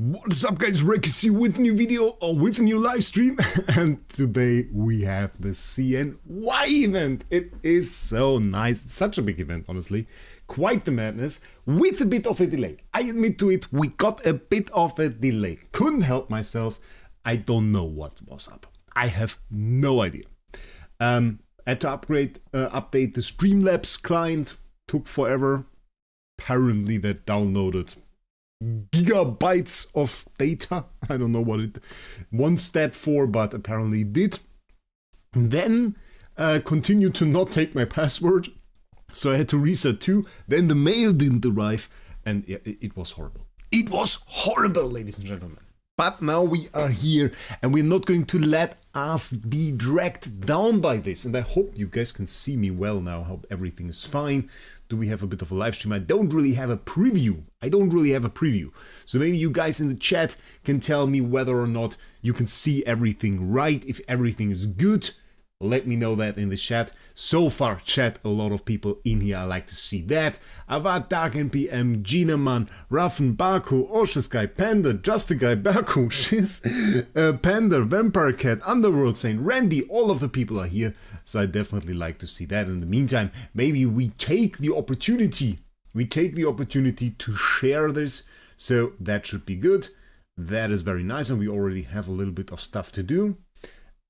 What's up guys, Wraec is here with a new video or with a new live stream and today we have the CNY event. It is so nice, it's such a big event honestly, quite the madness with a bit of a delay. I admit to it, we got a bit of a delay, couldn't help myself, I don't know what was up, I have no idea. Had to update the Streamlabs client, took forever, apparently that downloaded gigabytes of data. I don't know what it wants that for, but apparently it did. And then continued to not take my password, so I had to reset too. Then the mail didn't arrive, and it was horrible. It was horrible, ladies and gentlemen. But now we are here, and we're not going to let us be dragged down by this. And I hope you guys can see me well now, how everything is fine. Do we have a bit of a live stream? I don't really have a preview. So maybe you guys in the chat can tell me whether or not you can see everything right. If everything is good, let me know that in the chat. So far, chat, a lot of people in here. I like to see that. Avad, Dark NPM, Ginaman, Raffen, Baku, Oshus Guy, Panda, Just a Guy, Baku, Shiz, Panda, Vampire Cat, Underworld Saint, Randy, all of the people are here. So I definitely like to see that. In the meantime, maybe we take the opportunity. To share this. So that should be good. That is very nice. And we already have a little bit of stuff to do.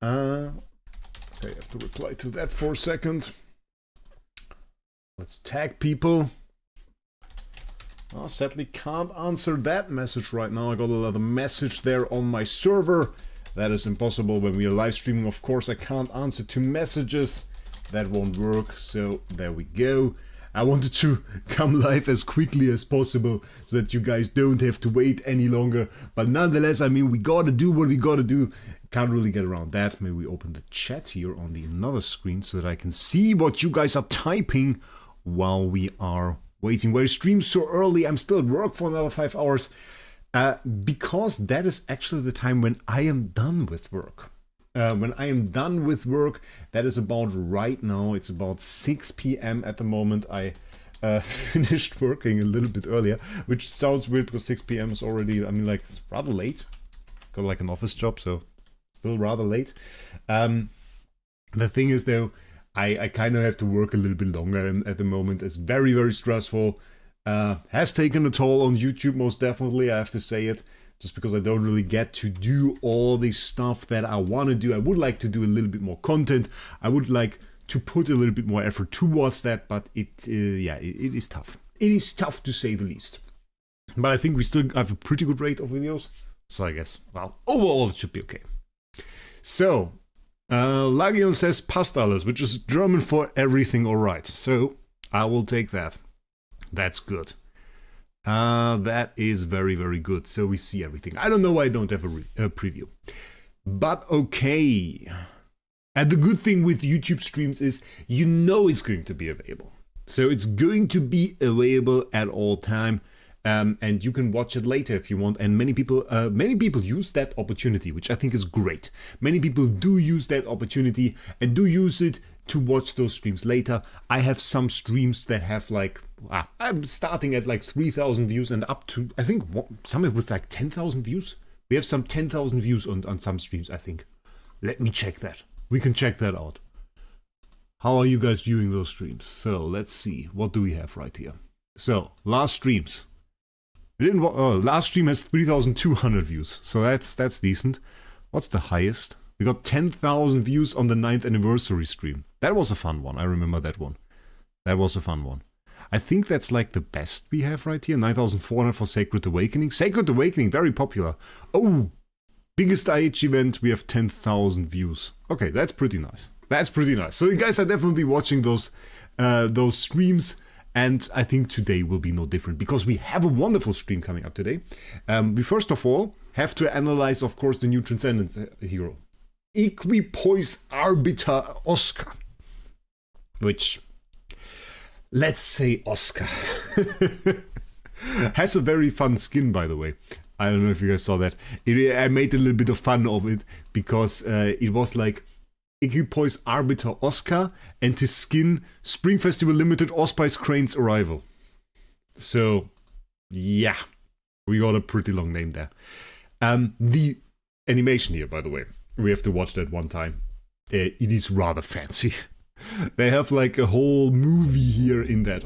I have to reply to that for a second. Let's tag people. Oh, sadly can't answer that message right now. I got another message there on my server. That is impossible when we are live streaming. Of course, I can't answer to messages. That won't work. So there we go. I wanted to come live as quickly as possible so that you guys don't have to wait any longer. But nonetheless, I mean, we gotta do what we gotta do. Can't really get around that. Maybe we open the chat here on the another screen so that I can see what you guys are typing while we are waiting. Why stream so early? I'm still at work for another 5 hours because that is actually the time when I am done with work. When I am done with work, that is about right now. It's about 6 p.m. at the moment. I finished working a little bit earlier, which sounds weird because 6 p.m. is already, I mean, like, it's rather late. Got like an office job, so still rather late. The thing is though, I kind of have to work a little bit longer and at the moment. It's very, very stressful. Has taken a toll on YouTube, most definitely, I have to say it. Just because I don't really get to do all this stuff that I want to do. I would like to do a little bit more content. I would like to put a little bit more effort towards that, but it is tough. It is tough to say the least. But I think we still have a pretty good rate of videos. So I guess, well, overall it should be okay. So, Lagion says passt alles, which is German for everything alright. So, I will take that. That's good. That is very, very good. So we see everything. I don't know why I don't have a preview. But okay. And the good thing with YouTube streams is you know it's going to be available. So it's going to be available at all time. And you can watch it later if you want. And many people use that opportunity, which I think is great. Many people do use that opportunity and do use it to watch those streams later. I have some streams that have like, I'm starting at like 3,000 views and up to, I think, somewhere with like 10,000 views. We have some 10,000 views on some streams, I think. Let me check that. We can check that out. How are you guys viewing those streams? So let's see. What do we have right here? So last streams. Last stream has 3,200 views. So that's decent. What's the highest? We got 10,000 views on the 9th anniversary stream. That was a fun one. I remember that one. That was a fun one. I think that's like the best we have right here. 9,400 for Sacred Awakening. Sacred Awakening, very popular. Oh, biggest IH event, we have 10,000 views. Okay, that's pretty nice. That's pretty nice. So you guys are definitely watching those streams. And I think today will be no different because we have a wonderful stream coming up today. We first of all have to analyze, of course, the new Transcendence hero. Equipoise Arbiter Oscar, which, let's say Oscar, has a very fun skin, by the way. I don't know if you guys saw that. I made a little bit of fun of it because it was like Equipoise Arbiter Oscar and his skin Spring Festival Limited Allspice Crane's Arrival. So, yeah. We got a pretty long name there. The animation here, by the way, we have to watch that one time. It is rather fancy. They have like a whole movie here in that.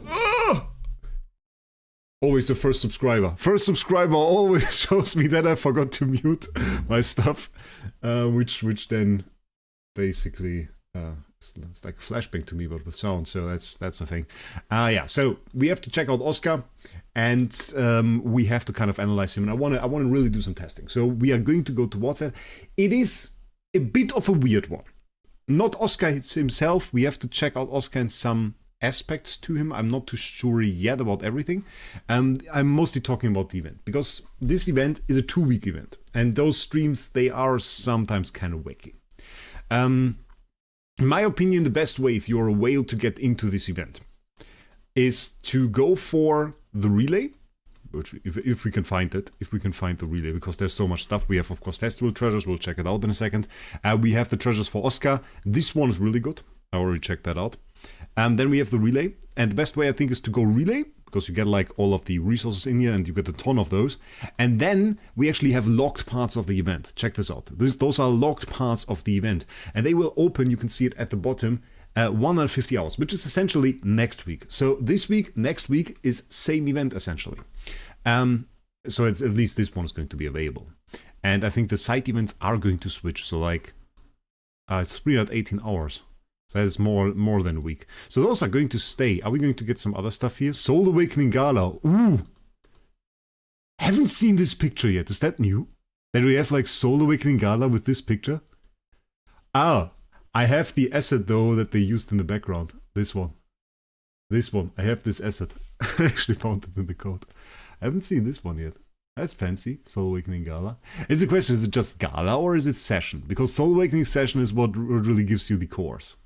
Always the first subscriber. First subscriber always shows me that I forgot to mute my stuff, which then basically it's like a flashbang to me, but with sound. So that's the thing. Yeah. So we have to check out Oscar, and we have to kind of analyze him. And I want to really do some testing. So we are going to go towards that. It is a bit of a weird one. Not Oscar himself. We have to check out Oscar in some aspects to him. I'm not too sure yet about everything. I'm mostly talking about the event, because this event is a 2-week event, and those streams, they are sometimes kind of wacky. In my opinion, the best way if you're a whale to get into this event is to go for the relay, which if we can find it, if we can find the relay, because there's so much stuff. We have, of course, festival treasures. We'll check it out in a second. We have the treasures for Oscar. This one is really good. I already checked that out. Then we have the relay, and the best way I think is to go relay, because you get like all of the resources in here and you get a ton of those. And then we actually have locked parts of the event. Check this out. Those are locked parts of the event, and they will open, you can see it at the bottom, 150 hours, which is essentially next week. So this week, next week is same event essentially. So it's at least this one is going to be available. And I think the side events are going to switch. So like it's 318 hours. So that's more than a week. So those are going to stay. Are we going to get some other stuff here? Soul Awakening Gala. Ooh. Haven't seen this picture yet. Is that new? That we have like Soul Awakening Gala with this picture? Ah, I have the asset though that they used in the background. This one. This one. I have this asset. I actually found it in the code. I haven't seen this one yet. That's fancy. Soul Awakening Gala. It's a question, is it just Gala or is it Session? Because Soul Awakening Session is what really gives you the cores.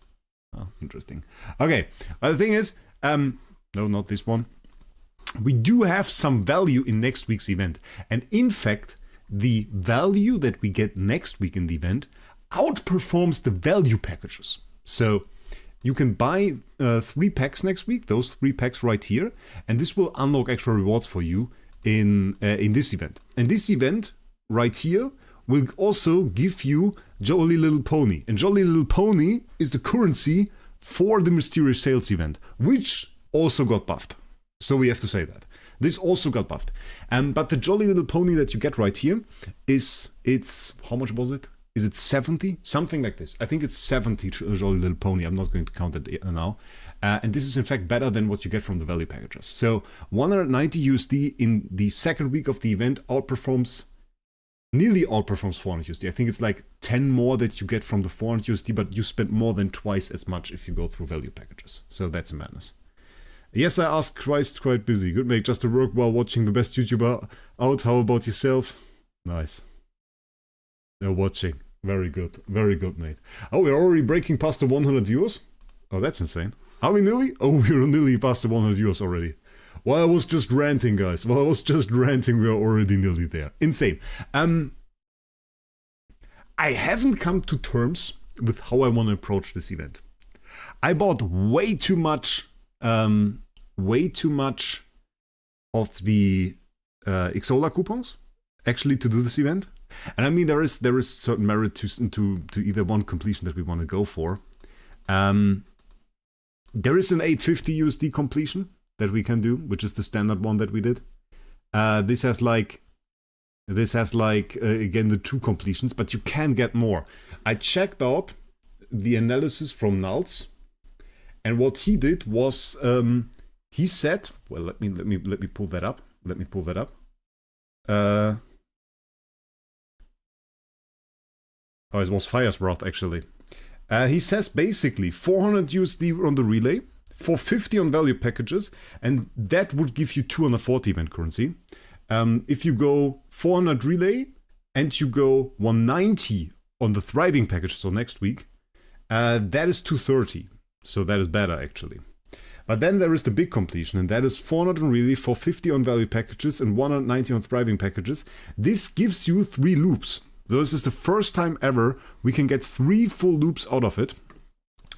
Oh, interesting. Okay, the thing is, no, not this one. We do have some value in next week's event. And in fact, the value that we get next week in the event outperforms the value packages. So you can buy 3 packs next week, those 3 packs right here, and this will unlock extra rewards for you in this event. And this event right here will also give you Jolly Little Pony. And Jolly Little Pony is the currency for the Mysterious Sales event, which also got buffed. So we have to say that. This also got buffed. But the Jolly Little Pony that you get right here it's, how much was it? Is it 70? Something like this. I think it's 70 Jolly Little Pony. I'm not going to count it now. And this is in fact better than what you get from the value packages. So 190 USD in the second week of the event nearly outperforms 400 USD. I think it's like 10 more that you get from the 400 USD, but you spend more than twice as much if you go through value packages. So that's a madness. Yes, I asked Christ, quite busy. Good mate, just to work while watching the best YouTuber out. How about yourself? Nice. They're watching. Very good, mate. Oh, we're already breaking past the 100 viewers? Oh, that's insane. Are we nearly? Oh, we're nearly past the 100 viewers already. While I was just ranting, guys. While I was just ranting, we are already nearly there. Insane. I haven't come to terms with how I want to approach this event. I bought way too much of the Xsola coupons, actually, to do this event. And I mean, there is certain merit to either one completion that we want to go for. There is an 850 USD completion that we can do, which is the standard one that we did. This has again the 2 completions, but you can get more. I checked out the analysis from Nals, and what he did was he said, well, let me pull that up. Oh, it was Fire's Wrath actually. He says basically 400 USD on the relay, 450 on value packages, and that would give you 240 event currency. If you go 400 relay and you go 190 on the thriving package, so next week, that is 230. So that is better actually. But then there is the big completion, and that is 400 on relay, 450 on value packages, and 190 on thriving packages. This gives you 3 loops. This is the first time ever we can get 3 full loops out of it.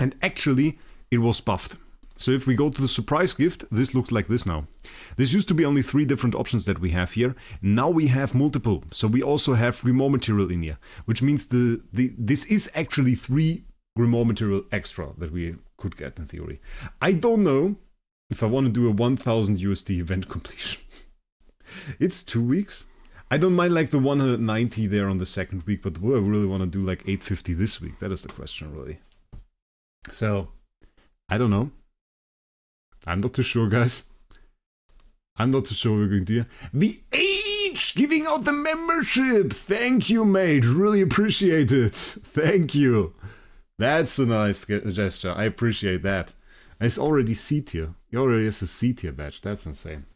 And actually, it was buffed. So if we go to the surprise gift, this looks like this now. This used to be only 3 different options that we have here. Now we have multiple. So we also have Grimoire material in here, which means this is actually 3 Grimoire material extra that we could get in theory. I don't know if I want to do a 1000 USD event completion. It's 2 weeks. I don't mind like the 190 there on the second week, but do I really want to do like 850 this week? That is the question really. So, I don't know. I'm not too sure, guys. I'm not too sure what we're going to do. VH giving out the membership. Thank you, mate. Really appreciate it. Thank you. That's a nice gesture. I appreciate that. It's already C tier. He already has a C tier badge. That's insane.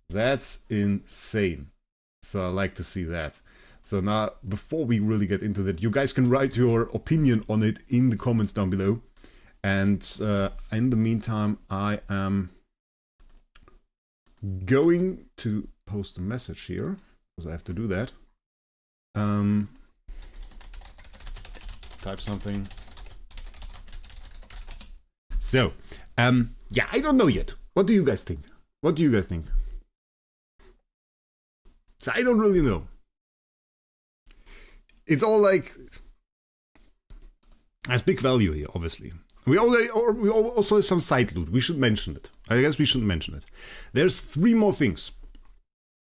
That's insane. So I like to see that. So now, before we really get into that, you guys can write your opinion on it in the comments down below. And in the meantime, I am going to post a message here, because I have to do that. Type something. So, yeah, I don't know yet. What do you guys think? What do you guys think? So I don't really know. It's all like... There's big value here, obviously. We also have some side loot. We should mention it. I guess we should mention it. There's 3 more things.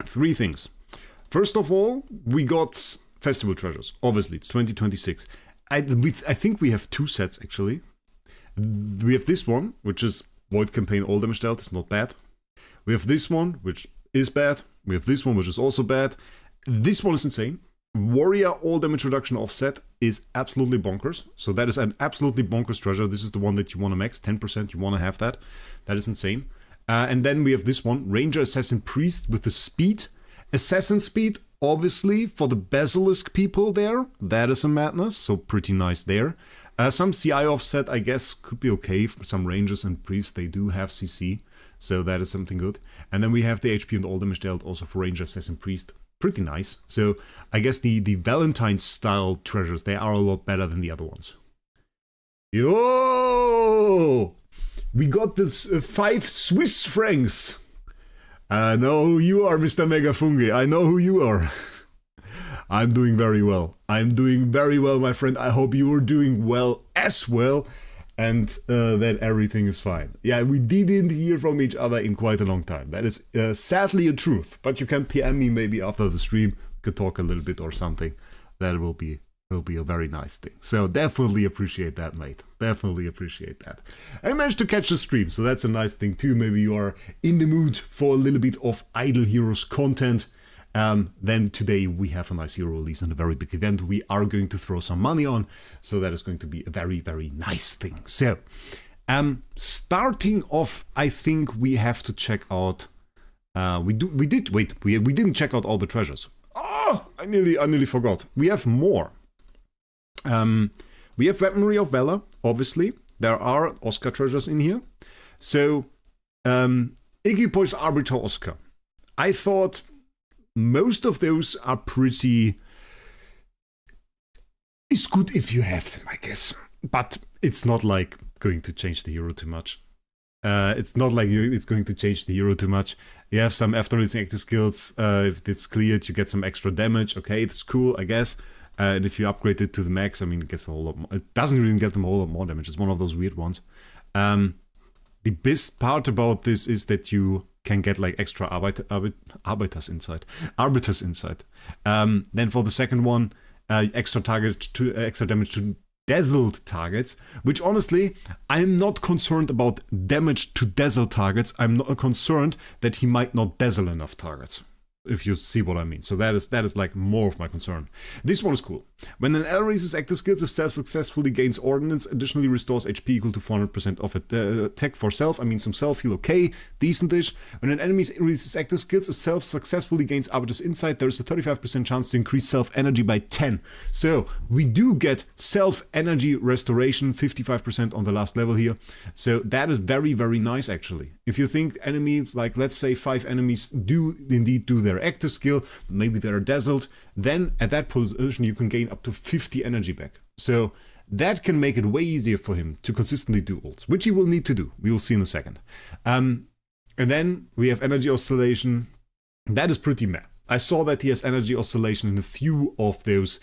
3 things. First of all, we got festival treasures. Obviously, it's 2026. I think we have 2 sets, actually. We have this one, which is Void Campaign All Damage Dealt. It's not bad. We have this one, which is bad. We have this one, which is also bad. This one is insane. Warrior All Damage Reduction Offset is absolutely bonkers. So that is an absolutely bonkers treasure. This is the one that you want to max. 10%, you want to have that. That is insane. And then we have this one. Ranger Assassin Priest with the speed. Assassin speed, obviously, for the Basilisk people there. That is a madness. So pretty nice there. Some CI offset, I guess, could be okay. For some Rangers and Priests, they do have CC. So that is something good. And then we have the HP and All Damage Dealt also for Ranger Assassin Priest. Pretty nice. So I guess the Valentine style treasures, they are a lot better than the other ones. Yo! We got this 5 Swiss francs. I know who you are, Mr. Megafungi. I know who you are. I'm doing very well. I'm doing very well, my friend. I hope you are doing well as well. And that everything is fine. Yeah, we didn't hear from each other in quite a long time. That is sadly a truth. But you can PM me maybe after the stream. We could talk a little bit or something. That will be a very nice thing. So definitely appreciate that, mate. Definitely appreciate that. I managed to catch the stream, so that's a nice thing too. Maybe you are in the mood for a little bit of Idle Heroes content. Then today we have a nice hero release and a very big event we are going to throw some money on. So that is going to be a very, very nice thing. So, starting off, I think we have to check out, we didn't check out all the treasures. Oh, I nearly forgot. We have more. We have Weaponry of Valor, obviously. There are Oscar treasures in here. So, Equipoise Arbiter Oscar. I thought... Most of those are pretty... It's good if you have them, I guess. But it's not like going to change the hero too much. It's not like it's going to change the hero too much. You have some after-releasing active skills. If it's cleared, you get some extra damage. Okay, it's cool, I guess. And if you upgrade it to the max, I mean, it gets a whole lot more. It doesn't really get them a whole lot more damage. It's one of those weird ones. The best part about this is that you can get like extra Arbiters inside. Then for the second one, extra damage to dazzled targets, which honestly, I'm not concerned about damage to dazzled targets. I'm not concerned that he might not dazzle enough targets. If you see what I mean. So that is like more of my concern. This one is cool. When an ally raises active skills, if self successfully gains ordnance, additionally restores HP equal to 400% of attack for self. I mean, some self heal, okay, decentish. When an enemy raises active skills, if self successfully gains Arbiter's Insight, there is a 35% chance to increase self energy by 10. So we do get self energy restoration, 55% on the last level here. So that is very, very nice actually. If you think enemy, like let's say 5 enemies do indeed do their active skill, maybe they're dazzled, then at that position you can gain up to 50 energy back. So that can make it way easier for him to consistently do ults, which he will need to do. We will see in a second. And then we have energy oscillation. That is pretty meh. I saw that he has energy oscillation in a few of those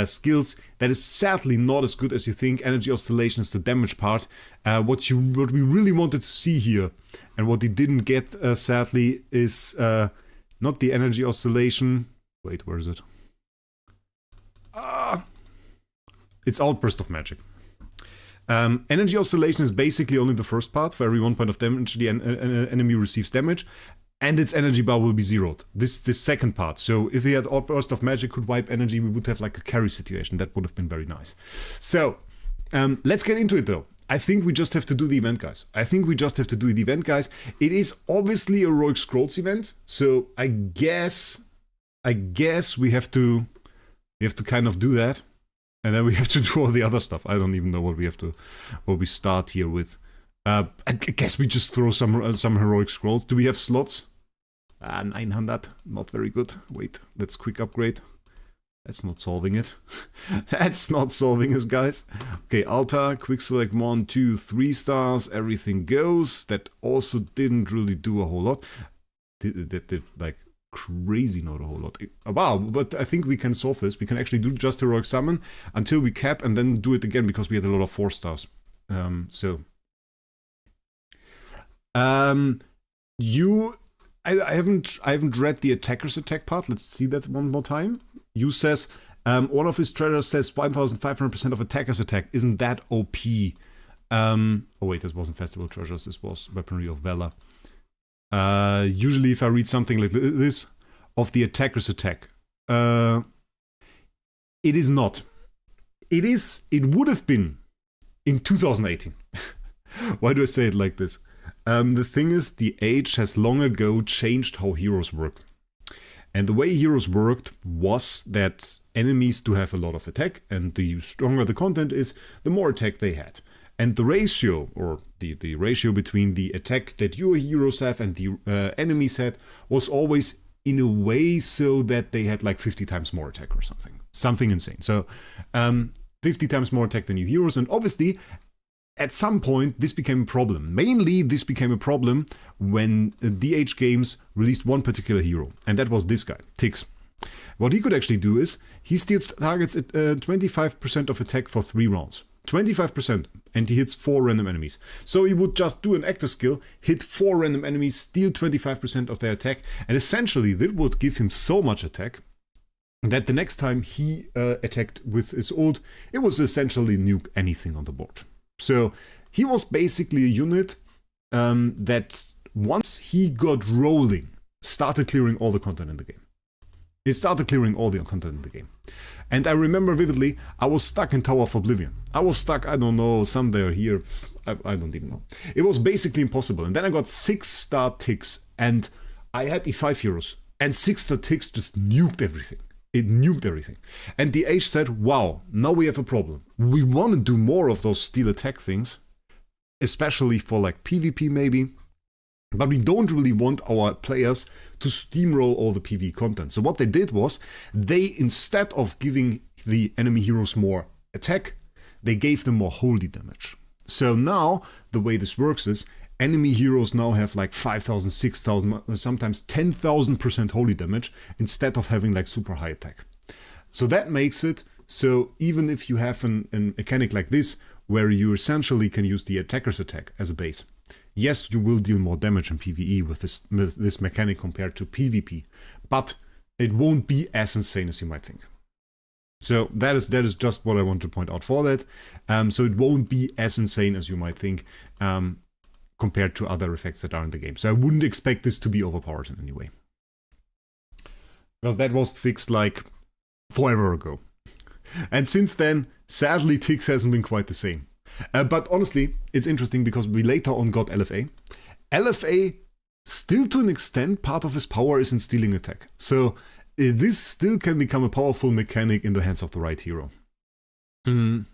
skills. That is sadly not as good as you think. Energy oscillation is the damage part. What we really wanted to see here, and what he didn't get sadly, is not the energy oscillation. Wait, where is it? It's Outburst of Magic. Energy oscillation is basically only the first part. For every 1 point of damage, the enemy receives damage, and its energy bar will be zeroed. This is the second part. So if he had Outburst of Magic could wipe energy, we would have like a carry situation. That would have been very nice. So let's get into it though. I think we just have to do the event, guys. It is obviously a Heroic Scrolls event, so I guess we have to kind of do that. And then we have to do all the other stuff. I don't even know what we start here with. I guess we just throw some Heroic Scrolls. Do we have slots? 900, not very good. Wait, let's quick upgrade. That's not solving it. That's not solving us, guys. Okay, Alta, quick select 1, 2, 3 stars. Everything goes. That also didn't really do a whole lot. That did like crazy, not a whole lot. Wow, but I think we can solve this. We can actually do just Heroic Summon until we cap and then do it again because we had a lot of 4 stars. I haven't read the attacker's attack part. Let's see that one more time. You says one of his treasures says 1500% of attacker's attack. Isn't that OP? Oh wait, this wasn't Festival Treasures. This was Weaponry of Valor. Usually if I read something like this of the attacker's attack, it is not. It would have been in 2018. Why do I say it like this? The thing is, the age has long ago changed how heroes work. And the way heroes worked was that enemies do have a lot of attack, and the stronger the content is, the more attack they had. And the ratio, or the ratio between the attack that your heroes have and the enemies had, was always in a way so that they had like 50 times more attack or something. Something insane. So 50 times more attack than your heroes, and obviously at some point this became a problem. Mainly this became a problem when DH Games released one particular hero, and that was this guy, Tix. What he could actually do is, he steals targets at 25% of attack for 3 rounds. 25%, and he hits 4 random enemies. So he would just do an active skill, hit 4 random enemies, steal 25% of their attack, and essentially that would give him so much attack that the next time he attacked with his ult, it was essentially nuke anything on the board. So he was basically a unit that once he got rolling, started clearing all the content in the game. It started clearing all the content in the game. And I remember vividly, I was stuck in Tower of Oblivion. I was stuck, I don't know, somewhere here, I don't even know. It was basically impossible. And then I got 6-star ticks, and I had the 5 heroes, and 6-star ticks just nuked everything. It nuked everything. And the Age said, wow, now we have a problem. We want to do more of those steal attack things, especially for like PvP maybe, but we don't really want our players to steamroll all the PvE content. So what they did was, they, instead of giving the enemy heroes more attack, they gave them more holy damage. So now, the way this works is, enemy heroes now have like 5,000, 6,000, sometimes 10,000% holy damage, instead of having like super high attack. So that makes it so even if you have a mechanic like this, where you essentially can use the attacker's attack as a base, yes, you will deal more damage in PvE with this mechanic compared to PvP, but it won't be as insane as you might think. So that is just what I want to point out for that. So it won't be as insane as you might think compared to other effects that are in the game. So I wouldn't expect this to be overpowered in any way, because that was fixed like forever ago. And since then, sadly, Tix hasn't been quite the same. But honestly, it's interesting because we later on got LFA. LFA, still to an extent, part of his power is in stealing attack. So this still can become a powerful mechanic in the hands of the right hero. But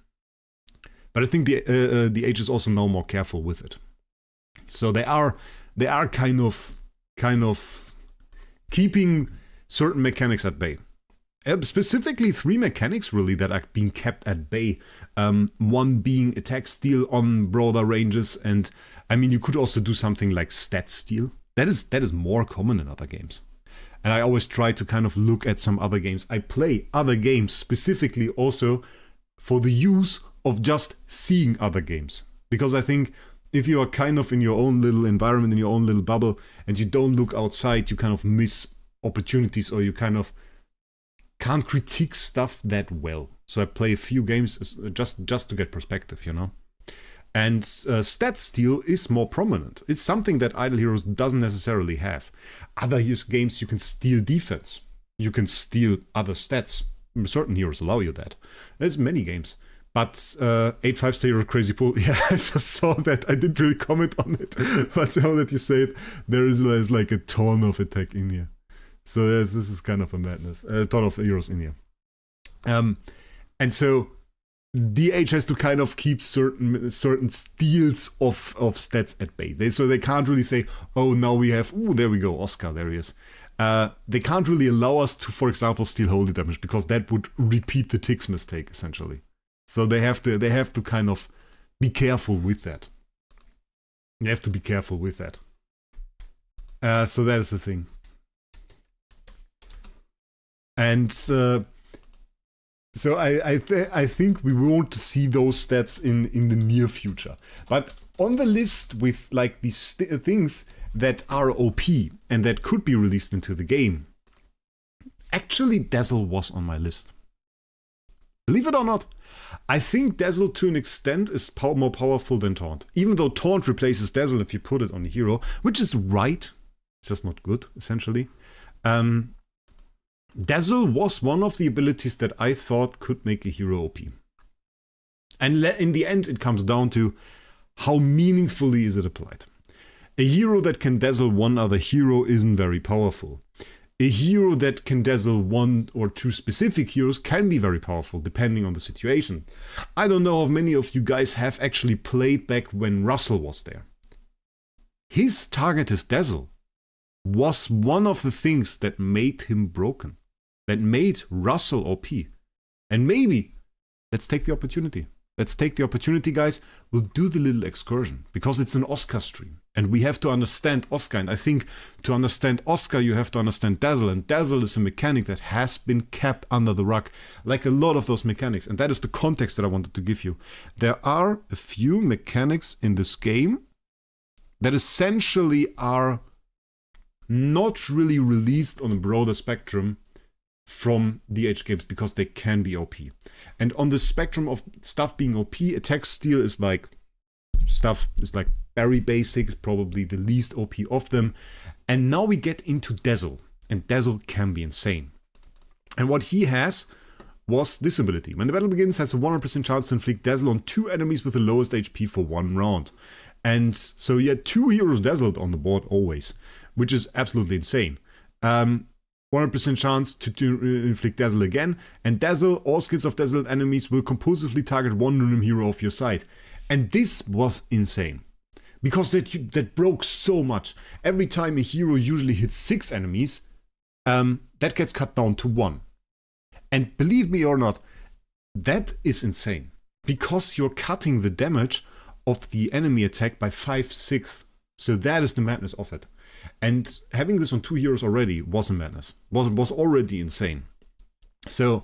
I think the Age is also now more careful with it. So they are kind of keeping certain mechanics at bay. Specifically 3 mechanics really that are being kept at bay. One being attack steal on broader ranges, and I mean you could also do something like stat steal. That is more common in other games. And I always try to kind of look at some other games. I play other games specifically also for the use of just seeing other games. Because I think if you are kind of in your own little environment, in your own little bubble, and you don't look outside, you kind of miss opportunities, or you kind of can't critique stuff that well. So I play a few games just to get perspective, you know. And stat steal is more prominent. It's something that Idle Heroes doesn't necessarily have. Other games you can steal defense. You can steal other stats. Certain heroes allow you that. There's many games. But 8-5 Stereo Crazy Pull, yeah, I just saw that. I didn't really comment on it. But now that you say it, there's like a ton of attack in here. So this is kind of a madness. A ton of heroes in here. And so DH has to kind of keep certain steals of stats at bay. So they can't really say, oh, now we have, ooh, there we go, Oscar, there he is. They can't really allow us to, for example, steal holy damage, because that would repeat the Ticks mistake, essentially. So they have to kind of be careful with that. You have to be careful with that. So that is the thing. And so I think we won't see those stats in the near future. But on the list with like these things that are OP and that could be released into the game, actually Dazzle was on my list. Believe it or not, I think Dazzle to an extent is more powerful than Taunt. Even though Taunt replaces Dazzle if you put it on a hero, which is right, it's just not good, essentially. Dazzle was one of the abilities that I thought could make a hero OP. And in the end, it comes down to how meaningfully is it applied. A hero that can dazzle one other hero isn't very powerful. A hero that can dazzle 1 or 2 specific heroes can be very powerful, depending on the situation. I don't know how many of you guys have actually played back when Russell was there. His target as Dazzle was one of the things that made him broken. That made Russell OP. And maybe, let's take the opportunity. Let's take the opportunity, guys. We'll do the little excursion, because it's an Oscar stream. And we have to understand Oscar. And I think to understand Oscar, you have to understand Dazzle. And Dazzle is a mechanic that has been kept under the rug, like a lot of those mechanics. And that is the context that I wanted to give you. There are a few mechanics in this game that essentially are not really released on a broader spectrum from DH games, because they can be OP. And on the spectrum of stuff being OP, attack steal is like very basic, probably the least OP of them. And now we get into Dazzle, and Dazzle can be insane. And what he has was this ability. When the battle begins, has a 100% chance to inflict Dazzle on 2 enemies with the lowest HP for 1 round. And so you had 2 heroes dazzled on the board always, which is absolutely insane. 100% chance to inflict Dazzle again, and Dazzle, all skills of dazzled enemies will compulsively target 1 random hero of your side. And this was insane, because that broke so much. Every time a hero usually hits 6 enemies, that gets cut down to 1. And believe me or not, that is insane, because you're cutting the damage of the enemy attack by 5/6. So that is the madness of it. And having this on 2 heroes already was a madness. Was already insane. So,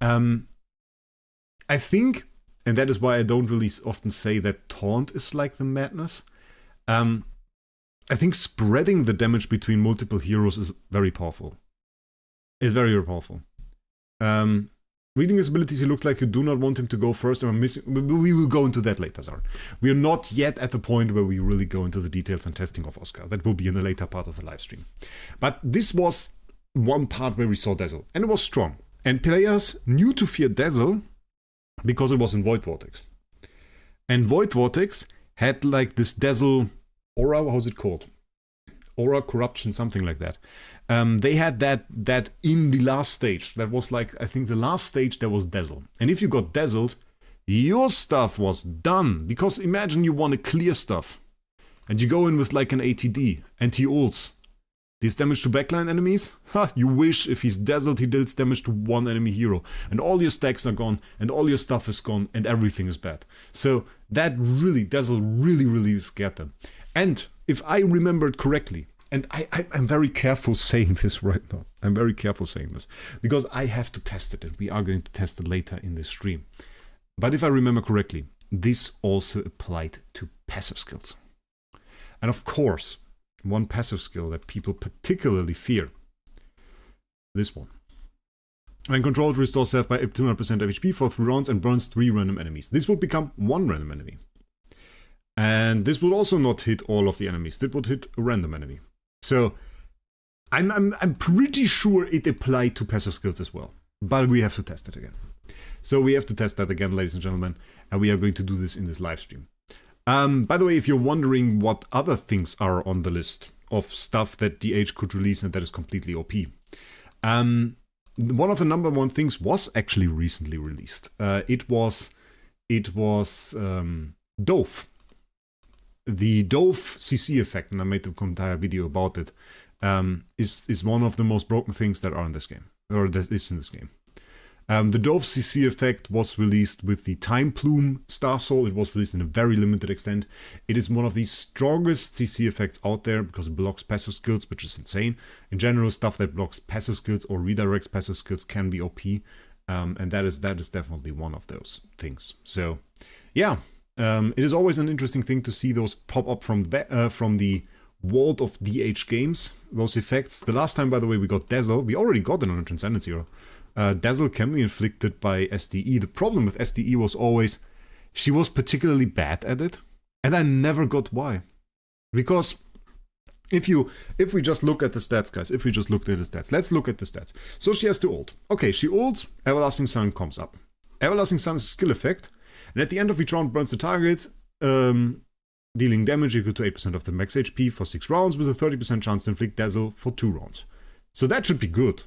I think, and that is why I don't really often say that Taunt is like the madness. I think spreading the damage between multiple heroes is very powerful. It's very, very powerful. Reading his abilities, he looks like you do not want him to go first. We will go into that later, Zar. We are not yet at the point where we really go into the details and testing of Oscar. That will be in the later part of the live stream. But this was one part where we saw Dazzle, and it was strong. And players knew to fear Dazzle because it was in Void Vortex. And Void Vortex had like this Dazzle aura, how's it called? Aura corruption, something like that. They had that in the last stage. That was like, I think the last stage there was Dazzle. And if you got dazzled, your stuff was done. Because imagine you want to clear stuff. And you go in with like an ATD, anti-ults. Deals damage to backline enemies? Ha, you wish if he's dazzled he deals damage to one enemy hero. And all your stacks are gone, and all your stuff is gone, and everything is bad. So that really, Dazzle really scared them. And if I remembered correctly, and I'm very careful saying this right now. I'm very careful saying this. Because I have to test it, and we are going to test it later in this stream. But if I remember correctly, this also applied to passive skills. And of course, one passive skill that people particularly fear. This one. When controlled, restores self by 200% of HP for 3 rounds and burns 3 random enemies. This would become 1 random enemy. And this would also not hit all of the enemies. It would hit a random enemy. So, I'm pretty sure it applied to passive skills as well. But we have to test it again. So we have to test that again, ladies and gentlemen. And we are going to do this in this live stream. By the way, if you're wondering what other things are on the list of stuff that DH could release and that is completely OP, one of the number one things was actually recently released. It was Dove. The Dove CC effect, and I made an entire video about it, is one of the most broken things that are in this game, or that is in this game. The Dove CC effect was released with the Time Plume Star Soul. It was released in a very limited extent. It is one of the strongest CC effects out there because it blocks passive skills, which is insane. In general, stuff that blocks passive skills or redirects passive skills can be OP, and that is definitely one of those things. So, yeah, it is always an interesting thing to see those pop up from the vault of DH games. Those effects. The last time, by the way, we got Dazzle. We already got it on a Transcendence Hero. Dazzle can be inflicted by SDE. The problem with SDE was always she was particularly bad at it, and I never got why. Because if we just look at the stats, guys, let's look at the stats. So she has to ult. Okay, she ults, Everlasting Sun comes up. Everlasting Sun is a skill effect, and at the end of each round burns the target, dealing damage equal to 8% of the max HP for 6 rounds with a 30% chance to inflict Dazzle for 2 rounds. So that should be good.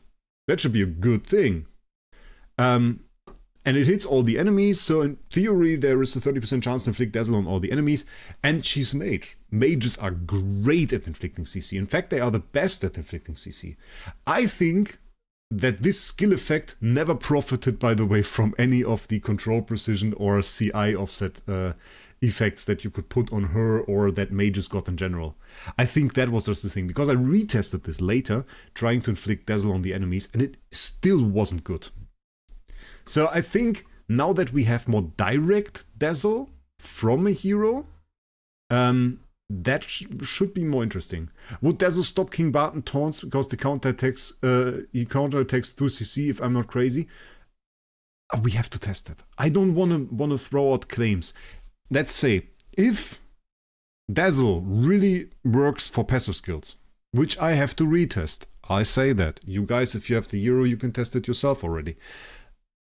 That should be a good thing. And it hits all the enemies, so in theory there is a 30% chance to inflict Dazzle on all the enemies. And she's a mage. Mages are great at inflicting CC. In fact, they are the best at inflicting CC. I think that this skill effect never profited, by the way, from any of the control precision or CI offset effects that you could put on her or that mages got in general. I think that was just the thing, because I retested this later, trying to inflict Dazzle on the enemies, and it still wasn't good. So I think now that we have more direct Dazzle from a hero, that should be more interesting. Would Dazzle stop King Barton taunts because he counterattacks through CC, if I'm not crazy? We have to test it. I don't want to throw out claims. Let's say, if Dazzle really works for passive skills, which I have to retest, I say that. You guys, if you have the hero, you can test it yourself already.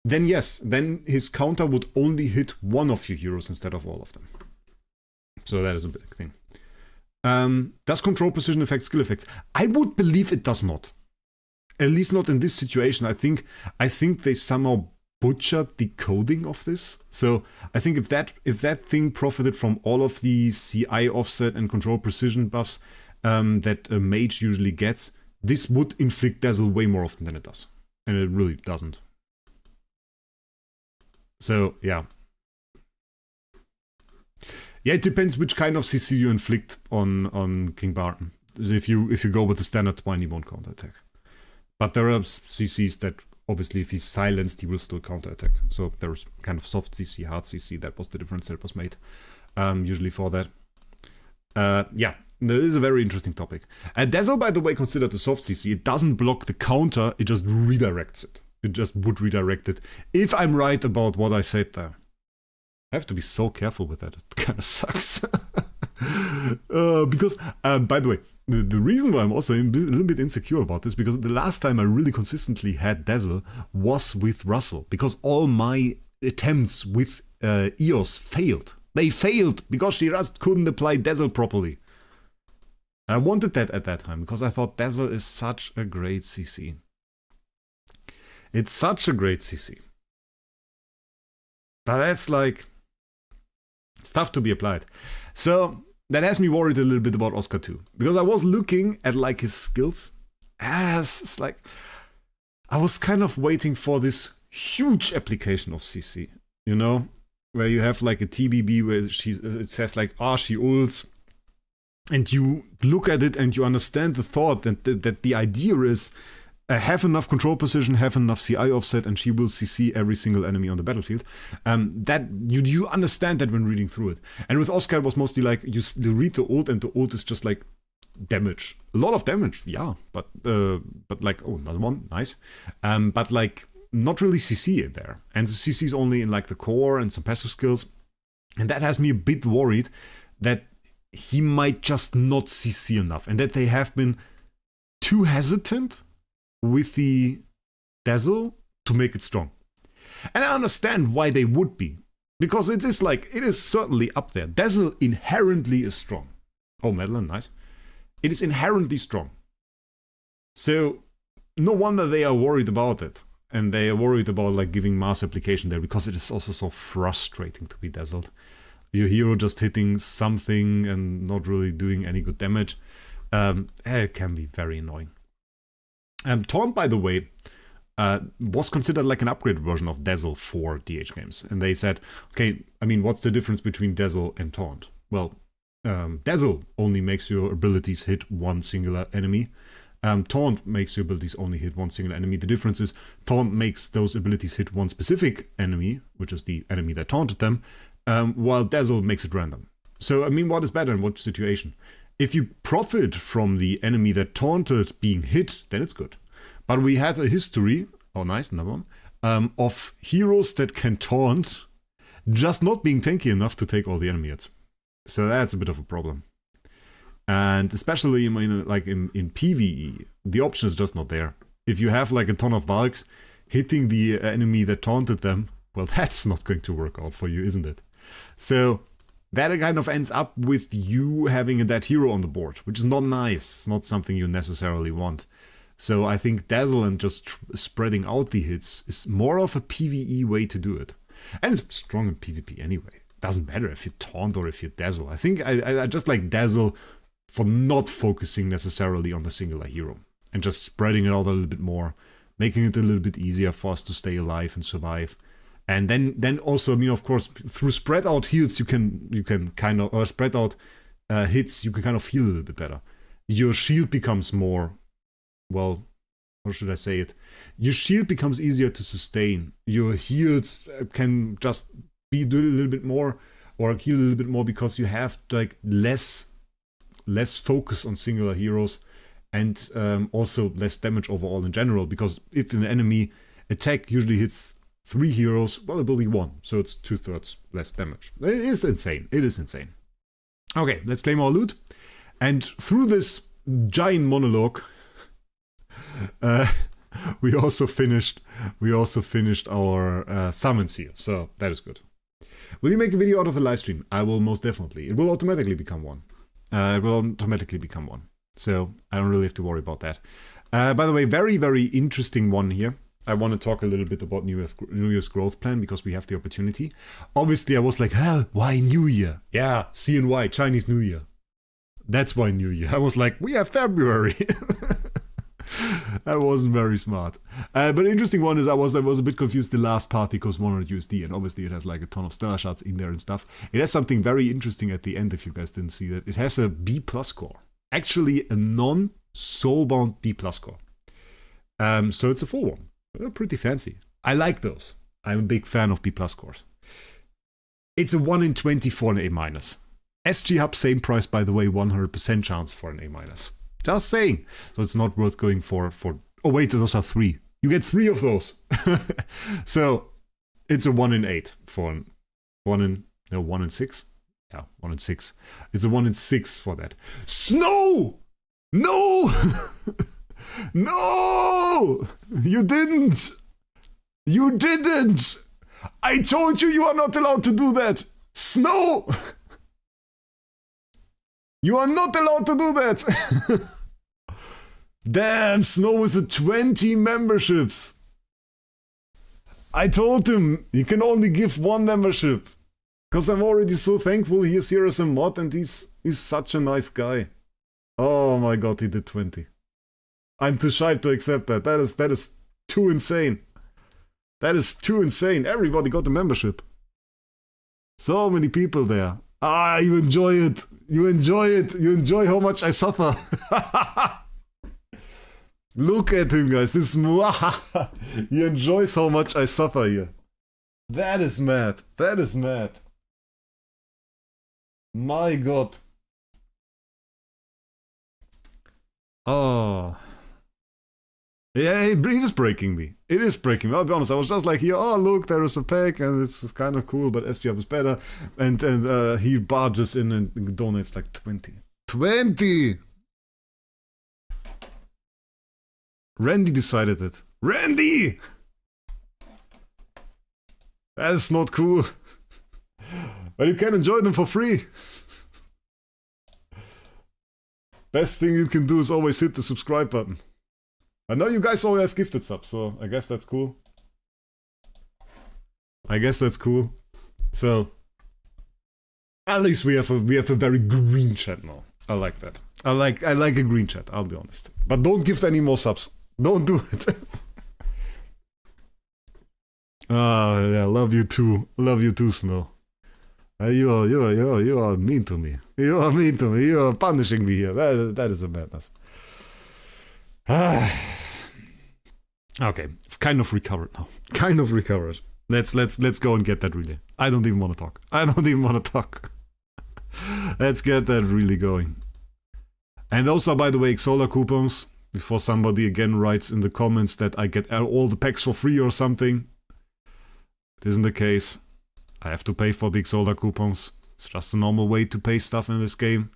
Then yes, then his counter would only hit one of your heroes instead of all of them. So that is a big thing. Does control precision affect skill effects? I would believe it does not. At least not in this situation. I think they somehow butchered the coding of this. So I think if that thing profited from all of the CI offset and control precision buffs that a mage usually gets, this would inflict Dazzle way more often than it does. And it really doesn't. So yeah. Yeah, it depends which kind of CC you inflict on King Barton. If you go with the standard twine, he won't counterattack. But there are CCs that obviously if he's silenced, he will still counterattack. So there's kind of soft CC, hard CC. That was the difference that was made usually for that. Yeah, this is a very interesting topic. Dazzle, by the way, considered a soft CC. It doesn't block the counter, it just redirects it. It just would redirect it. If I'm right about what I said there. I have to be so careful with that. It kind of sucks. Because, by the way, the reason why I'm also a little bit insecure about this, because the last time I really consistently had Dazzle was with Russell. Because all my attempts with EOS failed. They failed because she just couldn't apply Dazzle properly. I wanted that at that time because I thought Dazzle is such a great CC. It's such a great CC. But that's like stuff to be applied. So that has me worried a little bit about Oscar too. Because I was looking at like his skills. It's like, I was kind of waiting for this huge application of CC, you know? Where you have like a TBB where it says like, she ults. And you look at it and you understand the thought that the idea is have enough control position, have enough CI offset, and she will CC every single enemy on the battlefield. That you understand that when reading through it. And with Oscar, it was mostly like you read the ult, and the ult is just like damage, a lot of damage, yeah, but like, oh, another one, nice, but like not really CC in there, and the CC is only in like the core and some passive skills, and that has me a bit worried that he might just not CC enough, and that they have been too hesitant with the Dazzle to make it strong. And I understand why they would be, because it is certainly up there. Dazzle inherently is strong. Oh, Madeline, nice. It is inherently strong. So no wonder they are worried about it. And they are worried about like giving mass application there, because it is also so frustrating to be dazzled. Your hero just hitting something and not really doing any good damage. It can be very annoying. Taunt, by the way, was considered like an upgraded version of Dazzle for DH games. And they said, okay, I mean, what's the difference between Dazzle and Taunt? Well, Dazzle only makes your abilities hit one singular enemy. Taunt makes your abilities only hit one single enemy. The difference is Taunt makes those abilities hit one specific enemy, which is the enemy that taunted them, while Dazzle makes it random. So, I mean, what is better in what situation? If you profit from the enemy that taunted being hit, then it's good. But we had a history, oh nice, another one, of heroes that can taunt just not being tanky enough to take all the enemy hits. So that's a bit of a problem. And especially in PvE, the option is just not there. If you have like a ton of Valks hitting the enemy that taunted them, well, that's not going to work out for you, isn't it? So that kind of ends up with you having a dead hero on the board, which is not nice. It's not something you necessarily want. So I think Dazzle and just spreading out the hits is more of a PvE way to do it. And it's strong in PvP anyway. Doesn't matter if you taunt or if you Dazzle. I think I just like Dazzle for not focusing necessarily on the singular hero and just spreading it out a little bit more, making it a little bit easier for us to stay alive and survive. And then also, I mean, of course, through spread out heals, you can kind of, or spread out hits, you can kind of heal a little bit better. Your shield becomes more, well, how should I say it? Your shield becomes easier to sustain. Your heals can just do a little bit more, or heal a little bit more, because you have like less focus on singular heroes, and also less damage overall in general, because if an enemy attack usually hits 3 heroes, well, it will be 1, so it's 2/3 less damage. It is insane. It is insane. Okay, let's claim our loot. And through this giant monologue, we also finished our summons here, so that is good. Will you make a video out of the live stream? I will, most definitely. It will automatically become one. So I don't really have to worry about that. By the way, very, very interesting one here. I want to talk a little bit about New Year's growth plan, because we have the opportunity. Obviously, I was like, why New Year? Yeah, CNY, Chinese New Year. That's why New Year. I was like, we have February. That wasn't very smart. But the interesting one is I was a bit confused. The last party costs 100 USD, and obviously it has like a ton of stellar shards in there and stuff. It has something very interesting at the end, if you guys didn't see that. It has a B+ score. Actually, a non-soulbound B+ score. So it's a full one. They're pretty fancy. I like those. I'm a big fan of B+ scores. It's a 1 in 20 for an A-. SG Hub, same price, by the way, 100% chance for an A-. Just saying. So it's not worth going for... Oh wait, those are 3. You get 3 of those. So it's a 1 in 8 for an... 1 in 6? Yeah, 1 in 6. It's a 1 in 6 for that. Snow! No! No! You didn't! You didn't! I told you you are not allowed to do that! Snow! You are not allowed to do that! Damn, Snow with the 20 memberships! I told him, you can only give 1 membership. Because I'm already so thankful he's here as a mod and he's such a nice guy. Oh my god, he did 20. I'm too shy to accept that. That is too insane. That is too insane. Everybody got the membership. So many people there. Ah, you enjoy it. You enjoy it. You enjoy how much I suffer. Look at him, guys. This he enjoys how much I suffer here. That is mad. That is mad. My god. Oh. Yeah, it is breaking me. It is breaking me. I'll be honest. I was just like, here, oh, look, there is a pack, and it's kind of cool, but SGF is better. And he barges in and donates like 20. 20! Randy decided it. Randy! That's not cool. But you can enjoy them for free. Best thing you can do is always hit the subscribe button. I know you guys all have gifted subs, so I guess that's cool. I guess that's cool. So at least we have a very green chat now. I like that. I like a green chat, I'll be honest. But don't gift any more subs. Don't do it. Ah, yeah, love you too. Love you too, Snow. You are mean to me. You are mean to me. You are punishing me here. That is a madness. Okay, kind of recovered now. Kind of recovered. Let's go and get that relay. I don't even want to talk. I don't even want to talk. Let's get that really going. And those are, by the way, Xsola coupons. Before somebody again writes in the comments that I get all the packs for free or something. It isn't the case. I have to pay for the Xsola coupons. It's just a normal way to pay stuff in this game.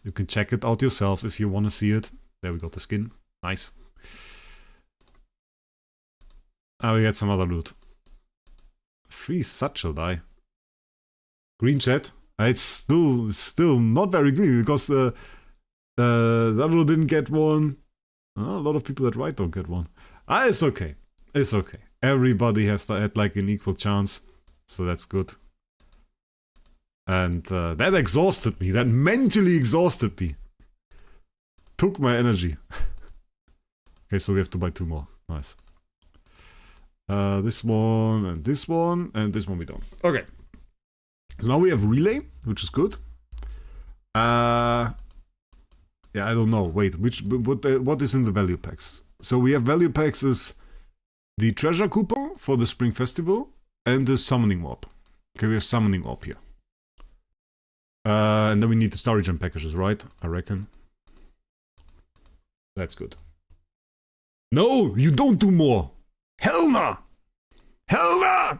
You can check it out yourself if you want to see it. There we got the skin. Nice. Now we get some other loot. Free satchel die. Green chat. It's still not very green because Dazzle didn't get one. A lot of people that write don't get one. It's okay. It's okay. Everybody has had like an equal chance. So that's good. And that exhausted me. That mentally exhausted me. Took my energy. Okay, so we have to buy 2 more. Nice. This one, and this one we don't. Okay. So now we have relay, which is good. Yeah, I don't know. Wait, what is in the value packs? So we have value packs is the treasure coupon for the Spring Festival and the summoning orb. Okay, we have summoning orb here. And then we need the Starry Gem packages, right? I reckon. That's good. No, you don't do more. Hell no! Hell no!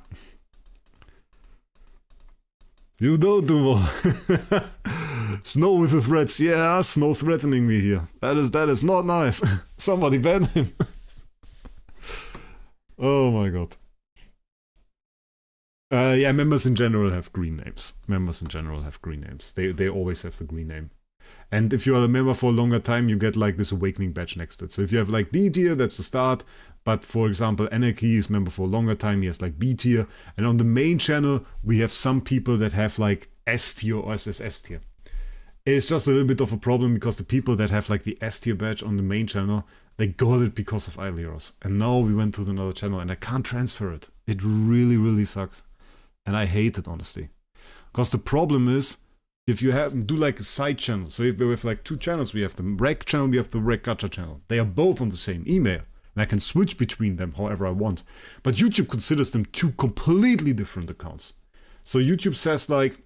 You don't do more. Snow with the threats. Yeah, Snow threatening me here. That is not nice. Somebody ban him. Oh my god. Yeah, members in general have green names. Members in general have green names. They always have the green name. And if you are a member for a longer time, you get like this awakening badge next to it. So if you have like D tier, that's the start. But for example, Anarchy is member for a longer time, he has like B tier. And on the main channel, we have some people that have like S tier or SSS tier. It's just a little bit of a problem because the people that have like the S tier badge on the main channel, they got it because of Aileros. And now we went to another channel and I can't transfer it. It really, really sucks. And I hate it, honestly. Because the problem is, if you do like a side channel, so if we have like 2 channels, we have the Wraec channel, we have the Wraec Gacha channel. They are both on the same email. And I can switch between them however I want. But YouTube considers them 2 completely different accounts. So YouTube says like,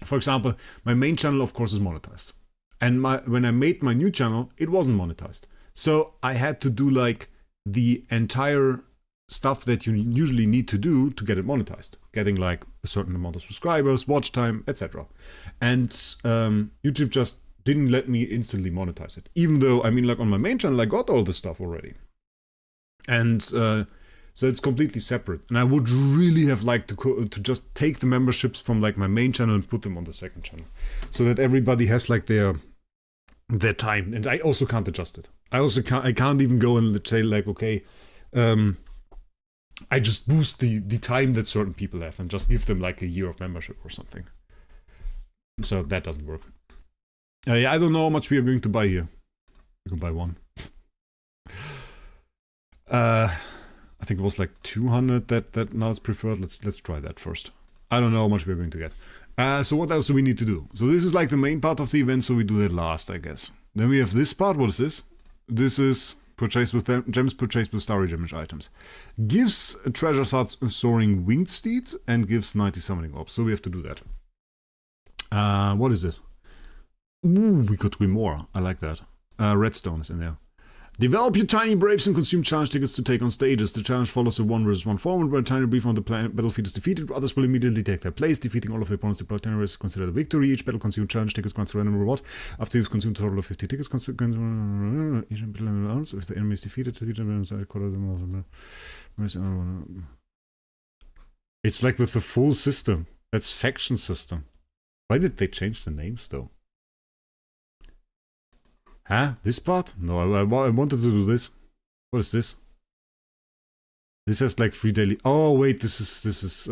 for example, my main channel of course is monetized. And when I made my new channel, it wasn't monetized. So I had to do like the entire stuff that you usually need to do to get it monetized. Getting like a certain amount of subscribers, watch time, etc. And YouTube just didn't let me instantly monetize it. Even though, I mean, like on my main channel, I got all this stuff already. And so it's completely separate. And I would really have liked to just take the memberships from like my main channel and put them on the second channel. So that everybody has like their time. And I also can't adjust it. I can't even go and say like, okay, I just boost the time that certain people have and just give them like a year of membership or something. So that doesn't work. Yeah, I don't know how much we are going to buy here. We can buy one. I think it was like 200 that now it's preferred. Let's try that first. I don't know how much we're going to get. So what else do we need to do? So this is like the main part of the event, so we do that last, I guess. Then we have this part. What is this? This is purchased with gems purchased with starry damage items. Gives treasure shards soaring winged steed and gives 90 summoning orbs. So we have to do that. What is it? Ooh, we got 3 more. I like that. Redstone is in there. Develop your tiny braves and consume challenge tickets to take on stages. The challenge follows a 1 vs 1 format where a tiny brave on the battlefield is defeated. Others will immediately take their place. Defeating all of the opponents the tiny braves is considered a victory. Each battle consumed challenge tickets grants a random reward. After you've consumed a total of 50 tickets, if the enemy is defeated, it's like with the full system. That's faction system. Why did they change the names though? Huh? This part? No, I wanted to do this. What is this? This has like 3 daily... Oh, wait, this is this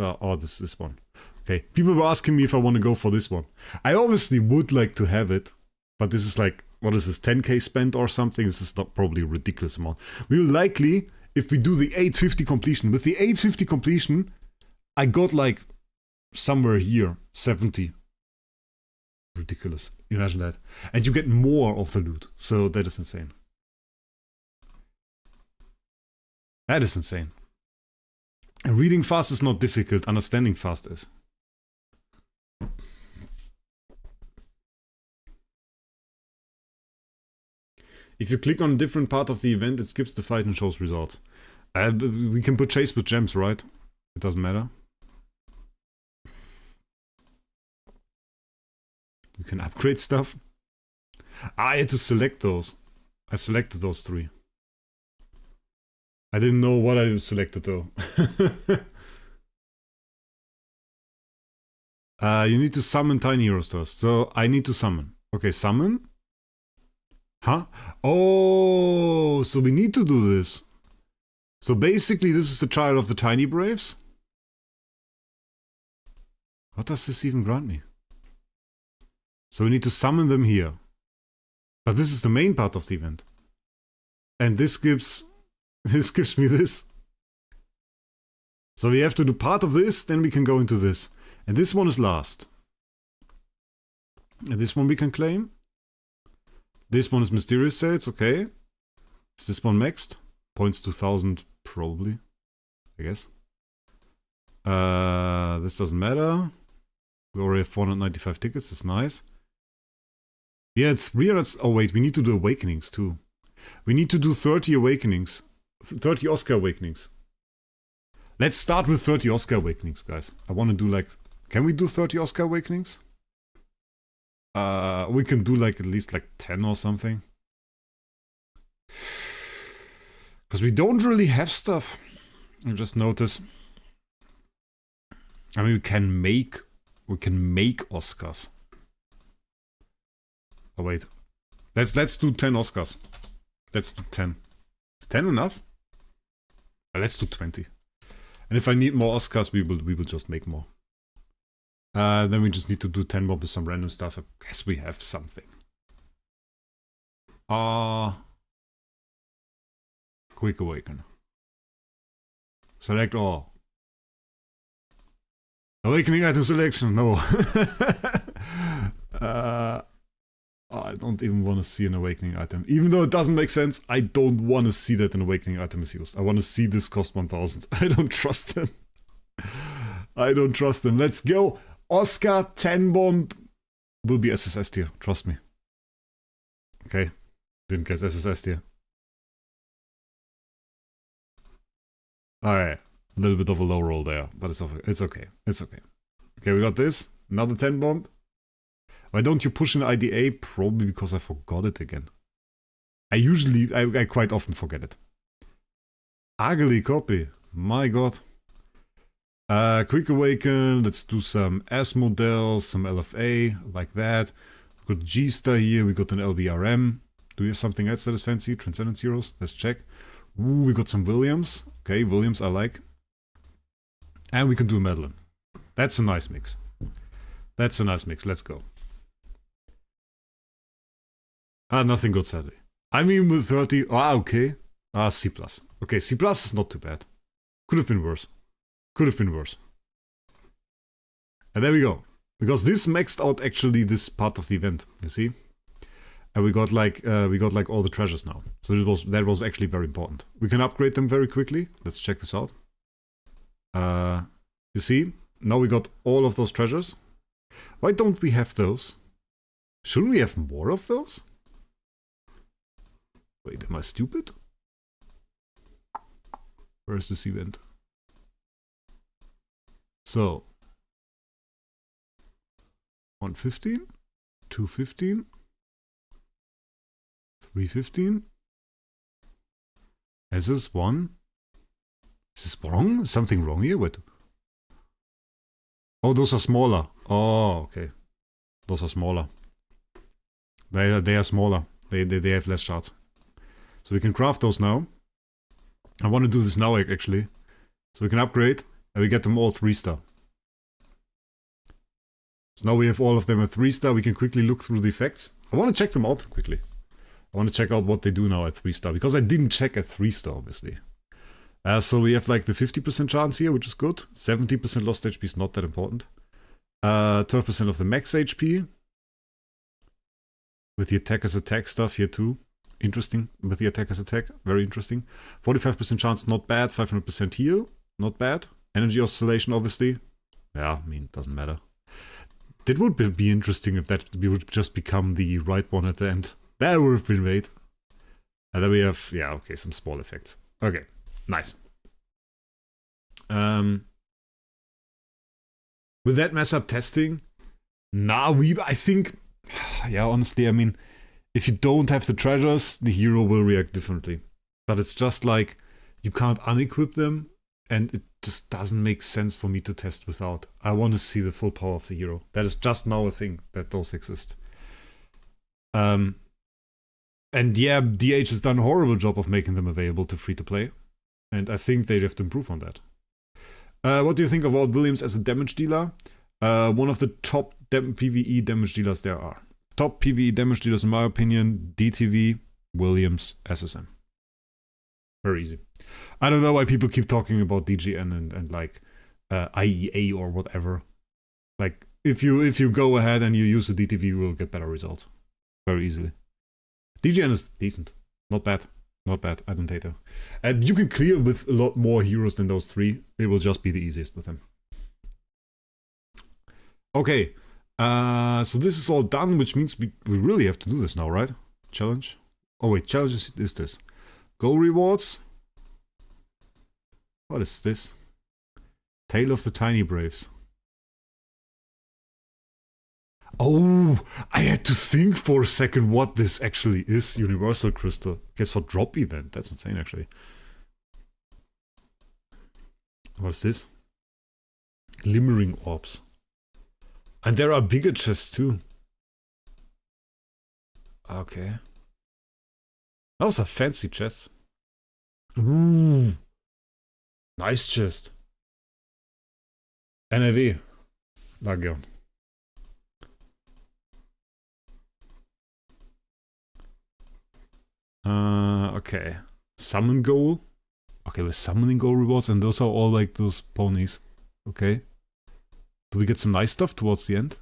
one. Okay, people were asking me if I want to go for this one. I obviously would like to have it, but this is like, what is this, 10k spent or something? This is not probably a ridiculous amount. We'll likely, if we do the 850 completion, with the 850 completion, I got like somewhere here, 70. Ridiculous. Imagine that. And you get more of the loot. So that is insane. That is insane. And reading fast is not difficult. Understanding fast is. If you click on a different part of the event, it skips the fight and shows results. We can purchase with gems, right? It doesn't matter. You can upgrade stuff. I had to select those. I selected those 3. I didn't know what I selected though. You need to summon tiny heroes first. So I need to summon. Okay, summon. Huh? Oh, so we need to do this. So basically this is the child of the tiny braves. What does this even grant me? So we need to summon them here. But this is the main part of the event. And this gives me this. So we have to do part of this, then we can go into this. And this one is last. And this one we can claim. This one is mysterious sales, okay. Is this one maxed? Points 2000 probably. I guess. This doesn't matter. We already have 495 tickets, it's nice. Yeah, it's 300. Oh wait, we need to do awakenings too. We need to do 30 awakenings. 30 Oscar awakenings. Let's start with 30 Oscar awakenings, guys. I want to do like... Can we do 30 Oscar awakenings? We can do like at least like 10 or something. Because we don't really have stuff. I just notice. I mean, we can make Oscars. Oh wait, let's do 10 Oscars. Let's do 10. Is 10 enough? Let's do 20. And if I need more Oscars, we will just make more. Then we just need to do 10 more with some random stuff. I guess we have something. Quick Awaken. Select all. Awakening item selection, no. I don't even want to see an awakening item. Even though it doesn't make sense, I don't want to see that an awakening item is used. I want to see this cost 1000. I don't trust them. I don't trust them. Let's go. Oscar 10 bomb will be SSS tier. Trust me. Okay. Didn't guess SSS tier. Alright. A little bit of a low roll there, but it's okay. It's okay. It's okay. Okay, we got this. Another 10 bomb. Why don't you push an IDA? Probably because I forgot it again. I quite often forget it. Ugly copy. My god. Quick Awaken. Let's do some S models, some LFA, like that. We got G-Star here. We got an LBRM. Do we have something else that is fancy? Transcendence Heroes. Let's check. Ooh, we got some Williams. Okay, Williams I like. And we can do a Madeline. That's a nice mix. That's a nice mix. Let's go. Ah, nothing good, sadly. I mean, with 30... Ah, okay. Ah, C+. Okay, C+ is not too bad. Could have been worse. Could have been worse. And there we go. Because this maxed out actually this part of the event, you see? And we got like all the treasures now. So that was actually very important. We can upgrade them very quickly. Let's check this out. You see? Now we got all of those treasures. Why don't we have those? Shouldn't we have more of those? Wait, am I stupid? Where is this event? So 115, 215, 315. Is this one? Is this wrong? Is something wrong here? Wait. Oh, those are smaller. Oh, okay. Those are smaller. They are smaller. They have less shards. So we can craft those now. I want to do this now actually. So we can upgrade and we get them all 3-star. So now we have all of them at 3-star. We can quickly look through the effects. I want to check them out quickly. I want to check out what they do now at 3-star. Because I didn't check at 3-star, obviously. So we have like the 50% chance here, which is good. 70% lost HP is not that important. 12% of the max HP. With the attacker's attack stuff here too. Interesting. With the attacker's attack. Very interesting. 45% chance, not bad. 500% heal. Not bad. Energy oscillation, obviously. Yeah, I mean, doesn't matter. That would be interesting if that would just become the right one at the end. That would have been great. And then we have, yeah, okay, some small effects. Okay, nice. With that mess up testing, I think, yeah, honestly, I mean, if you don't have the treasures, the hero will react differently. But it's just like, you can't unequip them, and it just doesn't make sense for me to test without. I want to see the full power of the hero. That is just now a thing, that those exist. And yeah, DH has done a horrible job of making them available to free-to-play. And I think they have to improve on that. What do you think about Williams as a damage dealer? One of the top PvE damage dealers there are. Top PvE damage dealers, in my opinion, DTV, Williams, SSM. Very easy. I don't know why people keep talking about DGN and like IEA or whatever. Like, if you go ahead and you use the DTV, you will get better results. Very easily. DGN is decent. Not bad. Not bad. I don't hate her. And you can clear with a lot more heroes than those 3. It will just be the easiest with them. Okay. So this is all done, which means we really have to do this now, right? Challenge? Oh wait, challenge is this. Goal rewards. What is this? Tale of the Tiny Braves. Oh, I had to think for a second what this actually is. Universal Crystal. Guess for drop event. That's insane, actually. What's this? Glimmering orbs. And there are bigger chests too. Okay. Those are fancy chests. Ooh. Nice chest. NAV. Lagion. Okay. Summon goal. Okay, we're summoning goal rewards, and those are all like those ponies. Okay. Do we get some nice stuff towards the end?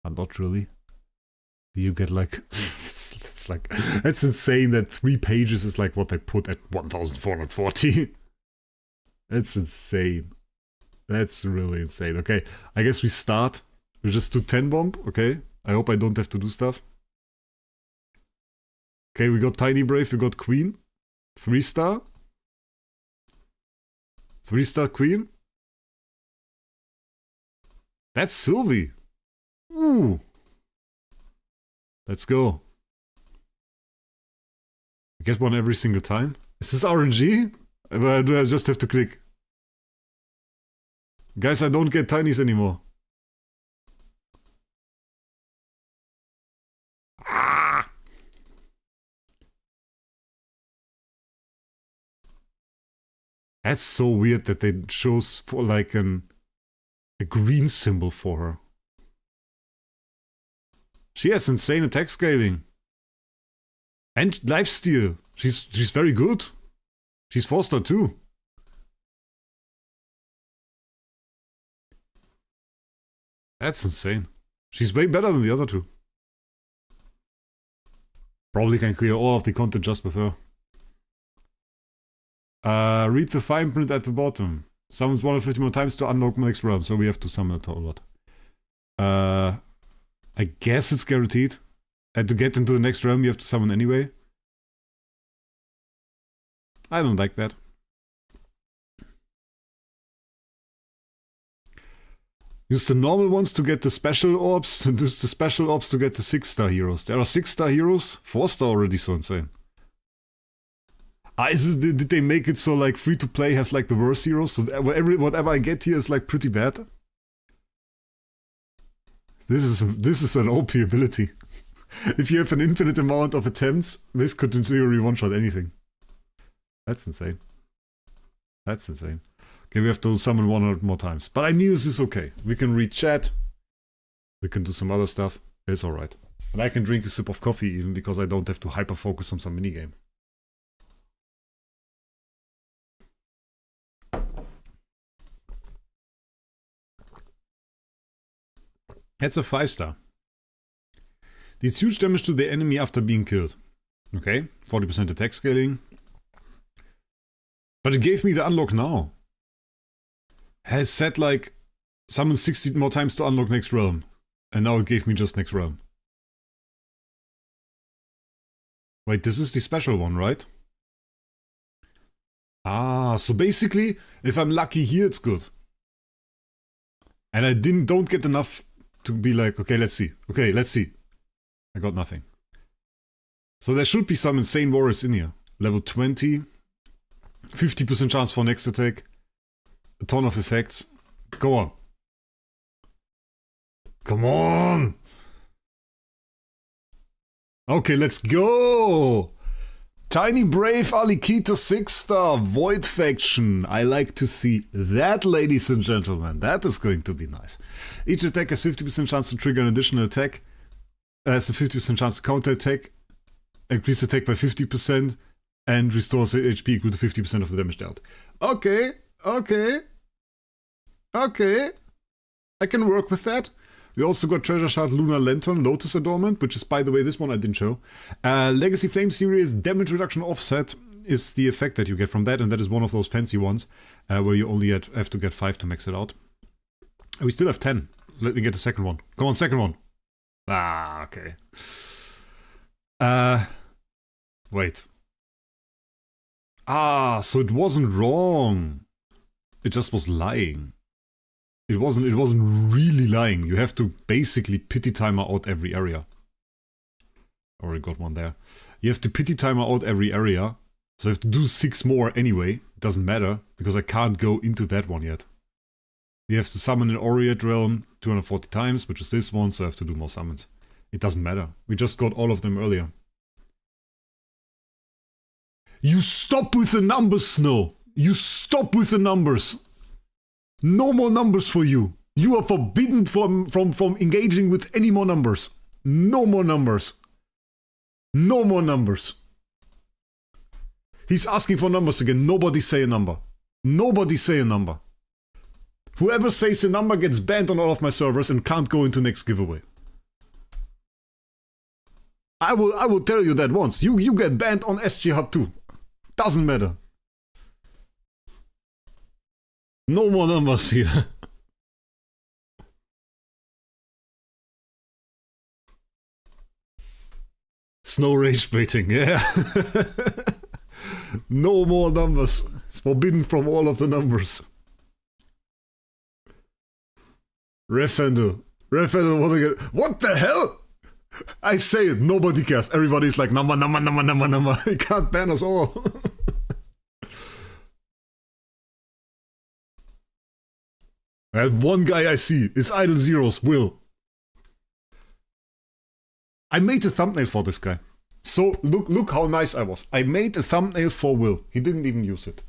Not really. Do you get like... it's like... It's insane that 3 pages is like what they put at 1440. That's insane. That's really insane. Okay, I guess we start. We just do 10 bomb, okay? I hope I don't have to do stuff. Okay, we got Tiny Brave, we got Queen. 3-star. 3-star Queen. That's Sylvie. Ooh. Let's go. I get one every single time. Is this RNG? Do I just have to click? Guys, I don't get tinies anymore. Ah! That's so weird that they chose for like a green symbol for her. She has insane attack scaling. And lifesteal. She's very good. She's 4-star too. That's insane. She's way better than the other two. Probably can clear all of the content just with her. Read the fine print at the bottom. Summons 150 more times to unlock my next realm, so we have to summon it a lot. I guess it's guaranteed. And to get into the next realm, you have to summon anyway. I don't like that. Use the normal ones to get the special orbs, and use the special orbs to get the 6-star heroes. There are 6-star heroes, 4-star already, so insane. Did they make it so like free to play has like the worst heroes? So whatever I get here is like pretty bad. This is an OP ability. If you have an infinite amount of attempts, this could in theory one-shot anything. That's insane. That's insane. Okay, we have to summon 100 more times. But I knew this is okay. We can read chat. We can do some other stuff. It's alright. And I can drink a sip of coffee even because I don't have to hyper-focus on some minigame. That's a 5-star. Deals huge damage to the enemy after being killed. Okay, 40% attack scaling. But it gave me the unlock now. Has said like, summon 60 more times to unlock next realm. And now it gave me just next realm. Wait, this is the special one, right? Ah, so basically, if I'm lucky here, it's good. And I don't get enough to be like, okay, let's see. Okay, let's see. I got nothing. So there should be some insane warriors in here. Level 20. 50% chance for next attack. A ton of effects. Go on. Come on! Okay, let's go! Tiny Brave Alikita 6-star Void Faction. I like to see that, ladies and gentlemen. That is going to be nice. Each attack has 50% chance to trigger an additional attack. Has a 50% chance to counter attack. Increase attack by 50%. And restores HP equal to 50% of the damage dealt. Okay, okay. Okay. I can work with that. We also got Treasure Shard, Lunar Lantern, Lotus Adornment, which is, by the way, this one I didn't show. Legacy Flame Series Damage Reduction Offset is the effect that you get from that, and that is one of those fancy ones, where you only have to get 5 to max it out. And we still have 10, so let me get the second one. Come on, second one. Ah, okay. Wait. Ah, so it wasn't wrong. It just was lying. It wasn't really lying. You have to basically pity timer out every area. Already got one there. You have to pity timer out every area. So I have to do 6 more anyway. It doesn't matter, because I can't go into that one yet. You have to summon an Aureate Realm 240 times, which is this one, so I have to do more summons. It doesn't matter. We just got all of them earlier. You stop with the numbers, Snow! You stop with the numbers! No more numbers for you! You are forbidden from engaging with any more numbers! No more numbers! No more numbers! He's asking for numbers again. Nobody say a number. Nobody say a number. Whoever says a number gets banned on all of my servers and can't go into next giveaway. I will tell you that once. You get banned on SG Hub too. Doesn't matter. No more numbers here. Snow rage baiting, yeah. No more numbers. It's forbidden from all of the numbers. Refendo. Refendo, what the hell? I say it, nobody cares. Everybody's like, number. You can't ban us all. And one guy I see is Idle Zeros, Will. I made a thumbnail for this guy. So, look how nice I was. I made a thumbnail for Will. He didn't even use it.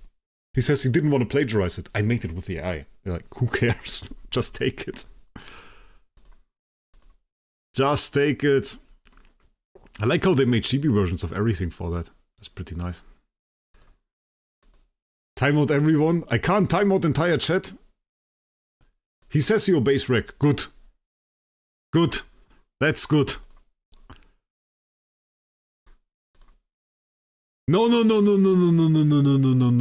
He says he didn't want to plagiarize it. I made it with the AI. They're like, who cares? Just take it. Just take it. I like how they made chibi versions of everything for that. That's pretty nice. Timeout everyone. I can't timeout entire chat. He says he obeys Wraec. Good. Good. That's good. No.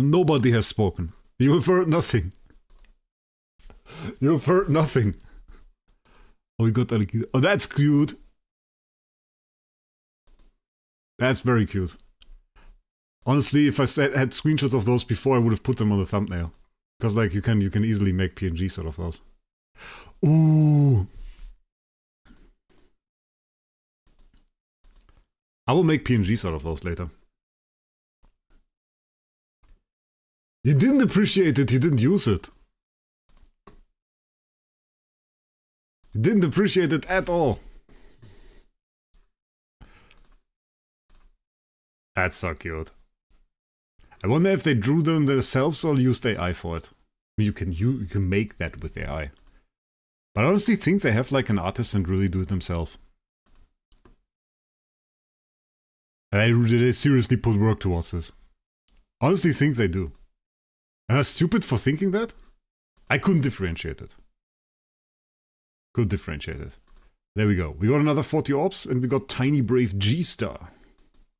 Nobody has spoken. You have heard nothing. You have heard nothing. Oh, we got that. Oh, that's cute. That's very cute. Honestly, if I had screenshots of those before, I would have put them on the thumbnail. Because like you can easily make PNGs out of those. Ooh. I will make PNGs out of those later. You didn't appreciate it, you didn't use it. You didn't appreciate it at all. That's so cute. I wonder if they drew them themselves or used AI for it. You can make that with AI. But I honestly think they have like an artist and really do it themselves. They seriously put work towards this. Honestly think they do. Am I stupid for thinking that? I couldn't differentiate it. Could differentiate it. There we go. We got another 40 orbs and we got Tiny Brave G-Star.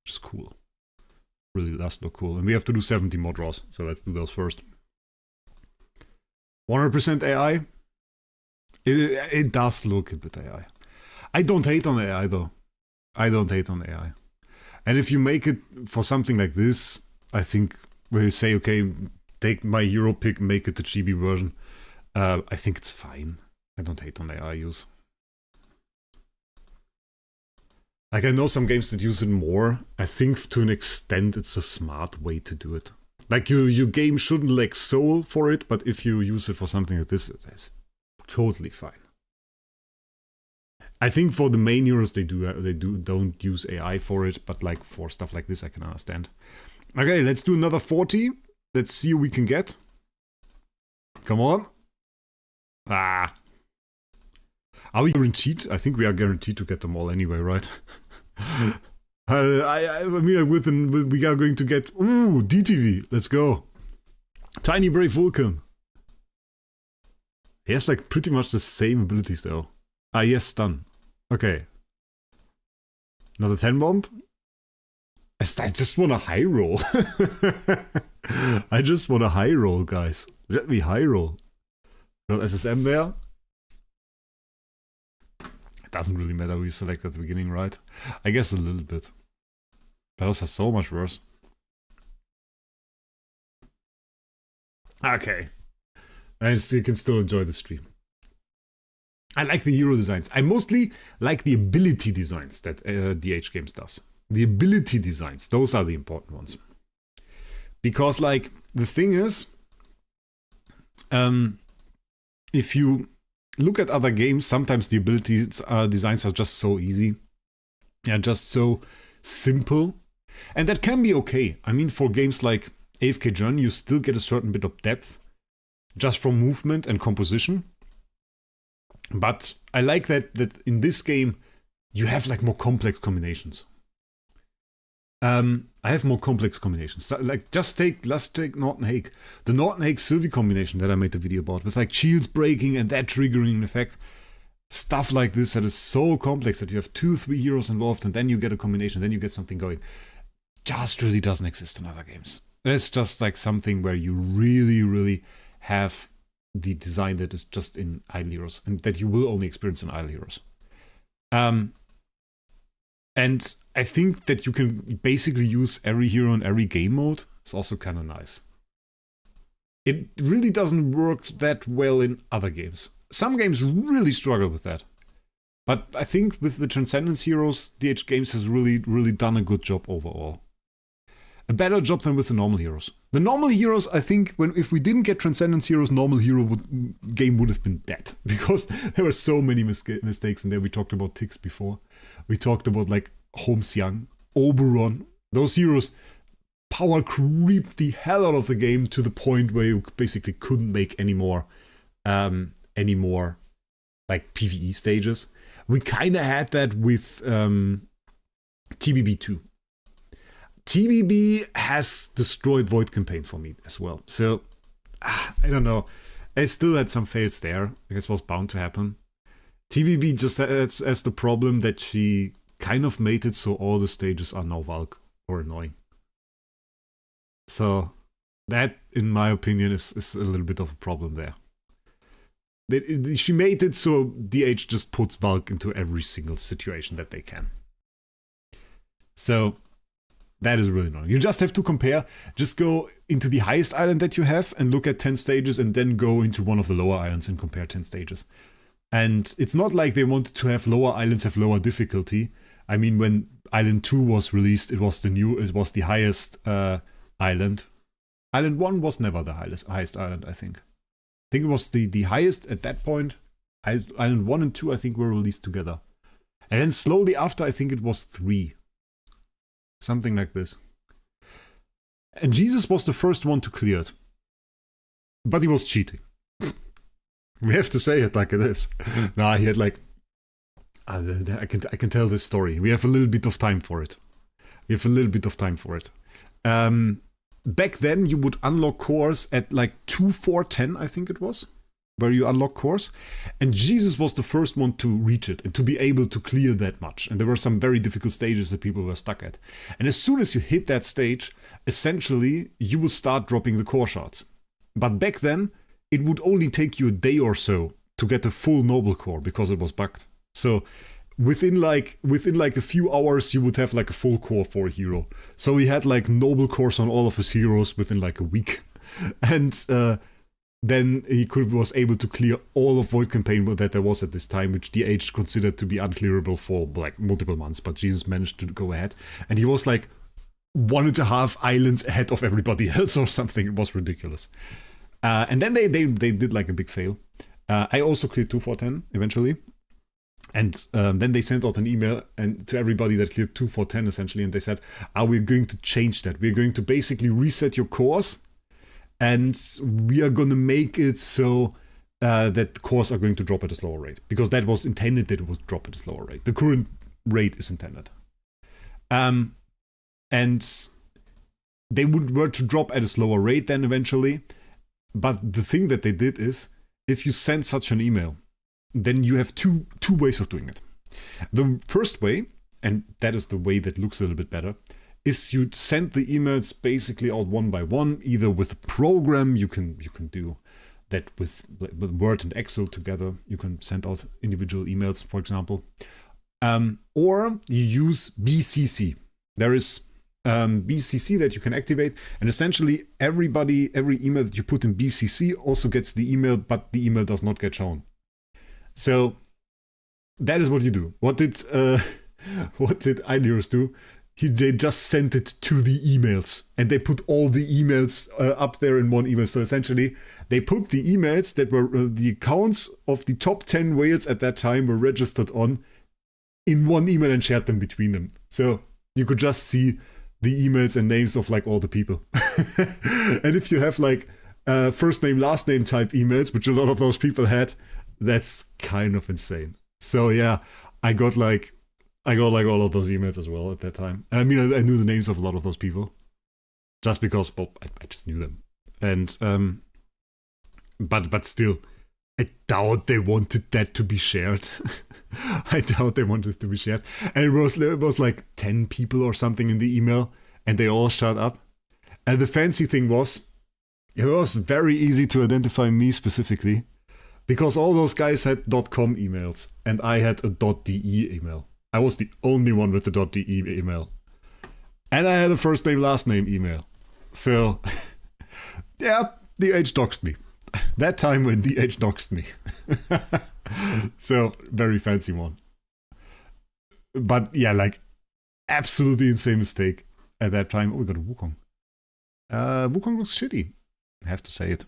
Which is cool. Really does look cool. And we have to do 70 mod draws. So let's do those first. 100% AI. It does look a bit AI. I don't hate on AI though. I don't hate on AI. And if you make it for something like this, I think where you say, okay, take my hero pick, make it the chibi version. I think it's fine. I don't hate on AI use. Like I know some games that use it more. I think to an extent it's a smart way to do it. Like your game shouldn't lack soul for it, but if you use it for something like this, it's totally fine. I think for the main heroes they don't use AI for it, but like for stuff like this I can understand. Okay, let's do another 40. Let's see what we can get. Come on. Ah. Are we guaranteed? I think we are guaranteed to get them all anyway, right? I mean, we are going to get... Ooh, DTV. Let's go. Tiny Brave Vulcan. He has like pretty much the same abilities though. Ah, yes, stun. Okay. Another 10 bomb. I just want a high roll. I just want a high roll, guys. Let me high roll. Got SSM there. It doesn't really matter who you select at the beginning, right? I guess a little bit. Those are so much worse. Okay. And you can still enjoy the stream. I like the hero designs. I mostly like the ability designs that DH Games does. The ability designs, those are the important ones. Because, like, the thing is, if you look at other games, sometimes the ability designs are just so easy. Yeah, just so simple. And that can be okay. I mean, for games like AFK Journey, you still get a certain bit of depth just from movement and composition. But I like that in this game, you have like more complex combinations. I have more complex combinations. So, like, let's take Norton Hake. The Norton Hake Sylvie combination that I made a video about, with like shields breaking and that triggering an effect. Stuff like this that is so complex that you have 2-3 heroes involved and then you get a combination, then you get something going. Just really doesn't exist in other games. It's just like something where you really, really have the design that is just in Idle Heroes and that you will only experience in Idle Heroes. And I think that you can basically use every hero in every game mode. It's also kind of nice. It really doesn't work that well in other games. Some games really struggle with that. But I think with the Transcendence heroes, DH Games has really, really done a good job overall. A better job than with the normal heroes. The normal heroes, I think, if we didn't get Transcendence heroes, normal hero game would have been dead. Because there were so many mistakes in there. We talked about ticks before. We talked about like Holmes Young, Oberon. Those heroes power creeped the hell out of the game to the point where you basically couldn't make any more like PvE stages. We kind of had that with TBB2. TBB has destroyed Void Campaign for me as well. So, I don't know. I still had some fails there. I guess it was bound to happen. TBB just has the problem that she kind of made it so all the stages are now Valk or annoying. So, that, in my opinion, is a little bit of a problem there. She made it so DH just puts Valk into every single situation that they can. So, that is really annoying. You just have to compare. Just go into the highest island that you have and look at 10 stages, and then go into one of the lower islands and compare 10 stages. And it's not like they wanted to have lower islands have lower difficulty. I mean, when Island 2 was released, it was the highest island. Island 1 was never the highest island, I think. I think it was the highest at that point. Island 1 and 2, I think, were released together. And then slowly after, I think it was 3. Something like this. And Jesus was the first one to clear it. But he was cheating. We have to say it like it is. Nah, he had like... I can tell this story. We have a little bit of time for it. Back then, you would unlock cores at like 2, 4, 10, I think it was. Where you unlock cores. And Jesus was the first one to reach it and to be able to clear that much. And there were some very difficult stages that people were stuck at. And as soon as you hit that stage, essentially, you will start dropping the core shards. But back then, it would only take you a day or so to get a full noble core because it was bugged. So within like a few hours, you would have like a full core for a hero. So he had like noble cores on all of his heroes within like a week. And then he was able to clear all of Void Campaign that there was at this time, which DH considered to be unclearable for like multiple months. But Jesus managed to go ahead. And he was like 1.5 islands ahead of everybody else or something. It was ridiculous. And then they did like a big fail. I also cleared 2, 4, 10 eventually. And then they sent out an email and to everybody that cleared 2, 4, 10 essentially. And they said, we're going to change that. We're going to basically reset your cores. And we are going to make it so that the cores are going to drop at a slower rate. Because that was intended that it would drop at a slower rate. The current rate is intended. And they were to drop at a slower rate then eventually. But the thing that they did is, if you send such an email, then you have two ways of doing it. The first way, and that is the way that looks a little bit better, is you send the emails basically out one by one, either with a program. You can do that with Word and Excel together. You can send out individual emails, for example. Or you use BCC. There is BCC that you can activate, and essentially every email that you put in BCC also gets the email, but the email does not get shown. So that is what you do. What did Ideos do? They just sent it to the emails, and they put all the emails up there in one email. So essentially, they put the emails that were the accounts of the top 10 whales at that time were registered on in one email and shared them between them. So you could just see the emails and names of like all the people. And if you have like first name, last name type emails, which a lot of those people had, that's kind of insane. So yeah, I got like all of those emails as well at that time. I mean, I knew the names of a lot of those people just because, well, I just knew them. And but still, I doubt they wanted that to be shared. I doubt they wanted it to be shared. And it was like 10 people or something in the email, and they all shut up. And the fancy thing was, it was very easy to identify me specifically, because all those guys had .com emails, and I had a .de email. I was the only one with the .de email. And I had a first name, last name email. So, yeah, DH doxed me. That time when DH doxed me. So, very fancy one. But yeah, like, absolutely insane mistake at that time. Oh, we got a Wukong. Wukong looks shitty. I have to say it.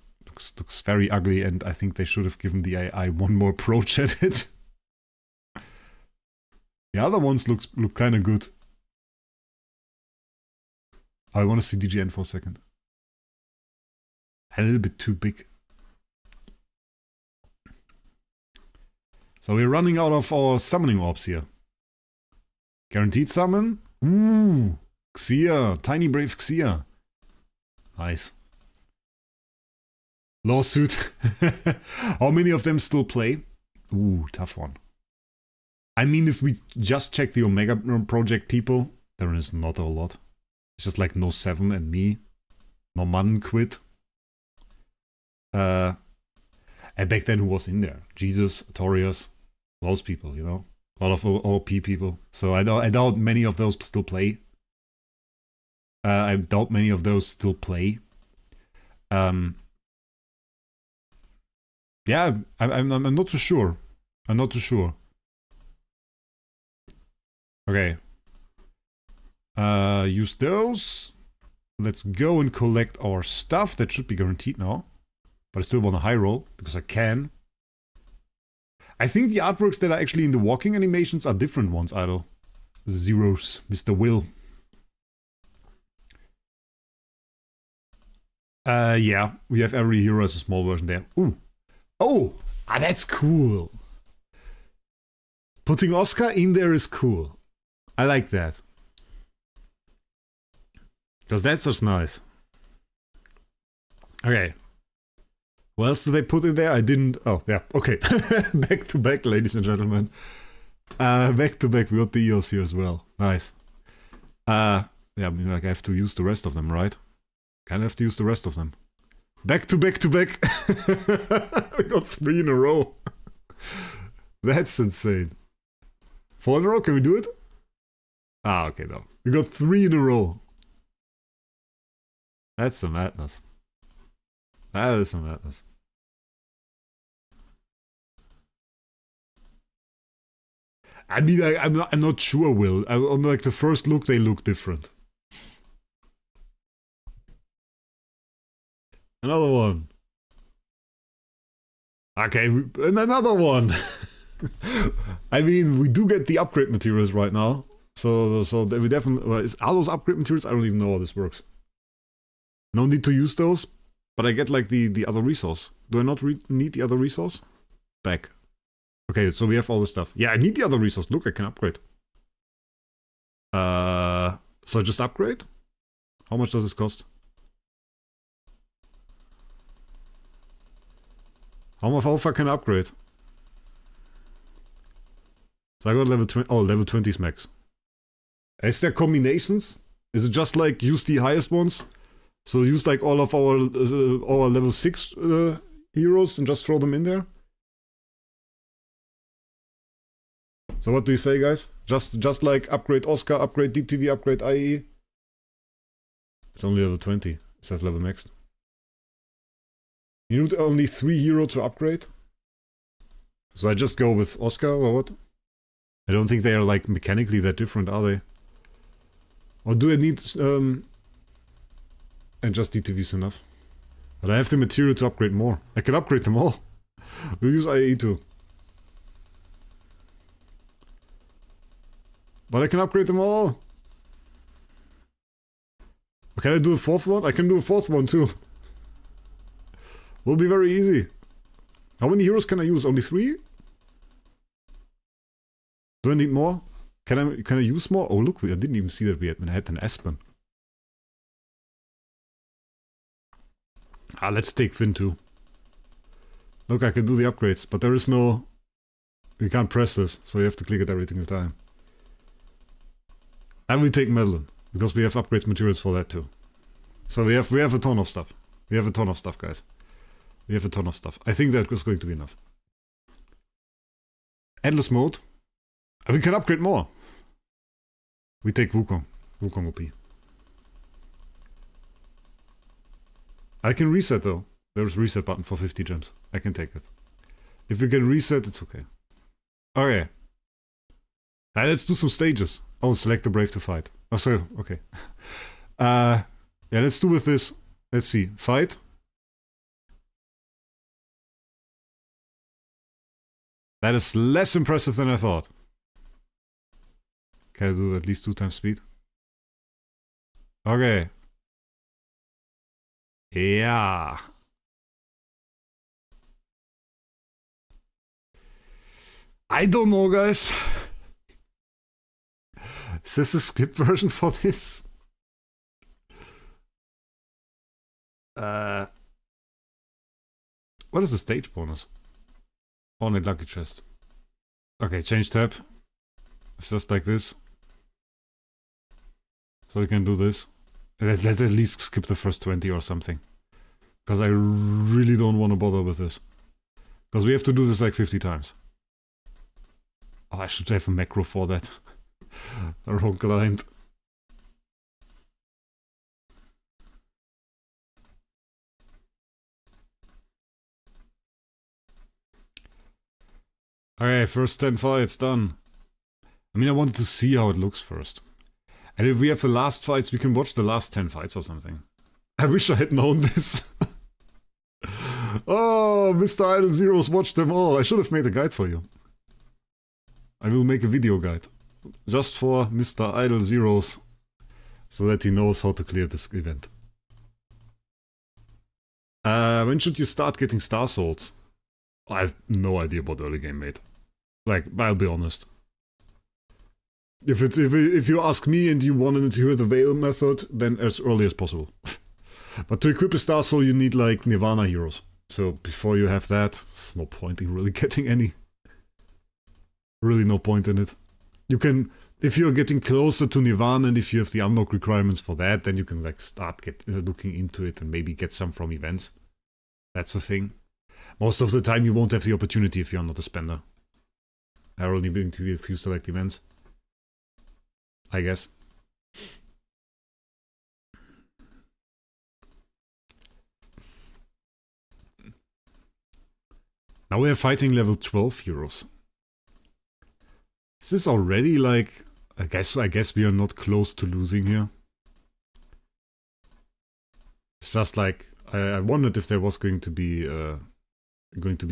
Looks very ugly, and I think they should have given the AI one more approach at it. The other ones look kind of good. I want to see DGN for a second. A little bit too big. So we're running out of our summoning orbs here. Guaranteed summon? Ooh, Xia, tiny brave Xia. Nice. Lawsuit. How many of them still play? Ooh, tough one. I mean, if we just check the Omega Project people, there is not a lot. It's just like No 7 and me. Norman quit. And back then, who was in there? Jesus, Torius, those people, you know? A lot of OP people. So I doubt many of those still play. I doubt many of those still play. Yeah, I'm not too sure. I'm not too sure. Okay. Use those. Let's go and collect our stuff. That should be guaranteed now. But I still want a high roll, because I can. I think the artworks that are actually in the walking animations are different ones, Idol. Zeros, Mr. Will. Yeah, we have every hero as a small version there. Ooh. Oh, that's cool. Putting Oscar in there is cool. I like that. Because that's just nice. Okay. What else did they put in there? I didn't... Oh, yeah, okay. Back to back, ladies and gentlemen. Back to back, we got the EOS here as well. Nice. Yeah, I mean, like, I have to use the rest of them, right? Kind of have to use the rest of them. Back to back to back. We got 3 in a row. That's insane. 4 in a row, can we do it? Ah, okay, no. We got 3 in a row. That's some madness. That is some madness. I mean, I'm not sure, Will. On like the first look, they look different. Another one. Okay, and another one. I mean, we do get the upgrade materials right now, so we definitely. Are those upgrade materials? I don't even know how this works. No need to use those. But I get like the other resource. Do I not need the other resource? Back. Okay, so we have all the stuff. Yeah, I need the other resource. Look, I can upgrade. So just upgrade? How much does this cost? How far can I upgrade? So I got level 20. Oh, level 20 is max. Is there combinations? Is it just like use the highest ones? So use like all of our level 6 heroes and just throw them in there? So what do you say, guys? Just like upgrade Oscar, upgrade DTV, upgrade IE? It's only level 20. It says level maxed. You need only 3 hero to upgrade? So I just go with Oscar or what? I don't think they are like mechanically that different, are they? Or do I need... And just DTV is enough. But I have the material to upgrade more. I can upgrade them all. We'll use IE too. But I can upgrade them all. Can I do a 4th one? I can do a 4th one too. Will be very easy. How many heroes can I use? Only 3? Do I need more? Can I use more? Oh look, I didn't even see that we had an Aspen. Ah, let's take Finn too. Look, I can do the upgrades, but there is no... You can't press this, so you have to click it every single time. And we take Madeline, because we have upgrades materials for that too. So we have a ton of stuff. We have a ton of stuff, guys. We have a ton of stuff. I think that is going to be enough. Endless mode. And we can upgrade more. We take Wukong. Wukong OP. I can reset though. There's a reset button for 50 gems. I can take it. If we can reset, it's okay. Okay. Let's do some stages. Oh, select the brave to fight. Oh, so, okay. Yeah, let's do with this. Let's see. Fight. That is less impressive than I thought. Can I do at least 2 times speed? Okay. Yeah. I don't know, guys. Is this a skip version for this? What is the stage bonus? On a lucky chest. Okay, change tab. It's just like this. So we can do this. Let's at least skip the first 20 or something. Because I really don't want to bother with this. Because we have to do this like 50 times. Oh, I should have a macro for that. The wrong client. Okay, first 10 fights done. I mean, I wanted to see how it looks first. And if we have the last fights, we can watch the last 10 fights or something. I wish I had known this. Oh, Mr. Idle Zeros watched them all. I should have made a guide for you. I will make a video guide. Just for Mr. Idle Zeros. So that he knows how to clear this event. When should you start getting Star Souls? I have no idea about early game, mate. Like, I'll be honest. If you ask me and you wanted to hear the Veil method, then as early as possible. But to equip a Star Soul, you need like Nirvana heroes. So before you have that, there's no point in really getting any. Really no point in it. You can, if you're getting closer to Nirvana and if you have the unlock requirements for that, then you can like start looking into it and maybe get some from events. That's the thing. Most of the time you won't have the opportunity if you're not a spender. Are only going to be a few select events. I guess. Now we are fighting level 12 heroes. Is this already like... I guess we are not close to losing here. It's just like... I wondered if there was going to be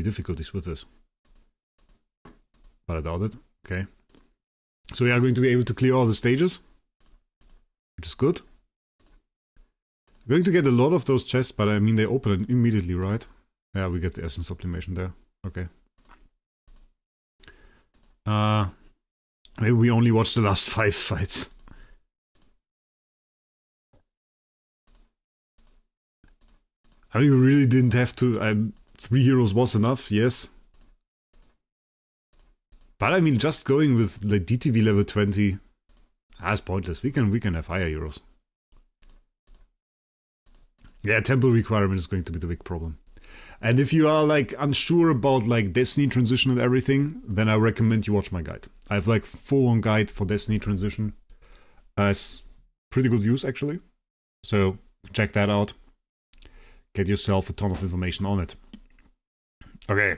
difficulties with this. But I doubt it. Okay. So we are going to be able to clear all the stages. Which is good. We're going to get a lot of those chests, but I mean they open immediately, right? Yeah, we get the essence sublimation there. Okay. Maybe we only watched the last 5 fights. I mean, we really didn't have to... 3 heroes was enough, yes. But I mean, just going with like DTV level 20, that's pointless. We can have higher heroes. Yeah, temple requirement is going to be the big problem. And if you are like unsure about like Destiny transition and everything, then I recommend you watch my guide. I have like full-on guide for Destiny transition. It's pretty good views actually. So check that out. Get yourself a ton of information on it. Okay.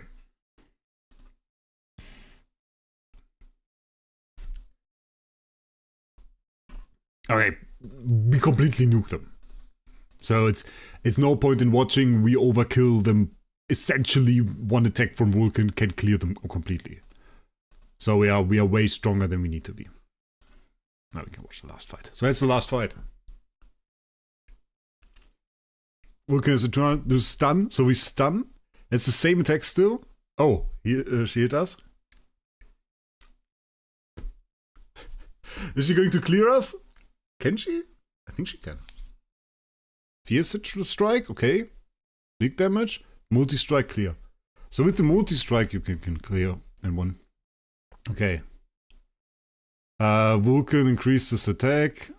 Okay, we completely nuke them. So it's no point in watching, we overkill them. Essentially, one attack from Vulcan can clear them completely. So we are way stronger than we need to be. Now we can watch the last fight. So that's the last fight. Vulcan has a turn to stun, so we stun. It's the same attack still. Oh, she hit us. Is she going to clear us? Can she? I think she can. Fierce strike, okay. Big damage. Multi-strike clear. So with the multi-strike you can clear in one. Okay. Vulcan increases attack.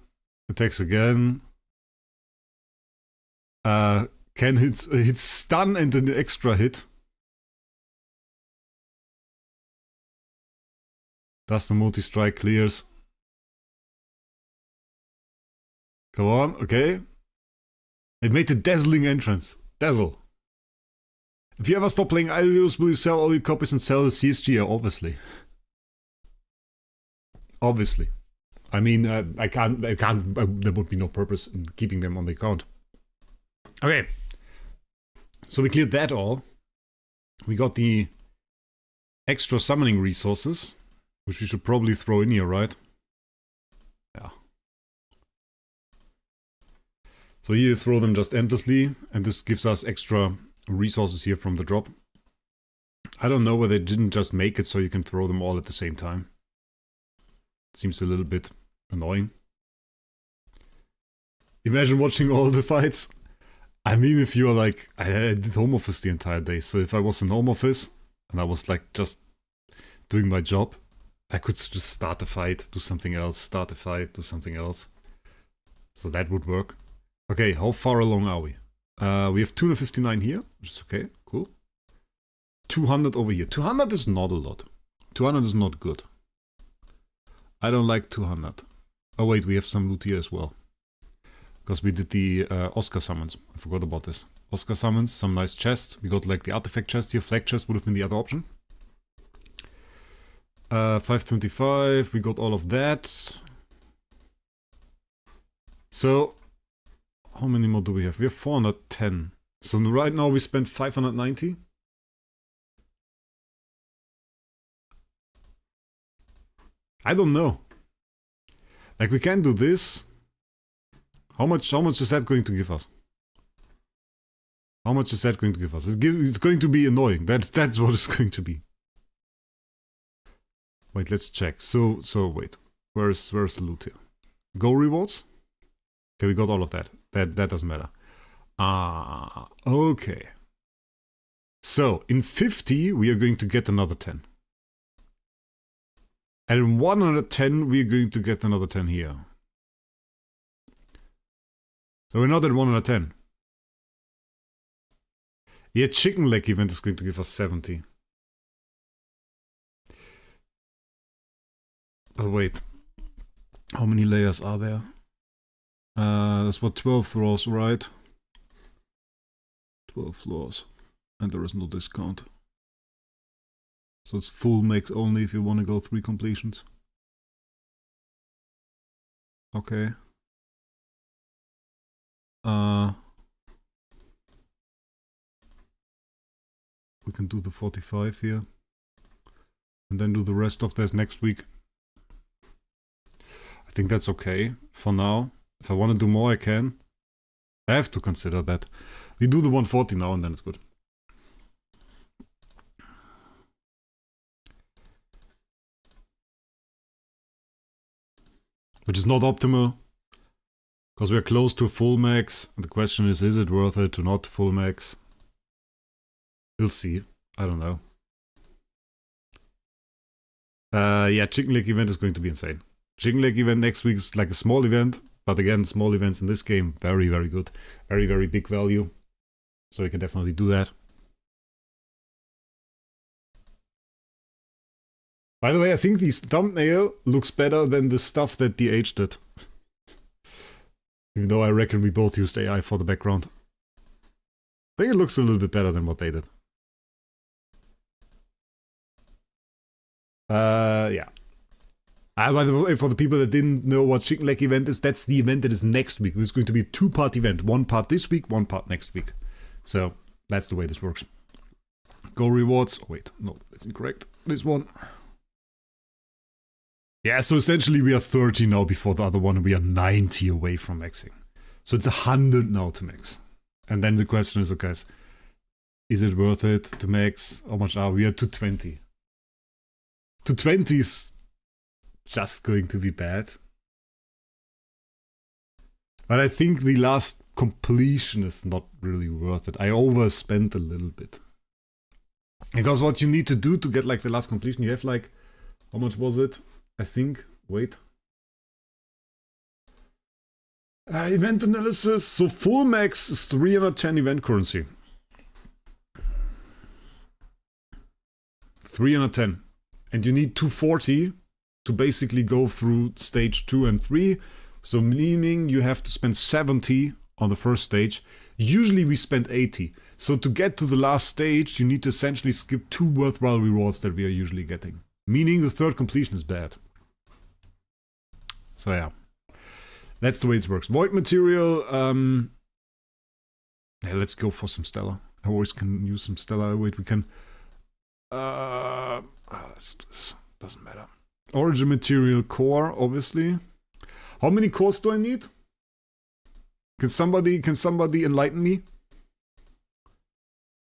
Attacks again. Can hit stun and an extra hit. Does the multi-strike clears. Come on, okay. It made a dazzling entrance. Dazzle. If you ever stop playing Idols, will you sell all your copies and sell the CSG? Yeah, obviously. Obviously. I mean, I can't, there would be no purpose in keeping them on the account. Okay. So we cleared that all. We got the extra summoning resources, which we should probably throw in here, right? Yeah. So here you throw them just endlessly, and this gives us extra resources here from the drop. I don't know whether they didn't just make it so you can throw them all at the same time. It seems a little bit annoying. Imagine watching all the fights. I mean, if you're like, I did home office the entire day, so if I was in home office and I was like just doing my job, I could just start a fight, do something else, start a fight, do something else. So that would work. Okay, how far along are we? We have 259 here, which is okay, cool. 200 over here. 200 is not a lot. 200 is not good. I don't like 200. Oh wait, we have some loot here as well. Because we did the Oscar summons. I forgot about this. Oscar summons, some nice chests. We got like the artifact chest here. Flag chest would have been the other option. 525, we got all of that. So, how many more do we have? We have 410. So right now we spent 590. I don't know. Like we can do this. How much is that going to give us? How much is that going to give us? It's going to be annoying. That's what it's going to be. Wait, let's check. So wait. Where's the loot here? Go rewards? Okay, we got all of that. That doesn't matter. Okay. So, in 50, we are going to get another 10. And in 110, we are going to get another 10 here. So we're not at 110. Yeah, chicken leg event is going to give us 70. But wait. How many layers are there? That's what 12 floors, right? 12 floors. And there is no discount. So it's full max only if you want to go 3 completions. Okay. We can do the 45 here. And then do the rest of this next week. I think that's okay for now. If I want to do more, I can. I have to consider that. We do the 140 now and then it's good. Which is not optimal. Because we're close to full max. The question is it worth it to not full max? We'll see. I don't know. Yeah, Chicken Leg event is going to be insane. Chicken Leg event next week is like a small event. But again, small events in this game, very, very good. Very, very big value. So we can definitely do that. By the way, I think this thumbnail looks better than the stuff that DH did. Even though I reckon we both used AI for the background. I think it looks a little bit better than what they did. Yeah. By the way, for the people that didn't know what Chicken Leg event is, that's the event that is next week. This is going to be a 2-part event. 1 part this week, 1 part next week. So, that's the way this works. Go rewards. Oh, wait. No, that's incorrect. This one. Yeah, so essentially we are 30 now before the other one, and we are 90 away from maxing. So it's 100 now to max. And then the question is, okay, is it worth it to max? How much are we? We are 220. 220 is just going to be bad. But I think the last completion is not really worth it. I overspent a little bit. Because what you need to do to get like the last completion, you have like, how much was it? I think, wait. Event analysis, so full max is 310 event currency. 310. And you need 240 to basically go through stage 2 and 3. So meaning you have to spend 70 on the first stage. Usually we spend 80. So to get to the last stage, you need to essentially skip 2 worthwhile rewards that we are usually getting. Meaning the third completion is bad. So yeah, that's the way it works. Void material, yeah, let's go for some Stellar. I always can use some Stellar. Wait, we can, this doesn't matter. Origin material core, obviously. How many cores do I need? Can somebody enlighten me?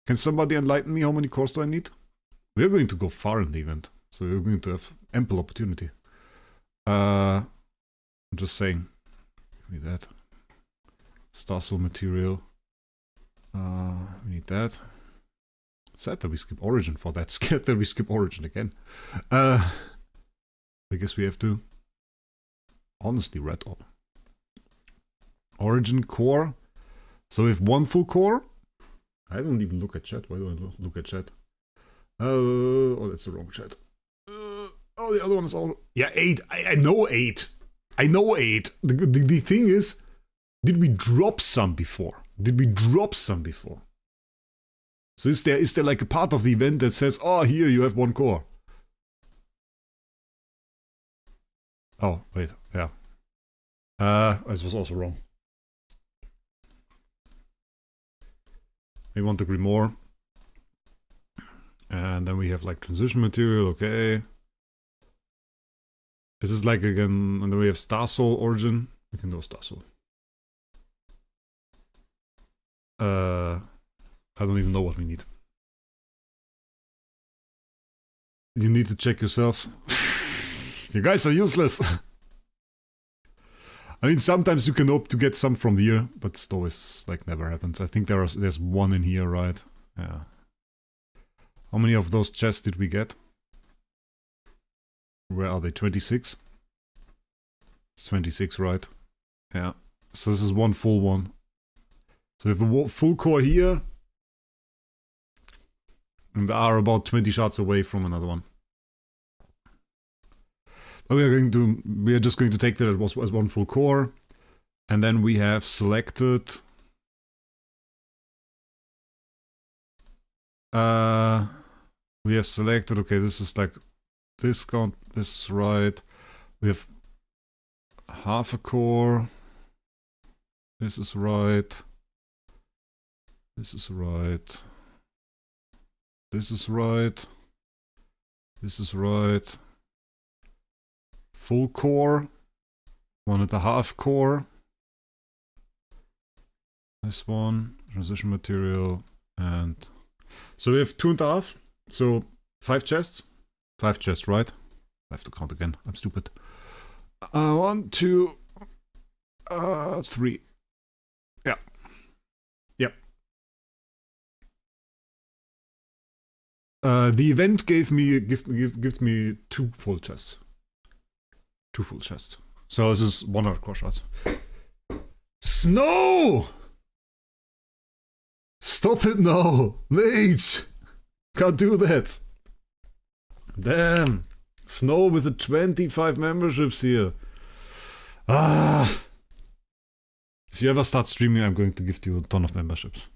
Can somebody enlighten me how many cores do I need? We're going to go far in the event, so we're going to have ample opportunity. I'm just saying. Give me that. Dazzle material. We need that. Sad that we skip Origin for that. Scared that we skip Origin again. I guess we have to. Honestly, red all. Origin core. So we have one full core. I don't even look at chat. Why do I look at chat? Oh, that's the wrong chat. Oh, the other one is all... Yeah, 8. I know 8. I know 8. The thing is, did we drop some before? Did we drop some before? So is there like a part of the event that says, oh, here you have one core? Oh, wait, yeah. This was also wrong. We want the Grimoire. And then we have like transition material, okay. This is like again, and then we have Star Soul Origin. We can do Star Soul. I don't even know what we need. You need to check yourself. You guys are useless. I mean, sometimes you can hope to get some from here, but it always like never happens. I think there's one in here, right? Yeah. How many of those chests did we get? Where are they? 26? It's 26, right? Yeah. So this is one full one. So we have a full core here. And we are about 20 shots away from another one. But we are just going to take that as one full core. And then we have selected... we have selected, okay, this is like discount, this is right. We have half a core. This is right. This is right. This is right. This is right. Full core. 1.5 core. This one. Transition material. And... So we have 2.5. So 5 chests. 5 chests, right? I have to count again. I'm stupid. 1, 2, 3. Yeah. Yep. The event gives me 2 full chests. 2 full chests. So this is 100 core shots. Snow! Stop it now! Mage! Can't do that. Damn. Snow with the 25 memberships here. Ah. If you ever start streaming, I'm going to give you a ton of memberships.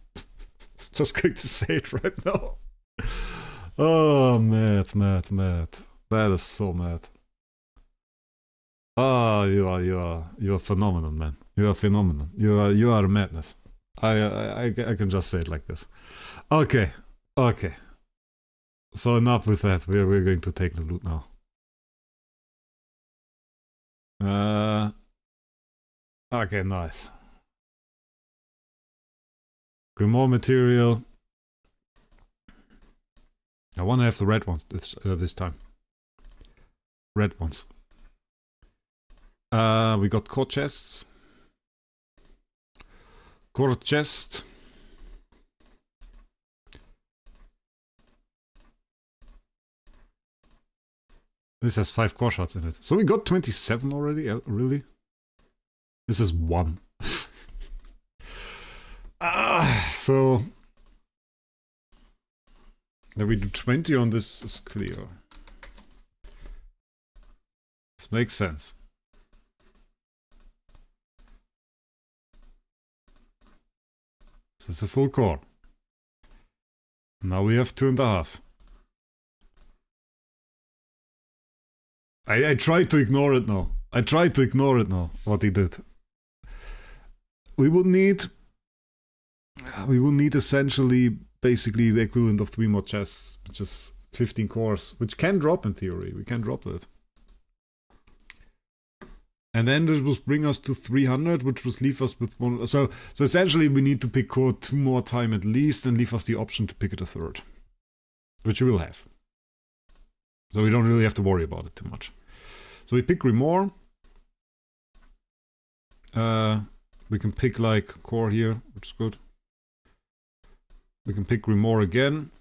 Just going to say it right now. Oh, mad. That is so mad. Ah, you are phenomenal, man. You are phenomenal. You are madness. I can just say it like this. Okay. So enough with that. We're going to take the loot now. Okay, nice. Grimoire material. I want to have the red ones this time. Red ones. We got core chests. Core chest. This has 5 core shots in it. So we got 27 already? Really? This is 1. So... That we do 20 on this is clear. This makes sense. This is a full core. Now we have 2.5. I tried to ignore it now. What he did. We will need essentially basically the equivalent of 3 more chests, which is 15 cores, which can drop in theory. We can drop that. And then this will bring us to 300, which will leave us with one. So essentially we need to pick core 2 more time at least and leave us the option to pick it a third. Which we will have. So we don't really have to worry about it too much. So we pick Grimoire. We can pick like core here, which is good. We can pick Grimoire again.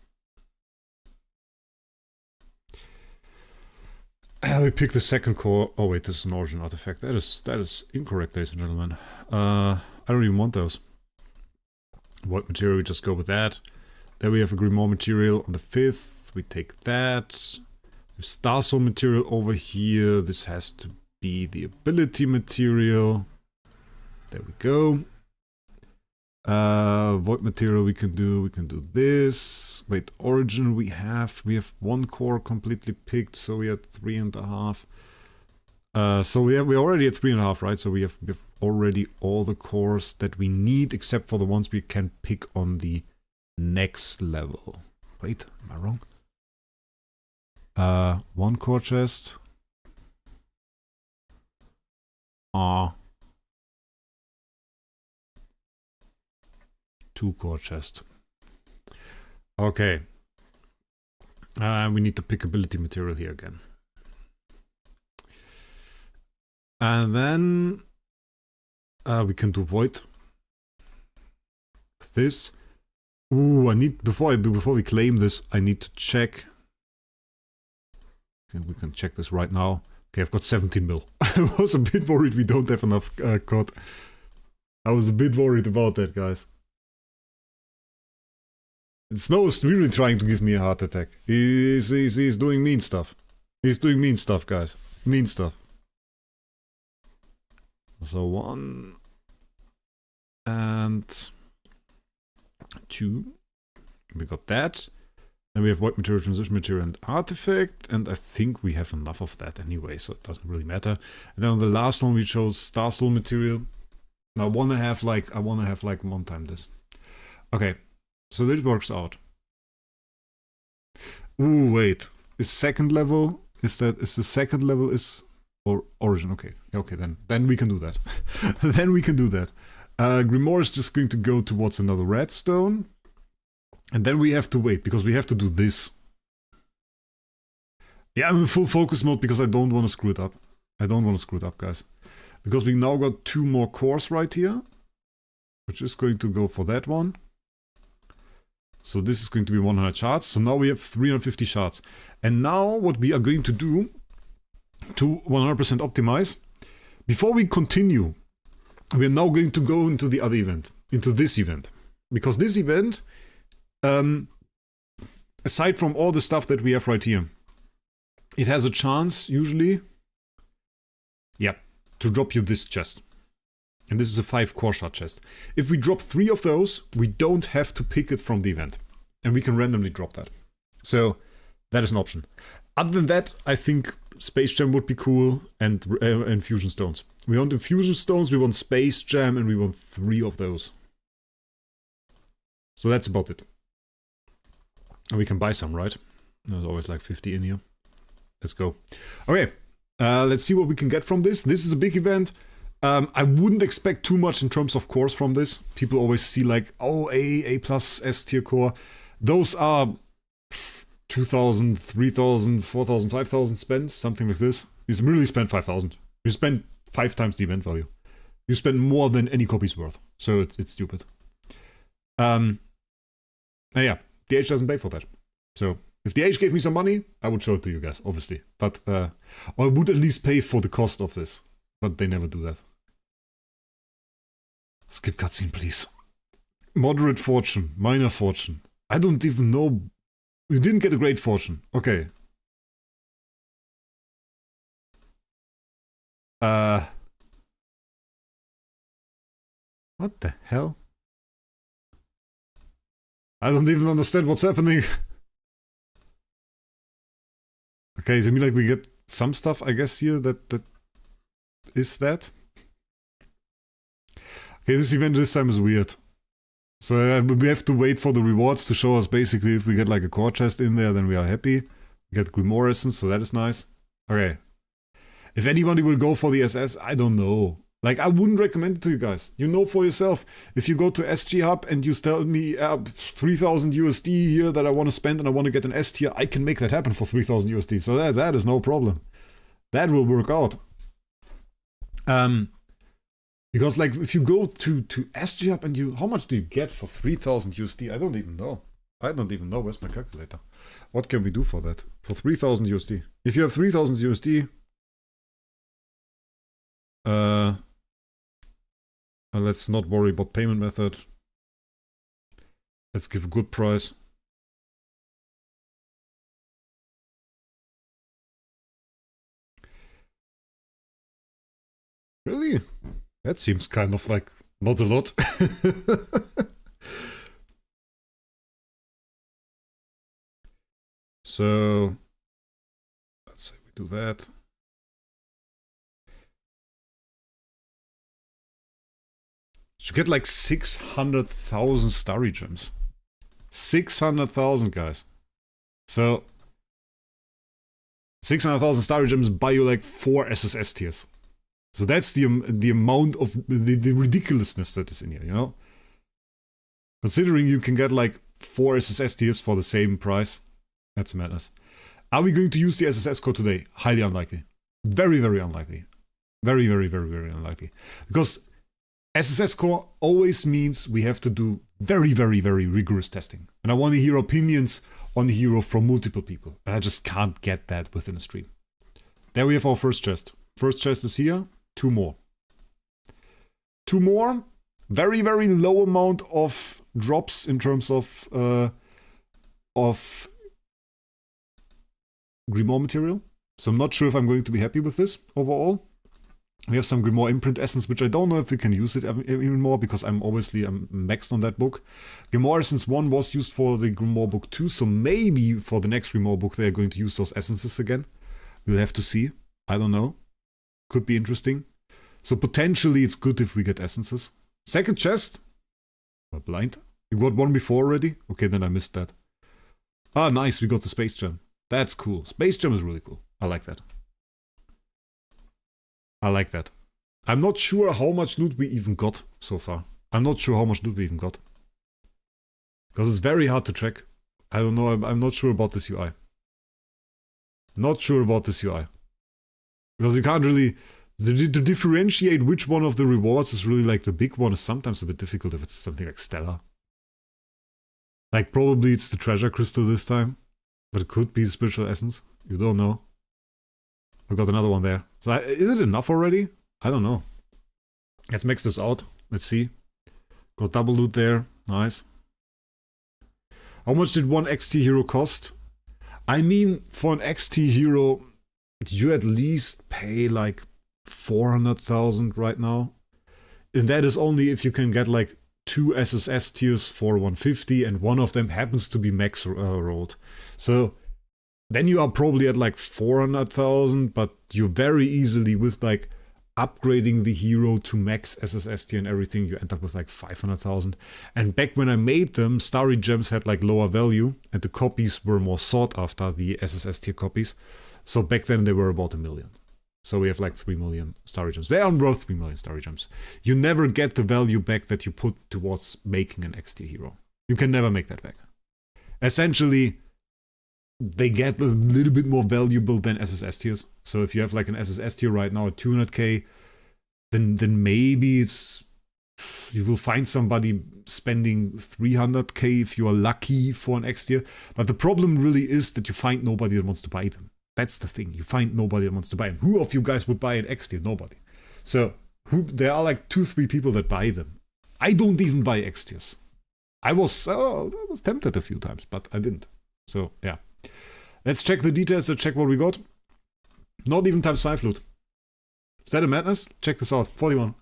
We pick the second core. Oh wait, this is an origin artifact. That is incorrect, ladies and gentlemen. I don't even want those. Void material, we just go with that. Then we have a Grimoire material on the 5th. We take that. We have Dazzle material over here. This has to be the ability material. There we go. Void material we can do this. Wait, origin we have 1 core completely picked, so we had 3.5. So we're already at 3.5, right? So we have already all the cores that we need, except for the ones we can pick on the next level. Wait, am I wrong? 1 core chest. 2 core chest. Okay. We need to pick ability material here again. And then we can do void. This. Ooh, I need before we claim this, I need to check. Okay, we can check this right now. Okay, I've got 17 mil. I was a bit worried we don't have enough code. I was a bit worried about that, guys. Snow is really trying to give me a heart attack. He's doing mean stuff. He's doing mean stuff, guys. Mean stuff. So 1 and 2. We got that. Then we have void material, transition material, and artifact. And I think we have enough of that anyway, so it doesn't really matter. And then on the last one we chose Dazzle material. Now I wanna have like 1 time this. Okay. So that works out. Ooh, wait. Is second level? Is the second level or origin? Okay. Okay, then we can do that. Then we can do that. Grimoire is just going to go towards another redstone. And then we have to wait, because we have to do this. Yeah, I'm in full focus mode because I don't want to screw it up. I don't want to screw it up, guys. Because we now got 2 more cores right here. Which is going to go for that one. So this is going to be 100 shards. So now we have 350 shards. And now what we are going to do to 100% optimize, before we continue, we are now going to go into the other event, into this event. Because this event, aside from all the stuff that we have right here, it has a chance, usually, yeah, to drop you this chest. And this is a 5 core shard chest. If we drop 3 of those, we don't have to pick it from the event. And we can randomly drop that. So, that is an option. Other than that, I think Space Gem would be cool, and Fusion Stones. We want Infusion Stones, we want Space Gem, and we want 3 of those. So that's about it. And we can buy some, right? There's always like 50 in here. Let's go. Okay, let's see what we can get from this. This is a big event. I wouldn't expect too much in terms of cores from this. People always see like, oh, A plus S tier core. Those are 2,000, 3,000, 4,000, 5,000 spent, something like this. You really spend 5,000. You spend 5 times the event value. You spend more than any copy's worth. So it's stupid. Yeah, DH doesn't pay for that. So if DH gave me some money, I would show it to you guys, obviously. But or I would at least pay for the cost of this. But they never do that. Skip cutscene, please. Moderate fortune. Minor fortune. I don't even know. You didn't get a great fortune. Okay. What the hell? I don't even understand what's happening. Okay, so I mean like we get some stuff, I guess, here that is that. Okay, this event this time is weird. So we have to wait for the rewards to show us basically if we get like a core chest in there, then we are happy. We get Grimoire Essence, so that is nice. Okay. If anybody will go for the SS, I don't know. Like, I wouldn't recommend it to you guys. You know for yourself. If you go to SG Hub and you tell me 3,000 USD here that I want to spend and I want to get an S tier, I can make that happen for 3,000 USD. So that is no problem. That will work out. Because like if you go to SG Hub and how much do you get for 3,000 USD? I don't even know. Where's my calculator? What can we do for that? For 3,000 USD. If you have 3,000 USD, let's not worry about payment method. Let's give a good price. Really? That seems kind of like not a lot. So let's say we do that. You get like 600,000 starry gems. 600,000, guys. So 600,000 starry gems buy you like 4 SSS tiers. So that's the amount of the ridiculousness that is in here, you know? Considering you can get like 4 SSS tiers for the same price, that's madness. Are we going to use the SSS code today? Highly unlikely. Very, very unlikely. Very, very, very, very unlikely. Because SSS core always means we have to do very, very, very rigorous testing. And I want to hear opinions on the hero from multiple people. And I just can't get that within a stream. There we have our first chest. First chest is here. 2 more. 2 more. Very, very low amount of drops in terms of Grimoire material. So I'm not sure if I'm going to be happy with this overall. We have some Grimoire imprint essence, which I don't know if we can use it even more, because I'm maxed on that book. Grimoire Essence 1 was used for the Grimoire book 2, so maybe for the next Grimoire book they are going to use those essences again. We'll have to see. I don't know. Could be interesting. So potentially it's good if we get essences. Second chest. We're blind. You got one before already? Okay, then I missed that. Ah, nice. We got the Space Gem. That's cool. Space Gem is really cool. I like that. I like that. I'm not sure how much loot we even got so far. Because it's very hard to track. I don't know. I'm not sure about this UI. Because you can't really... To differentiate which one of the rewards is really like the big one is sometimes a bit difficult if it's something like Stellar. Like probably it's the Treasure Crystal this time. But it could be Spiritual Essence. You don't know. We got another one there. So is it enough already? I don't know. Let's max this out. Let's see. Got double loot there. Nice. How much did one XT hero cost? I mean, for an XT hero, you at least pay like 400,000 right now. And that is only if you can get like 2 SSS tiers for 150 and one of them happens to be max rolled. So then you are probably at like 400,000, but you very easily with like upgrading the hero to max SSS tier and everything, you end up with like 500,000. And back when I made them, starry gems had like lower value and the copies were more sought after, the SSS tier copies. So back then they were about 1 million. So we have like 3 million starry gems. They aren't worth 3 million starry gems. You never get the value back that you put towards making an XT hero. You can never make that back. Essentially, they get a little bit more valuable than SSS tiers. So if you have like an SSS tier right now at 200k, then maybe it's... You will find somebody spending 300k if you are lucky for an X tier. But the problem really is that you find nobody that wants to buy them. That's the thing. You find nobody that wants to buy them. Who of you guys would buy an X tier? Nobody. So there are like 2-3 people that buy them. I don't even buy X tiers. I was tempted a few times, but I didn't. So yeah. Let's check the details. Let's check what we got. Not even times 5 loot. Is that a madness? Check this out. 41.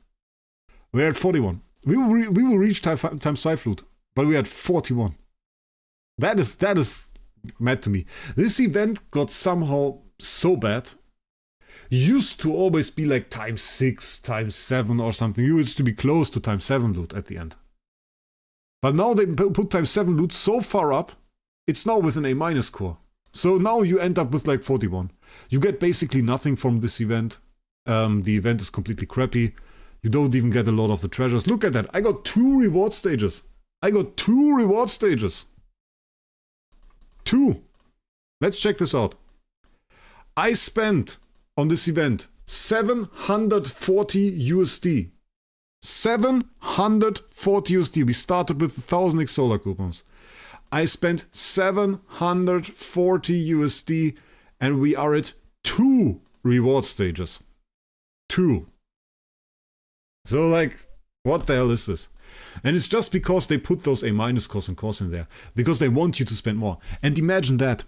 We're at 41. We will reach times 5 loot, but we're at 41. That is mad to me. This event got somehow so bad. Used to always be like times 6, times 7 or something. You used to be close to times 7 loot at the end. But now they put times 7 loot so far up, it's now with an A- core. So now you end up with like 41. You get basically nothing from this event. The event is completely crappy. You don't even get a lot of the treasures. Look at that. I got 2 reward stages. I got 2 reward stages. 2. Let's check this out. I spent on this event 740 USD. 740 USD. We started with 1000 X solar coupons. I spent 740 USD and we are at 2 reward stages. 2. So like, what the hell is this? And it's just because they put those A- cores and cores in there. Because they want you to spend more. And imagine that.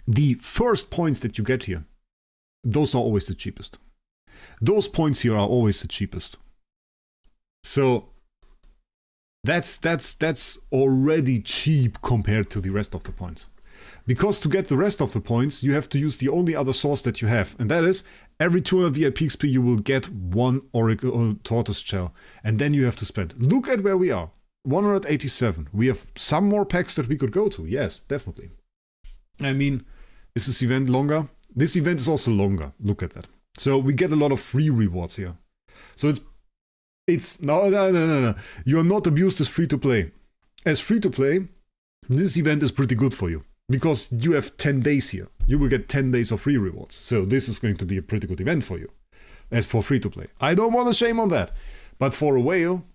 The first points that you get here, those are always the cheapest. Those points here are always the cheapest. So that's already cheap compared to the rest of the points. Because to get the rest of the points, you have to use the only other source that you have. And that is, every 200 VIP XP you will get 1 Oracle or Tortoise Shell. And then you have to spend. Look at where we are. 187. We have some more packs that we could go to. Yes, definitely. I mean, is this event longer? This event is also longer. Look at that. So we get a lot of free rewards here. So it's no. You are not abused as free to play. As free to play, this event is pretty good for you. Because you have 10 days here. You will get 10 days of free rewards. So this is going to be a pretty good event for you. As for free to play. I don't want to shame on that. But for a whale,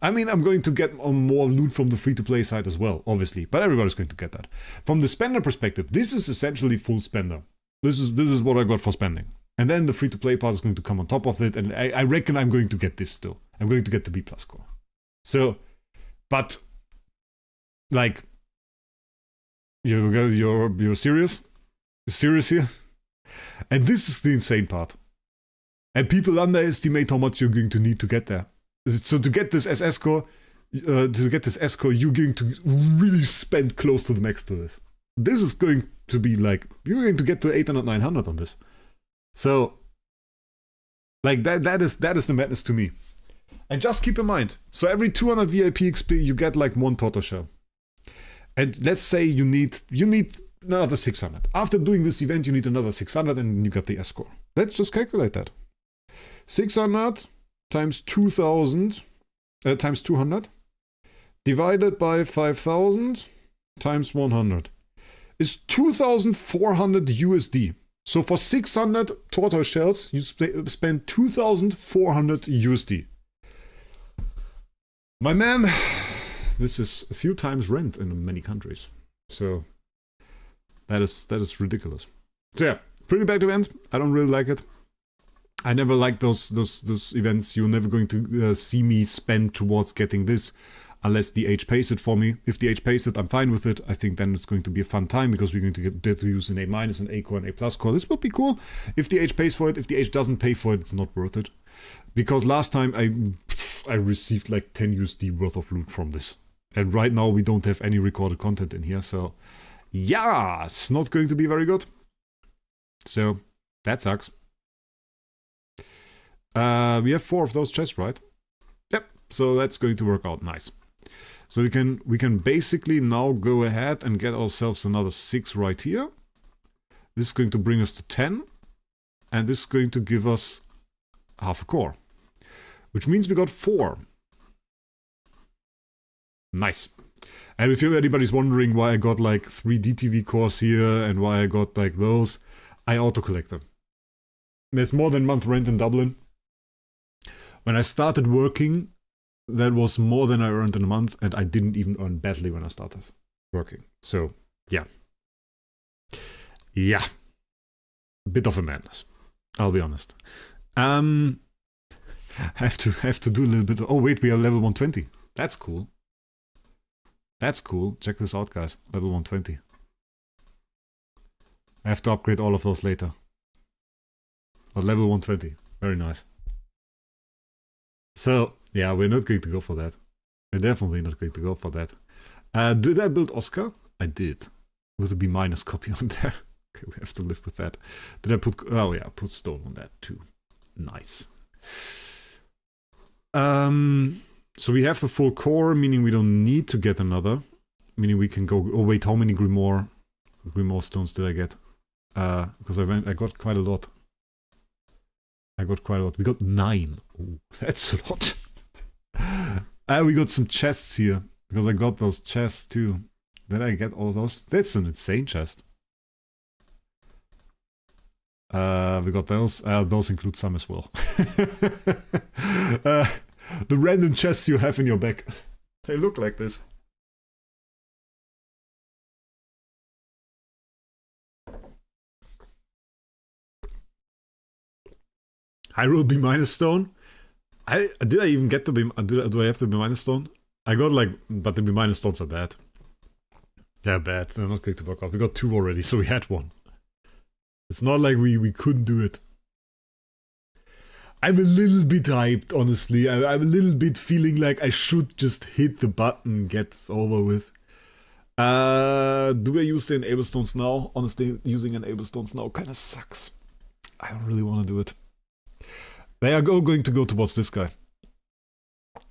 I mean, I'm going to get more loot from the free to play side as well, obviously. But everybody's going to get that. From the spender perspective, this is essentially full spender. This is what I got for spending. And then the free to play part is going to come on top of it. And I reckon I'm going to get this still. I'm going to get the B+ core. So, but, like, you're serious? You're serious here? And this is the insane part. And people underestimate how much you're going to need to get there. So to get this SS core, you're going to really spend close to the max to this. This is going to be like, you're going to get to 800, 900 on this. So, like that is the madness to me. And just keep in mind, so every 200 VIP XP you get like 1 Tortoise Shell. And let's say you need another 600. After doing this event, you need another 600 and you got the S score. Let's just calculate that. 600 times 2000 times 200 divided by 5000 times 100 is 2400 USD. So for 600 Tortoise Shells, you spend 2400 USD. My man, this is a few times rent in many countries. So that is ridiculous. So yeah, pretty bad event. I don't really like it. I never like those events. You're never going to see me spend towards getting this unless the H pays it for me. If the H pays it, I'm fine with it. I think then it's going to be a fun time because we're going to get to use an A-, an A core, and A+ core. This would be cool. If the H pays for it, if the H doesn't pay for it, it's not worth it. Because last time I received like 10 USD worth of loot from this. And right now we don't have any recorded content in here. So yeah, it's not going to be very good. So that sucks. We have 4 of those chests, right? Yep. So that's going to work out nice. So we can basically now go ahead and get ourselves another 6 right here. This is going to bring us to 10. And this is going to give us half a core. Which means we got 4. Nice. And if anybody's wondering why I got like 3 DTV cores here and why I got like those, I auto-collect them. There's more than a month rent in Dublin. When I started working, that was more than I earned in a month, and I didn't even earn badly when I started working. So, yeah. Yeah. Bit of a madness. I'll be honest. I have to do a little bit of, oh wait, we are level 120. That's cool. That's cool. Check this out, guys. Level 120. I have to upgrade all of those later. But level 120. Very nice. So, yeah, we're not going to go for that. We're definitely not going to go for that. Did I build Oscar? I did. With a B- copy on there. Okay, we have to live with that. Did I put... Oh yeah, put stone on that too. Nice. So we have the full core, meaning we don't need to get another. Meaning we can go... Oh wait, how many Grimoire stones did I get? Because I got quite a lot. We got 9. Oh, that's a lot. We got some chests here. Because I got those chests too. Did I get all those? That's an insane chest. We got those. Those include some as well. The random chests you have in your bag. They look like this. Hyrule B- stone. Did I even get the B? Do I have the B- stone? I got like, but the B- stones are bad. Yeah, bad. They're not going to work out. We got 2 already, so we had 1. It's not like we couldn't do it. I'm a little bit hyped, honestly. I'm a little bit feeling like I should just hit the button, get over with. Do I use the enable stones now? Honestly, using enable stones now kind of sucks. I don't really want to do it. They are all going to go towards this guy.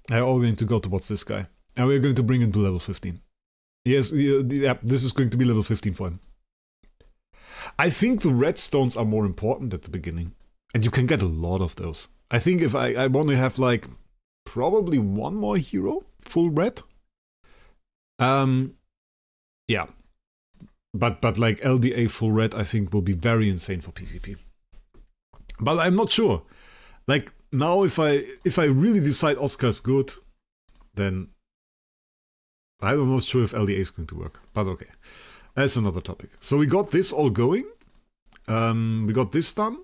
They are all going to go towards this guy. And we're going to bring him to level 15. Yes, yeah, this is going to be level 15 for him. I think the red stones are more important at the beginning. And you can get a lot of those. I think if I want to have like probably 1 more hero, full red. Yeah. But like LDA full red I think will be very insane for PvP. But I'm not sure. Like now if I really decide Oscar is good, then I'm not sure if LDA is going to work. But okay. That's another topic. So we got this all going. We got this done.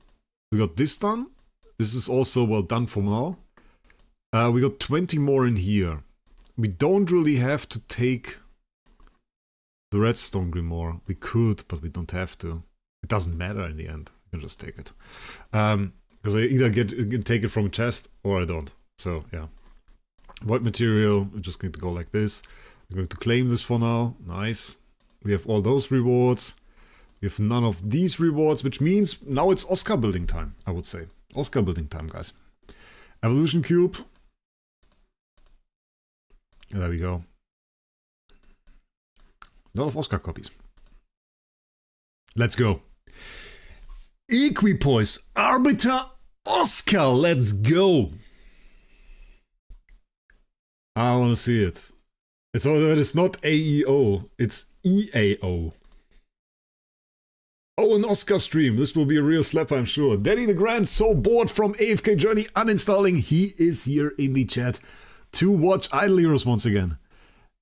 We got this done. This is also well done for now. We got 20 more in here. We don't really have to take the redstone grimoire. We could, but we don't have to. It doesn't matter in the end. You can just take it. Because I either take it from a chest or I don't. So yeah. Void material. We're just going to go like this. We're going to claim this for now. Nice. We have all those rewards. We have none of these rewards, which means now it's Oscar building time, I would say. Oscar building time, guys. Evolution Cube. There we go. A lot of Oscar copies. Let's go. Equipoise Arbiter Oscar, let's go. I want to see it. It's not AEO, it's EAO. Oh, an Oscar stream. This will be a real slapper, I'm sure. Danny the Grand, so bored from AFK Journey uninstalling. He is here in the chat to watch Idle Heroes once again.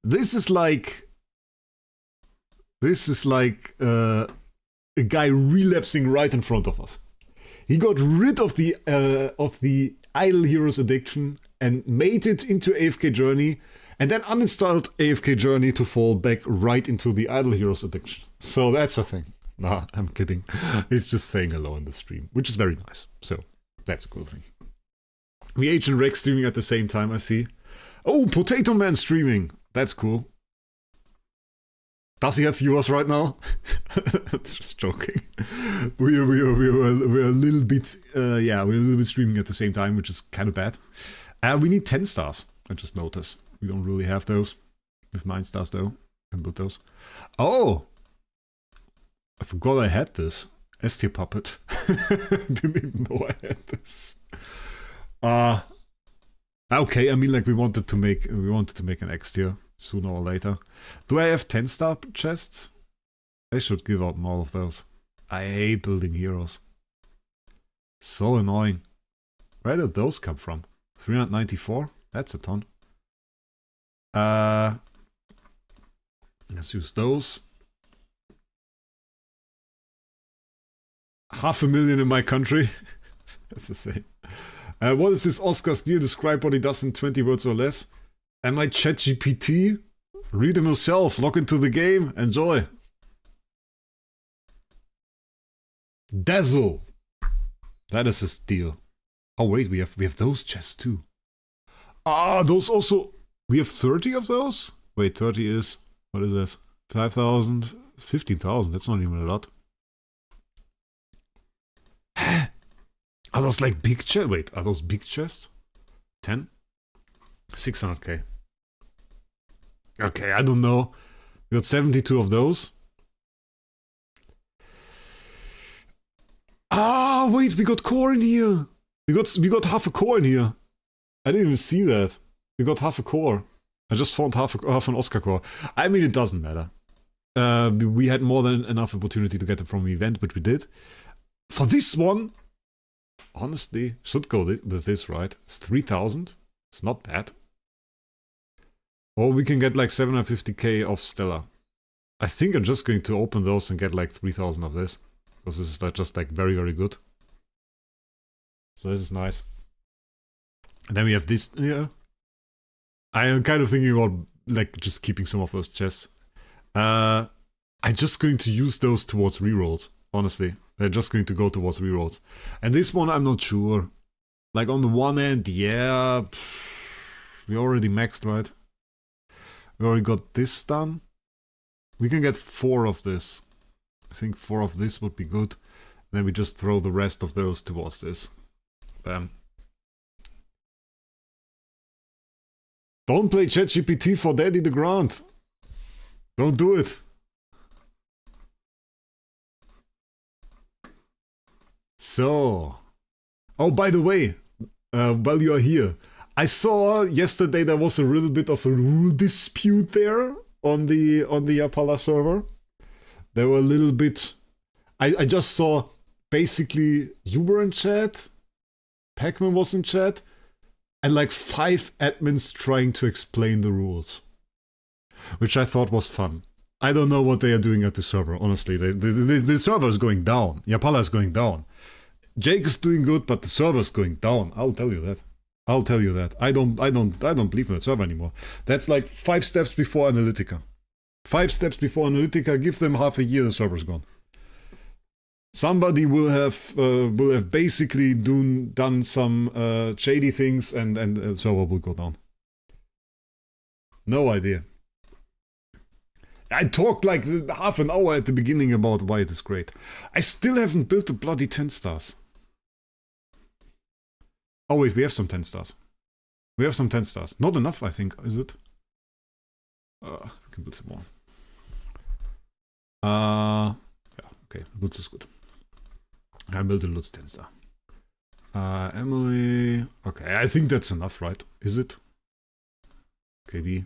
This is like a guy relapsing right in front of us. He got rid of the Idle Heroes addiction and made it into AFK Journey, and then uninstalled AFK Journey to fall back right into the Idle Heroes addiction. So that's a thing. Nah, I'm kidding. He's just saying hello in the stream, which is very nice. So that's a cool thing. We and Wraec streaming at the same time, I see. Oh, Potato Man streaming. That's cool. Does he have viewers right now? Just joking. We're a little bit, yeah, we're a little bit streaming at the same time, which is kind of bad. We need 10 stars, I just noticed. We don't really have those. We have 9 stars though. Can build those. Oh! I forgot I had this. S-tier puppet. Didn't even know I had this. Okay, I mean like we wanted to make an X tier sooner or later. Do I have 10-star chests? I should give out more of those. I hate building heroes. So annoying. Where did those come from? 394? That's a ton. Let's use those. 500,000 in my country. That's the same. What is this Oscar deal? Describe what he does in 20 words or less. Am I ChatGPT? Read him yourself. Log into the game. Enjoy. Dazzle. That is his deal. Oh wait, we have those chests too. Ah, those also. We have 30 of those. Wait, 30 is what is this? 5,000, 15,000. That's not even a lot. Are those like big chests? Wait, are those big chests? 10? 600k. Okay, I don't know. We got 72 of those. Oh wait, we got core in here. We got half a core in here. I didn't even see that. We got half a core. I just found half an Oscar core. I mean, it doesn't matter. We had more than enough opportunity to get it from the event, which we did. For this one, honestly, should go with this, right? It's 3,000. It's not bad. Or we can get like 750k of Stellar. I think I'm just going to open those and get like 3,000 of this. Because this is just like very, very good. So this is nice. And then we have this here. I am kind of thinking about like just keeping some of those chests. I'm just going to use those towards rerolls, honestly. They're just going to go towards rerolls. And this one, I'm not sure. Like on the one end, yeah, we already maxed, right? We already got this done. We can get 4 of this. I think 4 of this would be good. Then we just throw the rest of those towards this. Bam. Don't play ChatGPT for Daddy the Grant. Don't do it. So. Oh, by the way, while you are here, I saw yesterday there was a little bit of a rule dispute there on the Apala server. There were a little bit. I just saw basically you were in chat, Pac-Man was in chat, and like 5 admins trying to explain the rules, which I thought was fun. I don't know what they are doing at the server, honestly. The server is going down. Yapala is going down. Jake is doing good, but the server is going down. I'll tell you that. I'll tell you that. I don't believe in that server anymore. That's like 5 steps before Analytica. 5 steps before Analytica. Give them half a year, the server's gone. Somebody will have basically done some shady things, and the server will go down. No idea. I talked like half an hour at the beginning about why it is great. I still haven't built the bloody 10 stars. Oh wait, we have some 10 stars. We have some 10 stars. Not enough, I think, is it? We can build some more. Yeah, okay, Lutz is good. I built a Lutz 10 star. Emily... Okay, I think that's enough, right? Is it? KB.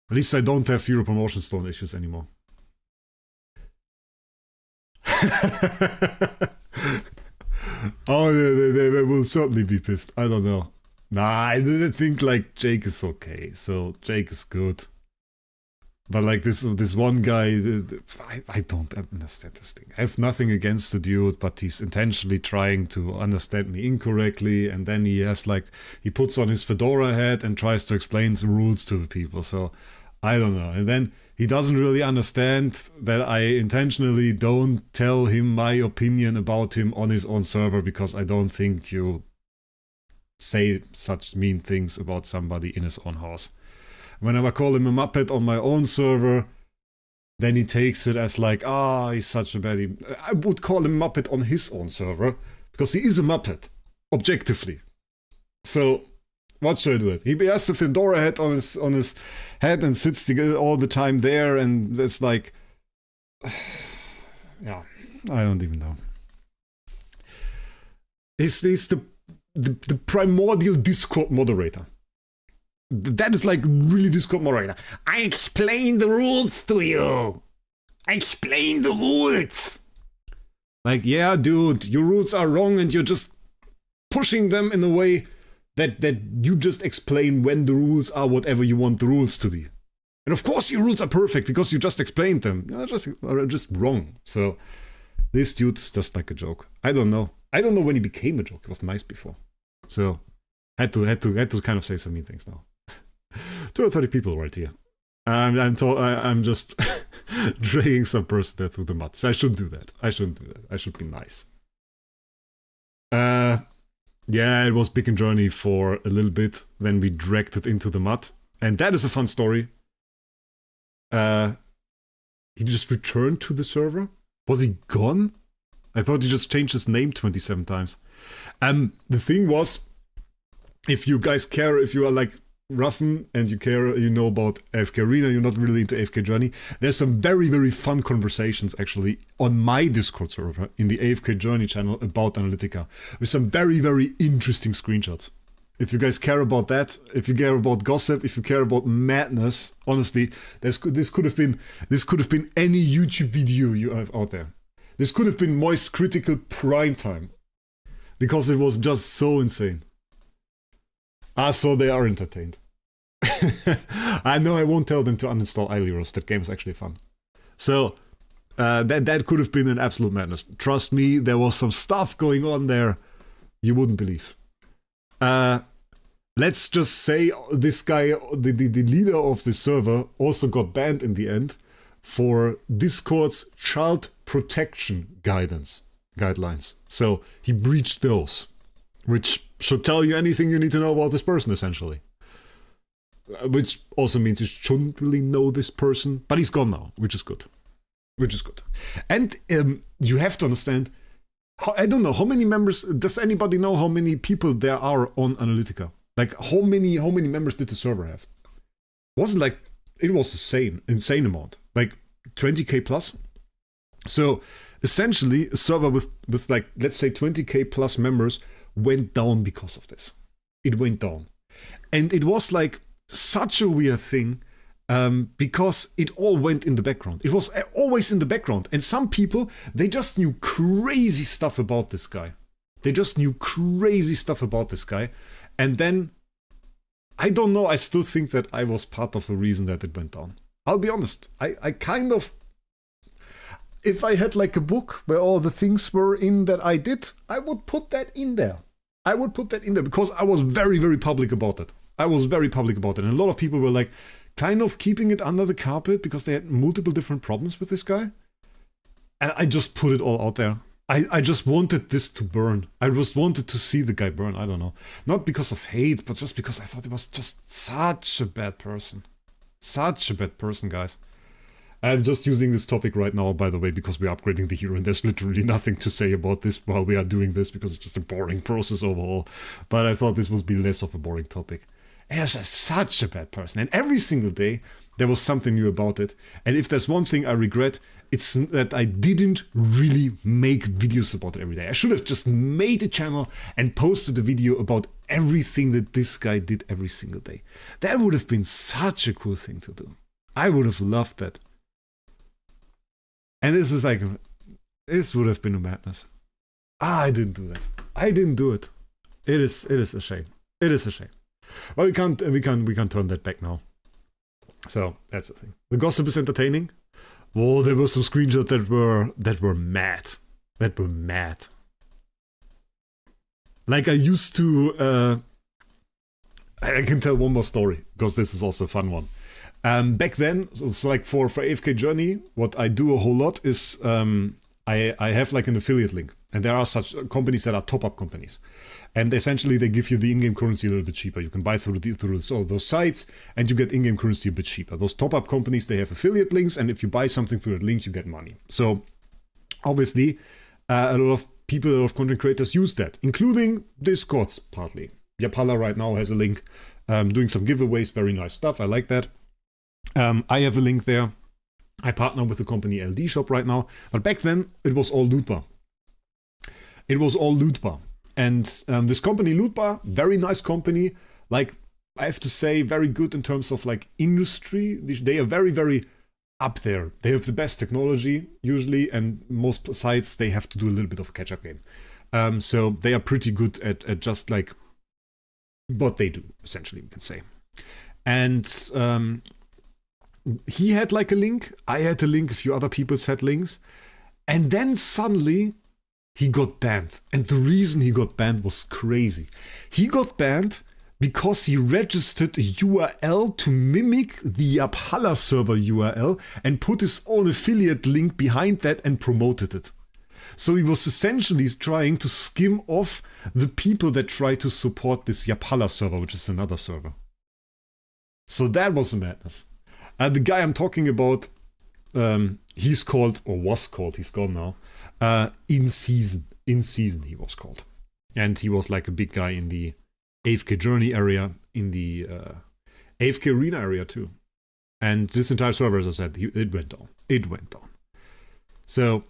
At least I don't have Hero Promotion Stone issues anymore. Oh, they will certainly be pissed. I don't know. Nah, I didn't think like Jake is okay. So Jake is good. But like this one guy, I don't understand this thing. I have nothing against the dude, but he's intentionally trying to understand me incorrectly. And then he has like, he puts on his fedora hat and tries to explain the rules to the people. So I don't know. And then he doesn't really understand that I intentionally don't tell him my opinion about him on his own server, because I don't think you say such mean things about somebody in his own house. Whenever I call him a Muppet on my own server, then he takes it as like, he's such a baddie. I would call him Muppet on his own server, because he is a Muppet, objectively. So, what should I do it? He has a fedora hat on his head and sits all the time there, and it's like... yeah, I don't even know. He's the primordial Discord moderator. That is like really Discord moderator. I explain the rules to you. I explain the rules. Like, yeah, dude, your rules are wrong and you're just pushing them in a way that you just explain when the rules are whatever you want the rules to be. And of course your rules are perfect because you just explained them. They're just wrong. So this dude is just like a joke. I don't know. I don't know when he became a joke. He was nice before. So had to kind of say some mean things now. 230 people right here. I'm just dragging some person there through the mud. So I shouldn't do that. I should be nice. Yeah, it was Big and Journey for a little bit. Then we dragged it into the mud. And that is a fun story. He just returned to the server? Was he gone? I thought he just changed his name 27 times. The thing was, if you guys care, if you are like Ruffen and you know about AFK Arena, you're not really into AFK Journey. There's some very, very fun conversations actually on my Discord server in the AFK Journey channel about Analytica with some very, very interesting screenshots. If you guys care about that, if you care about gossip, if you care about madness, honestly, this could have been any YouTube video you have out there. This could have been Moist Critical prime time because it was just so insane. So they are entertained. I know I won't tell them to uninstall Aileros. That game is actually fun. So that could have been an absolute madness. Trust me, there was some stuff going on there you wouldn't believe. Let's just say this guy, the leader of the server, also got banned in the end for Discord's child protection guidelines. So he breached those, which should tell you anything you need to know about this person, essentially. Which also means you shouldn't really know this person, but he's gone now, which is good. And you have to understand, I don't know, how many members, does anybody know how many people there are on Analytica? Like, how many members did the server have? It was insane amount, like 20k plus. So essentially, a server with like, let's say 20k plus members went down because of this. It went down. And it was like such a weird thing because it all went in the background. It was always in the background. And some people, they just knew crazy stuff about this guy. And then, I don't know, I still think that I was part of the reason that it went down. I'll be honest. I kind of, if I had like a book where all the things were in that I did, I would put that in there. Because I was very, very public about it. And a lot of people were like kind of keeping it under the carpet because they had multiple different problems with this guy. And I just put it all out there. I just wanted this to burn. I just wanted to see the guy burn. I don't know. Not because of hate, but just because I thought he was just such a bad person. Guys. I'm just using this topic right now, by the way, because we're upgrading the hero, and there's literally nothing to say about this while we are doing this, because it's just a boring process overall. But I thought this would be less of a boring topic. And he was just such a bad person. And every single day, there was something new about it. And if there's one thing I regret, it's that I didn't really make videos about it every day. I should have just made a channel and posted a video about everything that this guy did every single day. That would have been such a cool thing to do. I would have loved that. And this would have been a madness. I didn't do that. It is a shame. Well, we can't turn that back now. So that's the thing. The gossip is entertaining. Oh, there were some screenshots that were mad. Like I used to. I can tell one more story because this is also a fun one. Back then, so like for AFK Journey, what I do a whole lot is I have like an affiliate link, and there are such companies that are top-up companies, and essentially they give you the in-game currency a little bit cheaper. You can buy through all those sites, and you get in-game currency a bit cheaper. Those top-up companies, they have affiliate links, and if you buy something through that link, you get money. So obviously, a lot of content creators use that, including Discords partly. Yapala right now has a link, doing some giveaways, very nice stuff. I like that. I have a link there. I partner with the company LD Shop right now. But back then, it was all loot bar. And this company, Loot Bar, very nice company. Like, I have to say, very good in terms of like industry. They are very, very up there. They have the best technology, usually. And most sites, they have to do a little bit of a catch-up game. So they are pretty good at just like what they do, essentially, we can say. And he had like a link, I had a link, a few other people had links, and then suddenly he got banned. And the reason he got banned was crazy. He got banned because he registered a URL to mimic the Yapala server URL and put his own affiliate link behind that and promoted it. So he was essentially trying to skim off the people that try to support this Yapala server, which is another server. So that was a madness. The guy I'm talking about, he's called, or was called, he's gone now, In Season he was called. And he was like a big guy in the AFK Journey area, in the AFK Arena area too. And this entire server, as I said, it went down. It went down. So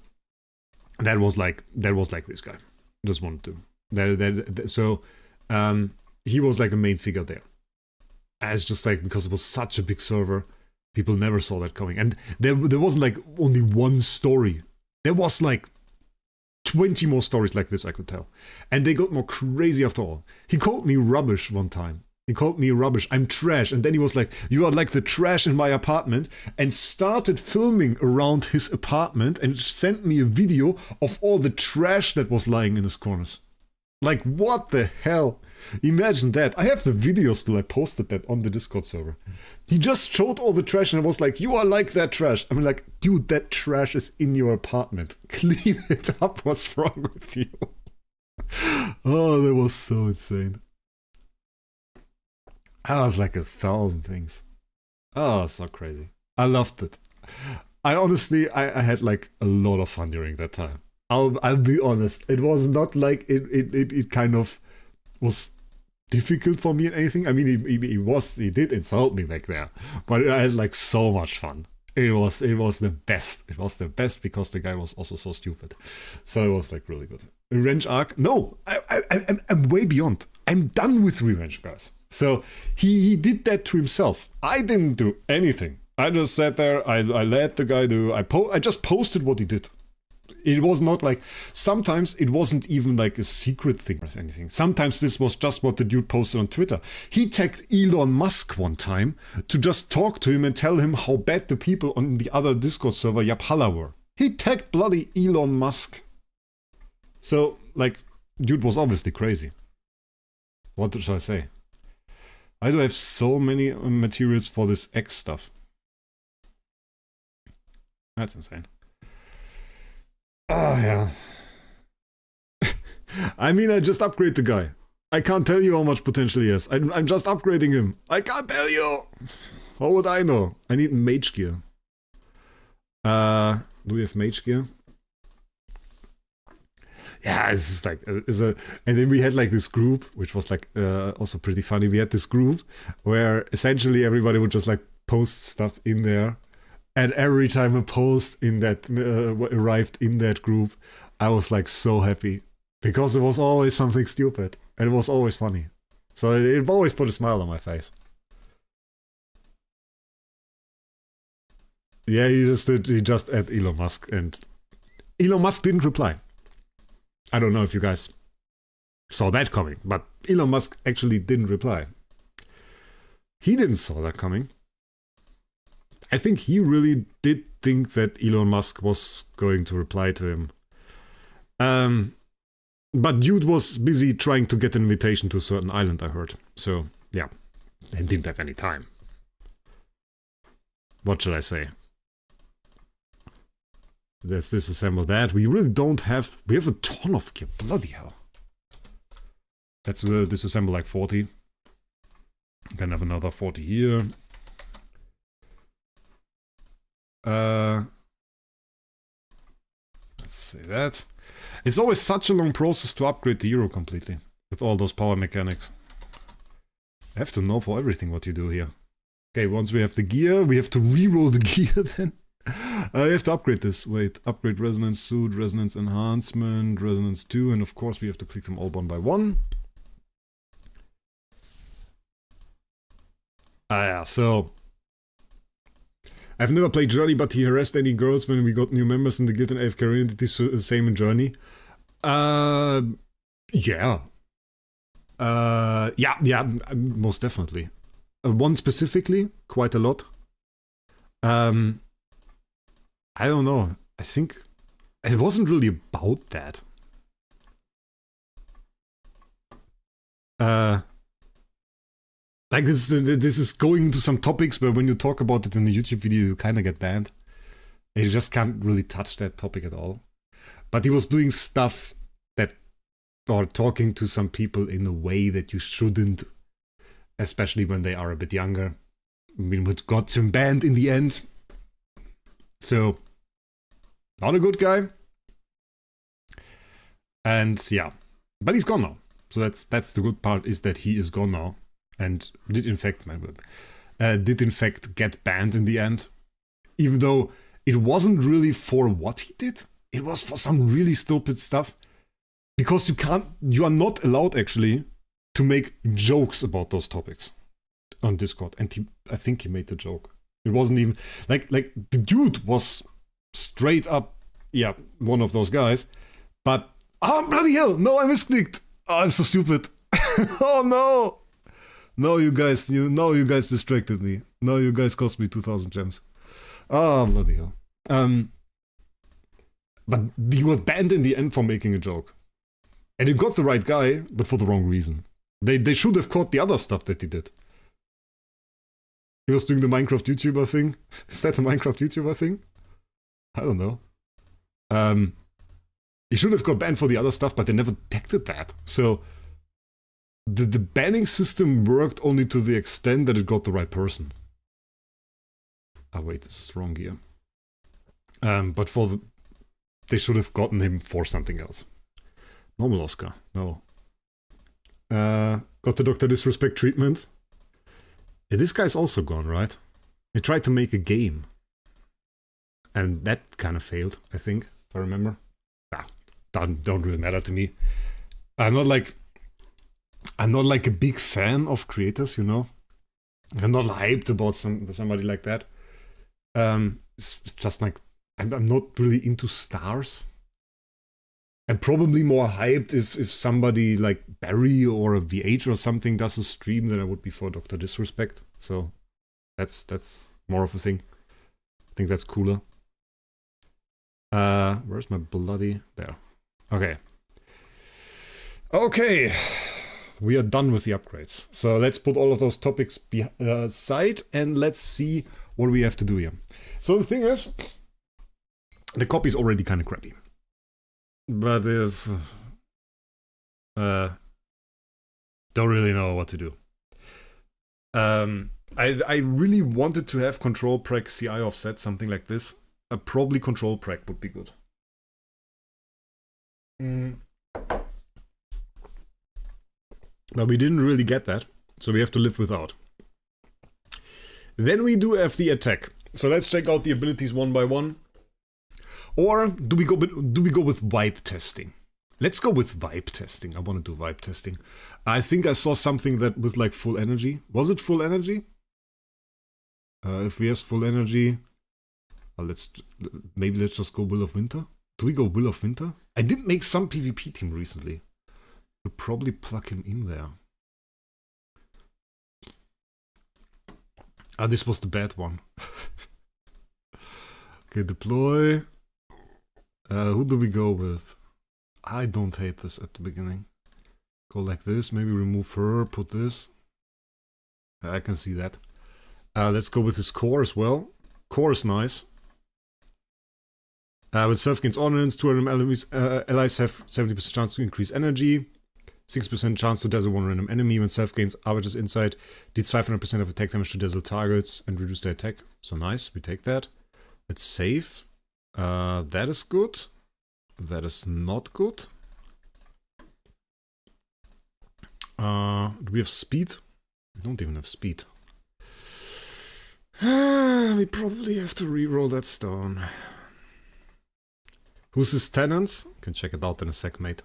that was like this guy. Just wanted to. So he was like a main figure there. And it's just like, because it was such a big server, people never saw that coming. And there wasn't like only one story. There was like 20 more stories like this, I could tell. And they got more crazy after all. He called me rubbish one time. He called me rubbish. I'm trash. And then he was like, you are like the trash in my apartment. And started filming around his apartment and sent me a video of all the trash that was lying in his corners. Like, what the hell? Imagine that. I have the video still. I posted that on the Discord server. He just showed all the trash and I was like, you are like that trash. I mean, like, dude, that trash is in your apartment. Clean it up. What's wrong with you? Oh, that was so insane. I was like 1,000 things. Oh, so crazy. I loved it. I honestly, I had like a lot of fun during that time. I'll be honest. It was not like it kind of was difficult for me and anything. I mean, he did insult me back there, but I had like so much fun. It was the best. It was the best because the guy was also so stupid. So it was like really good. Revenge arc? No, I'm way beyond. I'm done with revenge, guys. So he did that to himself. I didn't do anything. I just sat there. I let the guy do. I just posted what he did. It was not like, sometimes it wasn't even like a secret thing or anything. Sometimes this was just what the dude posted on Twitter. He tagged Elon Musk one time to just talk to him and tell him how bad the people on the other Discord server Yaphala were. He tagged bloody Elon Musk. So, like, dude was obviously crazy. What should I say? I do have so many materials for this X stuff. That's insane. Oh, yeah. I mean, I just upgrade the guy. I can't tell you how much potential he has. I'm just upgrading him. I can't tell you. How would I know? I need mage gear. Do we have mage gear? Yeah, it's just like, and then we had like this group, which was like also pretty funny. We had this group where essentially everybody would just like post stuff in there. And every time a post in that arrived in that group, I was like so happy. Because it was always something stupid. And it was always funny. So it always put a smile on my face. Yeah, he just at Elon Musk. And Elon Musk didn't reply. I don't know if you guys saw that coming. But Elon Musk actually didn't reply. He didn't saw that coming. I think he really did think that Elon Musk was going to reply to him. But dude was busy trying to get an invitation to a certain island, I heard. So, yeah. And didn't have any time. What should I say? Let's disassemble that. We really don't have... We have a ton of gear. Bloody hell. Let's disassemble like 40. Can have another 40 here. Let's say that. It's always such a long process to upgrade the hero completely. With all those power mechanics. I have to know for everything what you do here. Okay, once we have the gear, we have to reroll the gear then. We have to upgrade this. Wait, upgrade resonance suit, resonance enhancement, resonance 2, and of course we have to click them all one by one. Yeah, so... I've never played Journey, but he harassed any girls when we got new members in the guild and AFK Arena. Did the same in Journey? Yeah. Yeah, most definitely. One specifically, quite a lot. I don't know. I think it wasn't really about that. Like this is going into some topics where when you talk about it in the YouTube video, you kind of get banned. And you just can't really touch that topic at all. But he was doing stuff that, or talking to some people in a way that you shouldn't, especially when they are a bit younger. I mean, it got him banned in the end. So, not a good guy. And yeah, but he's gone now. So that's the good part, is that he is gone now. And did infect my web. did in fact get banned in the end. Even though it wasn't really for what he did. It was for some really stupid stuff. Because you are not allowed actually to make jokes about those topics on Discord. And I think he made the joke. It wasn't even, like the dude was straight up, yeah, one of those guys. But, oh bloody hell, no, I misclicked. Oh, I'm so stupid. Oh no. No, you guys distracted me. No, you guys cost me 2,000 gems. Oh, bloody hell. But you were banned in the end for making a joke. And you got the right guy, but for the wrong reason. They should have caught the other stuff that he did. He was doing the Minecraft YouTuber thing. Is that a Minecraft YouTuber thing? I don't know. He should have got banned for the other stuff, but they never detected that. So the banning system worked only to the extent that it got the right person. Oh wait, this is wrong here. But they should have gotten him for something else. Normal Oscar, no. Got the Dr. Disrespect treatment. Yeah, this guy's also gone, right? He tried to make a game. And that kind of failed, I think, if I remember. Nah, don't really matter to me. I'm not like a big fan of creators, you know? I'm not hyped about somebody like that. It's just like, I'm not really into stars. I'm probably more hyped if somebody like Barry or a VH or something does a stream than I would be for Dr. Disrespect. So that's more of a thing. I think that's cooler. Where's my bloody... There. Okay. Okay. We are done with the upgrades. So let's put all of those topics aside and let's see what we have to do here. So the thing is, the copy is already kind of crappy. But if... don't really know what to do. I really wanted to have control preg CI offset, something like this. Probably control preg would be good. But we didn't really get that, so we have to live without. Then we do have the attack. So let's check out the abilities one by one. Or do we go with vibe testing? Let's go with vibe testing. I want to do vibe testing. I think I saw something that with like full energy. Was it full energy? If we have full energy, maybe let's just go Will of Winter. Do we go Will of Winter? I did make some PvP team recently. We'll probably plug him in there. Ah, this was the bad one. Okay, deploy. Who do we go with? I don't hate this at the beginning. Go like this, maybe remove her, put this. I can see that. Let's go with his core as well. Core is nice. With self gains ordnance, 2 random allies have 70% chance to increase energy. 6% chance to dazzle one random enemy. When self gains Arbiter's Insight, deals 500% of attack damage to dazzle targets and reduce their attack. So nice, we take that. Let's save. That is good. That is not good. Do we have speed? We don't even have speed. We probably have to reroll that stone. Who's his tenants? Can check it out in a sec, mate.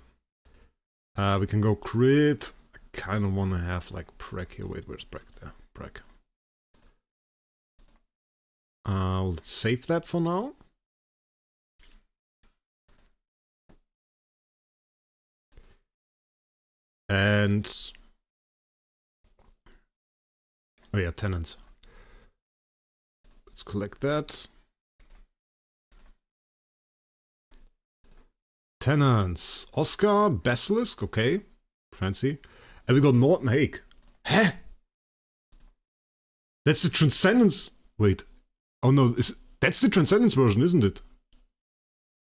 We can go crit. I kind of want to have like preg here. Wait, where's preg there? Preg. Let's save that for now. And... oh yeah, tenants. Let's collect that. Tenants. Oscar, Basilisk, okay. Fancy. And we got Norton Hake. Huh? That's the Transcendence... wait. Oh no, that's the Transcendence version, isn't it?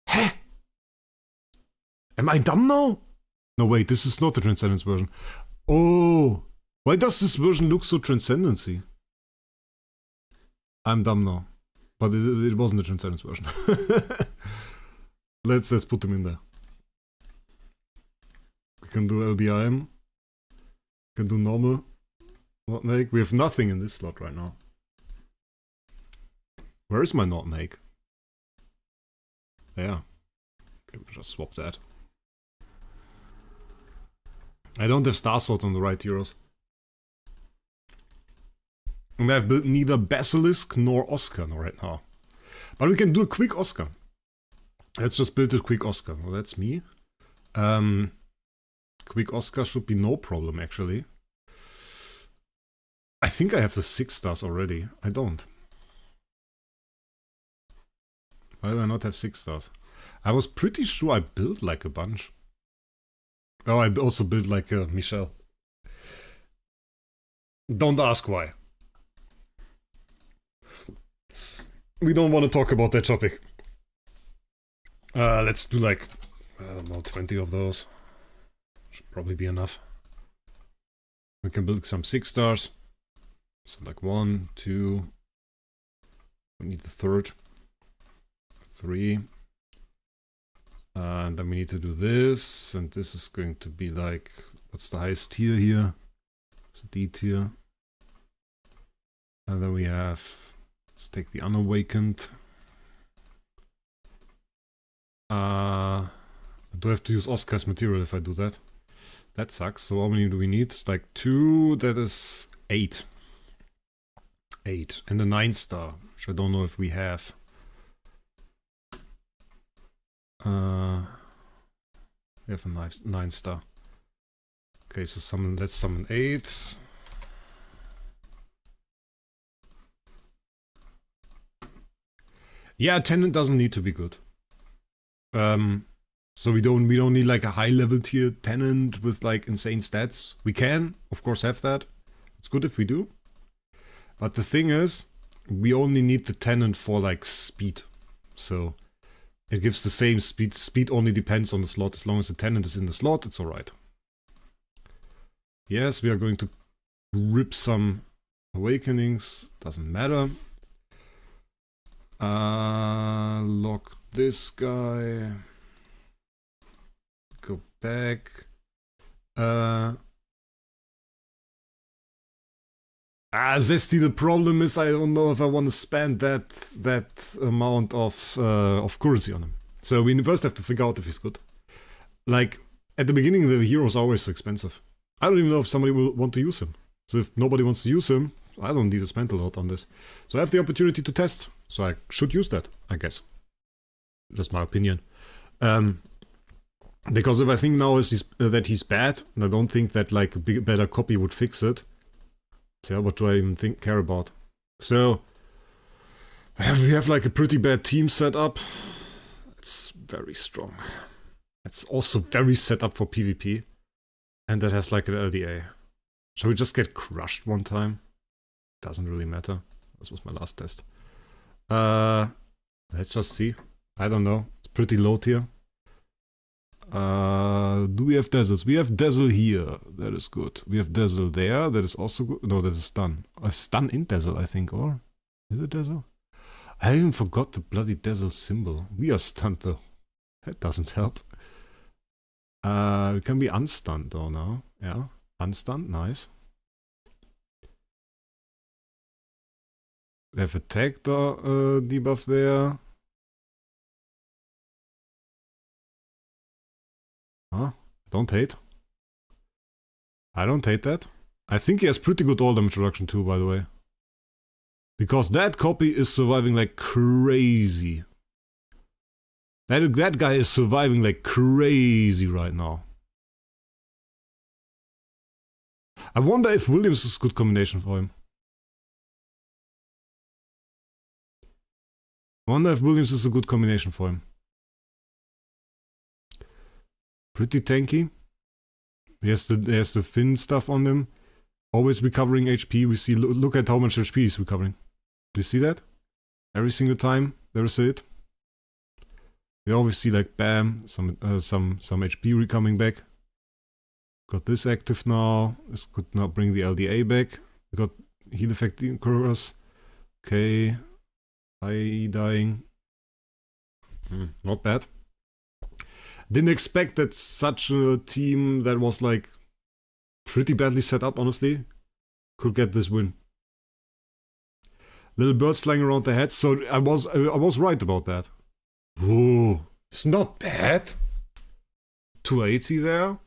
Huh? Am I dumb now? No, wait, this is not the Transcendence version. Oh! Why does this version look so Transcendency? I'm dumb now. But it wasn't the Transcendence version. Let's put them in there. We can do LBIM. We can do normal. Not Nake. We have nothing in this slot right now. Where is my not Nake? There. Okay, we'll just swap that. I don't have Star Sword on the right heroes. And I've built neither Basilisk nor Oscar right now. But we can do a quick Oscar. Let's just build a quick Oscar. Well, that's me. Quick Oscar should be no problem, actually. I think I have the 6 stars already. I don't. Why do I not have 6 stars? I was pretty sure I built like a bunch. Oh, I also built like a Michelle. Don't ask why. We don't want to talk about that topic. Let's do like, I don't know, 20 of those. Should probably be enough. We can build some 6 stars. So like 1, 2. We need the 3rd. 3. And then we need to do this. And this is going to be like, what's the highest tier here? It's a D tier. And then we have, let's take the Unawakened. Do I have to use Oscar's material if I do that? That sucks. So how many do we need? It's like 2, that is 8. 8. And a 9 star, which I don't know if we have. We have a 9 star. Okay, so summon, let's summon 8. Yeah, Tenant doesn't need to be good. So we don't need like a high level tier Tenant with like insane stats. We can, of course, have that. It's good if we do. But the thing is, we only need the Tenant for like speed. So it gives the same speed. Speed only depends on the slot. As long as the Tenant is in the slot, it's alright. Yes, we are going to rip some Awakenings. Doesn't matter. Lock this guy. Go back. Zesty, the problem is I don't know if I want to spend that amount of currency on him. So we first have to figure out if he's good. Like, at the beginning the heroes are always so expensive. I don't even know if somebody will want to use him. So if nobody wants to use him, I don't need to spend a lot on this. So I have the opportunity to test. So I should use that, I guess. Just my opinion. Because if I think now that he's bad, and I don't think that like a better copy would fix it, yeah, what do I even care about? So we have like a pretty bad team set up. It's very strong. It's also very set up for PvP. And that has like an LDA. Shall we just get crushed one time? Doesn't really matter. This was my last test. Let's just see. I don't know. It's pretty low tier. Do we have Dazzles? We have Dazzle here. That is good. We have Dazzle there. That is also good. No, that is Stun. A Stun in Dazzle, I think. Or is it Dazzle? I even forgot the bloody Dazzle symbol. We are stunned though. That doesn't help. We can be unstunned though now. Yeah. Unstunned. Nice. We have attack debuff there. Huh? Don't hate. I don't hate that. I think he has pretty good all damage reduction too, by the way. Because that copy is surviving like crazy. That guy is surviving like crazy right now. I wonder if Williams is a good combination for him. I wonder if Williams is a good combination for him. Pretty tanky. He has the Finn stuff on him. Always recovering HP. We see, look at how much HP he's recovering. Do you see that? Every single time there is a hit. We always see like bam, some HP coming back. Got this active now. This could now bring the LDA back. We got heal effect incurrers. Okay. I dying. Not bad. Didn't expect that such a team that was like pretty badly set up, honestly. could get this win. Little birds flying around their heads, so I was right about that. Whoa, it's not bad. 280 there.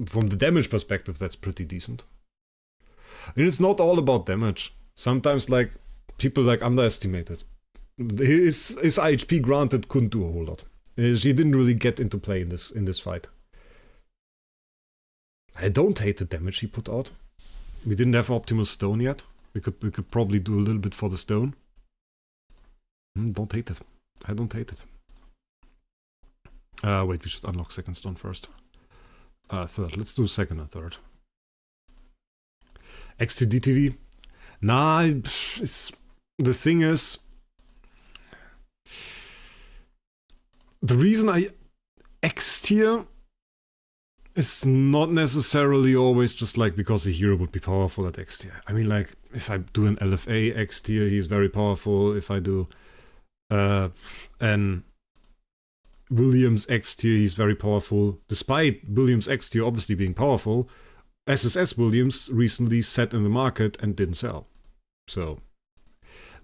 From the damage perspective, that's pretty decent. And it's not all about damage. Sometimes, like, people, like, underestimate it. His IHP, granted, couldn't do a whole lot. She didn't really get into play in this fight. I don't hate the damage he put out. We didn't have optimal stone yet. We could probably do a little bit for the stone. Don't hate it. I don't hate it. Wait, we should unlock second stone first. Third. Let's do second and third. XTDTV. Nah, the thing is, the reason I X tier is not necessarily always just like because a hero would be powerful at X tier. I mean, like, if I do an LFA X tier, he's very powerful. If I do an Williams X tier, he's very powerful. Despite Williams X tier obviously being powerful, SSS Williams recently sat in the market and didn't sell. So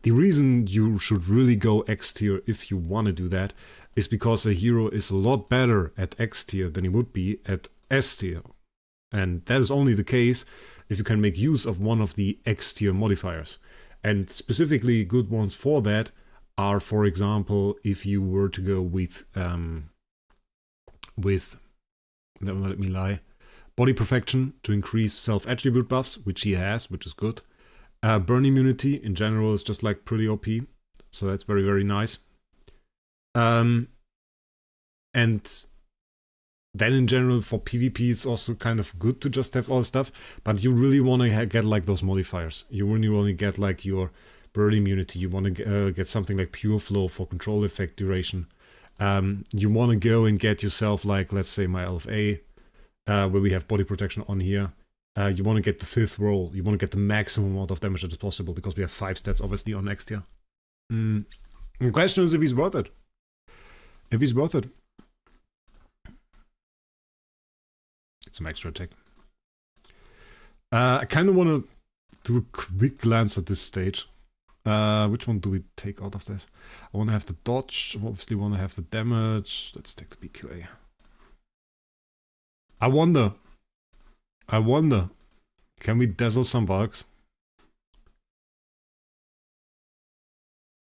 the reason you should really go X tier if you want to do that is because a hero is a lot better at X tier than he would be at S tier. And that is only the case if you can make use of one of the X tier modifiers. And specifically good ones for that are, for example, if you were to go with let me lie, body perfection to increase self-attribute buffs, which he has, which is good. Burn immunity in general is just like pretty OP, so that's very, very nice. And then in general for PvP it's also kind of good to just have all stuff, but you really want to get like those modifiers. You really want to get like your burn immunity, you want to get something like pure flow for control effect duration. You want to go and get yourself like, let's say my LFA, where we have body protection on here. You want to get the 5th roll. You want to get the maximum amount of damage that is possible, because we have 5 stats obviously on next tier. The question is if he's worth it. If he's worth it. Get some extra attack. I kind of want to do a quick glance at this stage. Which one do we take out of this? I want to have the dodge. I obviously want to have the damage. Let's take the BQA. I wonder, can we dazzle some bugs?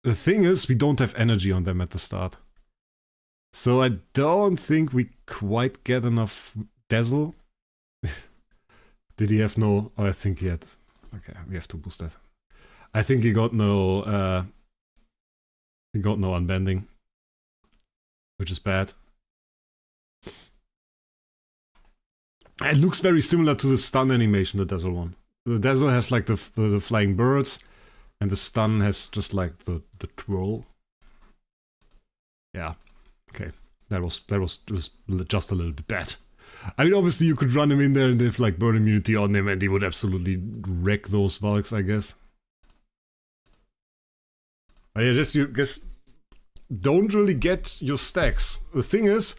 The thing is, we don't have energy on them at the start. So I don't think we quite get enough dazzle. Did he have no... Oh, I think he had... Okay, we have to boost that. I think he got no... unbending. Which is bad. It looks very similar to the stun animation, the Dazzle one. The Dazzle has like the flying birds, and the stun has just like the twirl. Yeah, okay, that was just a little bit bad. I mean, obviously you could run him in there and have like burn immunity on him, and he would absolutely wreck those Valks, I guess. But yeah, just don't really get your stacks. The thing is,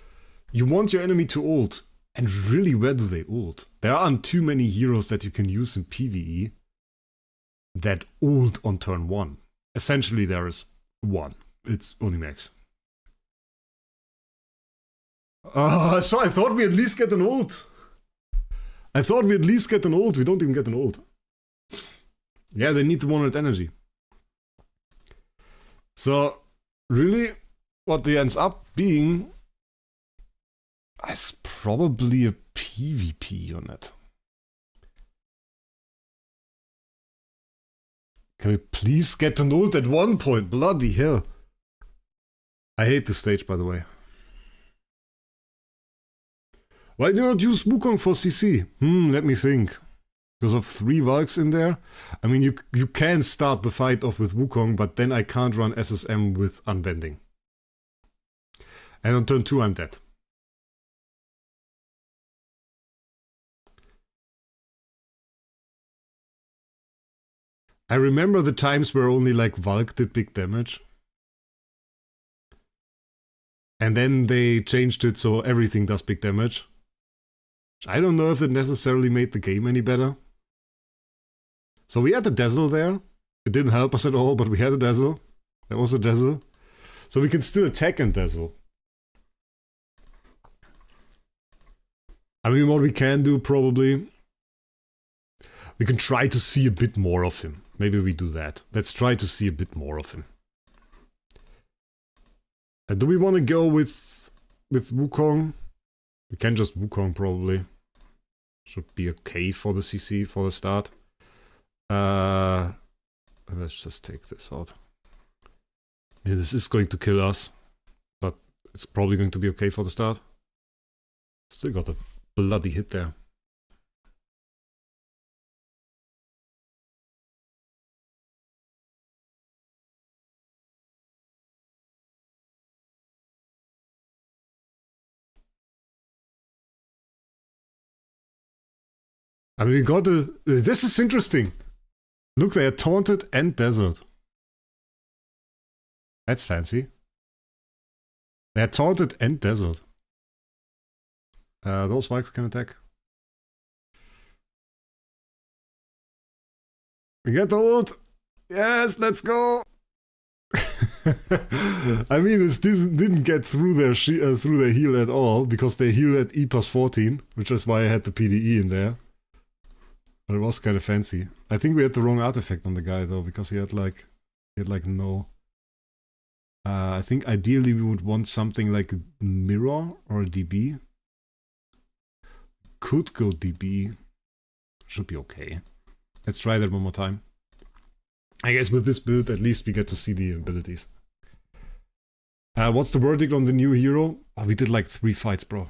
you want your enemy to ult. And really, where do they ult? There aren't too many heroes that you can use in PvE that ult on turn 1. Essentially, there is one. It's Unimax. So I thought we at least get an ult. We don't even get an ult. Yeah, they need the 100 energy. So, really, what they ends up being... is probably a PvP unit. Can we please get an ult at one point? Bloody hell. I hate this stage, by the way. Why not use Wukong for CC? Let me think. Because of 3 Valks in there? I mean, you can start the fight off with Wukong, but then I can't run SSM with Unbending. And on turn 2 I'm dead. I remember the times where only like Valk did big damage. And then they changed it so everything does big damage. I don't know if it necessarily made the game any better. So we had the Dazzle there. It didn't help us at all, but we had a Dazzle. That was a Dazzle. So we can still attack and Dazzle. I mean, what we can do probably... We can try to see a bit more of him. Maybe we do that. Let's try to see a bit more of him. And do we want to go with Wukong? We can just Wukong probably. Should be okay for the CC for the start. Let's just take this out. Yeah, this is going to kill us, but it's probably going to be okay for the start. Still got a bloody hit there. I mean, we got a... This is interesting. Look, they are taunted and dazzled. That's fancy. They are taunted and dazzled. Those Wraecs can attack. We get the ult! Yes, let's go! I mean, this didn't get through their heal at all, because they heal at E plus 14, which is why I had the PDE in there. But it was kind of fancy. I think we had the wrong artifact on the guy though, because he had like no... I think ideally we would want something like a mirror or a DB. Could go DB. Should be okay. Let's try that one more time. I guess with this build at least we get to see the abilities. What's the verdict on the new hero? Oh, we did like 3 fights, bro.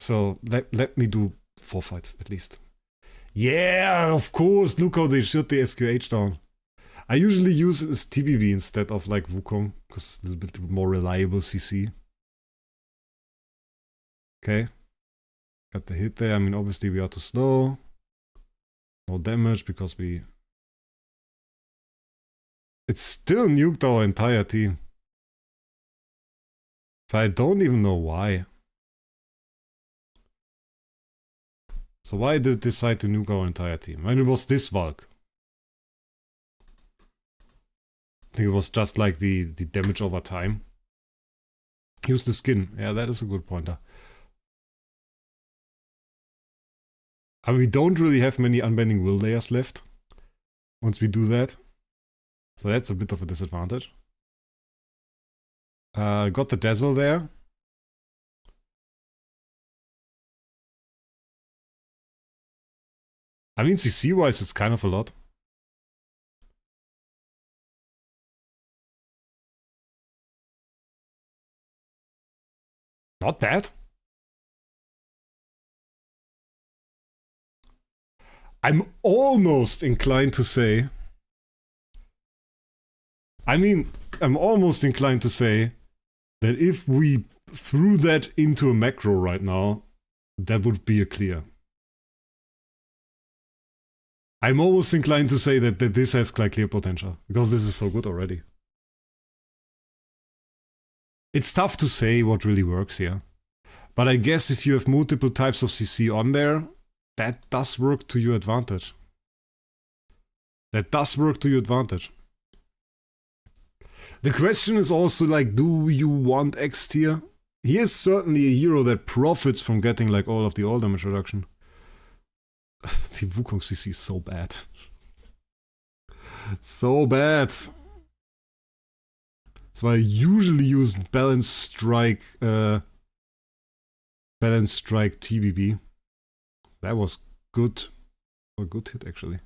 So let me do 4 fights at least. Yeah, of course, look how they shut the SQH down. I usually use it as TBB instead of like Wukong, because it's a little bit more reliable CC. Okay. Got the hit there. I mean, obviously we are too slow. No damage because we... It still nuked our entire team. But I don't even know why. So why did it decide to nuke our entire team? And it was this Valk. I think it was just like the damage over time. Use the skin. Yeah, that is a good pointer. I mean, we don't really have many unbending will layers left once we do that. So that's a bit of a disadvantage. Got the Dazzle there. I mean, CC-wise, it's kind of a lot. Not bad. I'm almost inclined to say... I'm almost inclined to say that if we threw that into a macro right now, that would be a clear. I'm almost inclined to say that this has like clear potential, because this is so good already. It's tough to say what really works here. But I guess if you have multiple types of CC on there, that does work to your advantage. That does work to your advantage. The question is also like, do you want X tier? He is certainly a hero that profits from getting like all of the all damage reduction. The Wukong CC is so bad. So bad. That's why I usually use Balance Strike TBB. That was good. A good hit actually.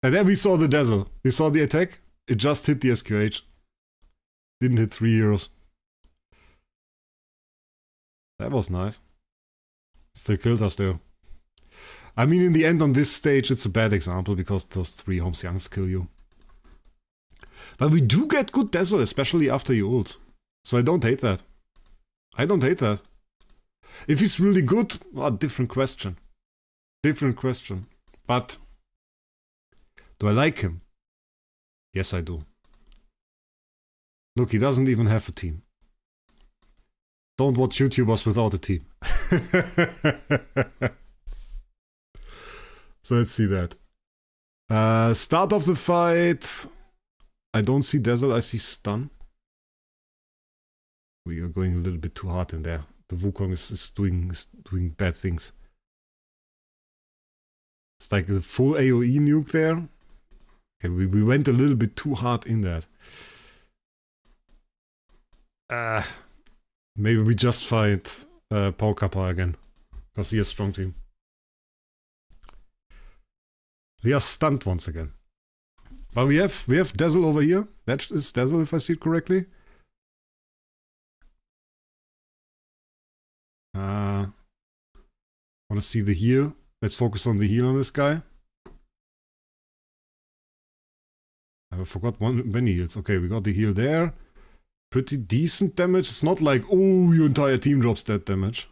And then we saw the Dazzle. We saw the attack. It just hit the SQH. Didn't hit 3 heroes. That was nice. Still killed us though. I mean, in the end on this stage it's a bad example because those 3 Homes Youngs kill you. But we do get good Dazzle, especially after you ult. So I don't hate that. I don't hate that. If he's really good, well, different question. Different question. But do I like him? Yes, I do. Look, he doesn't even have a team. Don't watch YouTubers without a team. So let's see that. Start of the fight. I don't see Dazzle, I see stun. We are going a little bit too hard in there. The Wukong is doing bad things. It's like a full AoE nuke there. Okay, we went a little bit too hard in that. Maybe we just fight Paul Kappa again. Because he has strong team. We are stunned once again. But we have Dazzle over here. That is Dazzle if I see it correctly. Want to see the heal. Let's focus on the heal on this guy. I forgot many heals. Okay, we got the heal there. Pretty decent damage. It's not like, oh, your entire team drops that damage.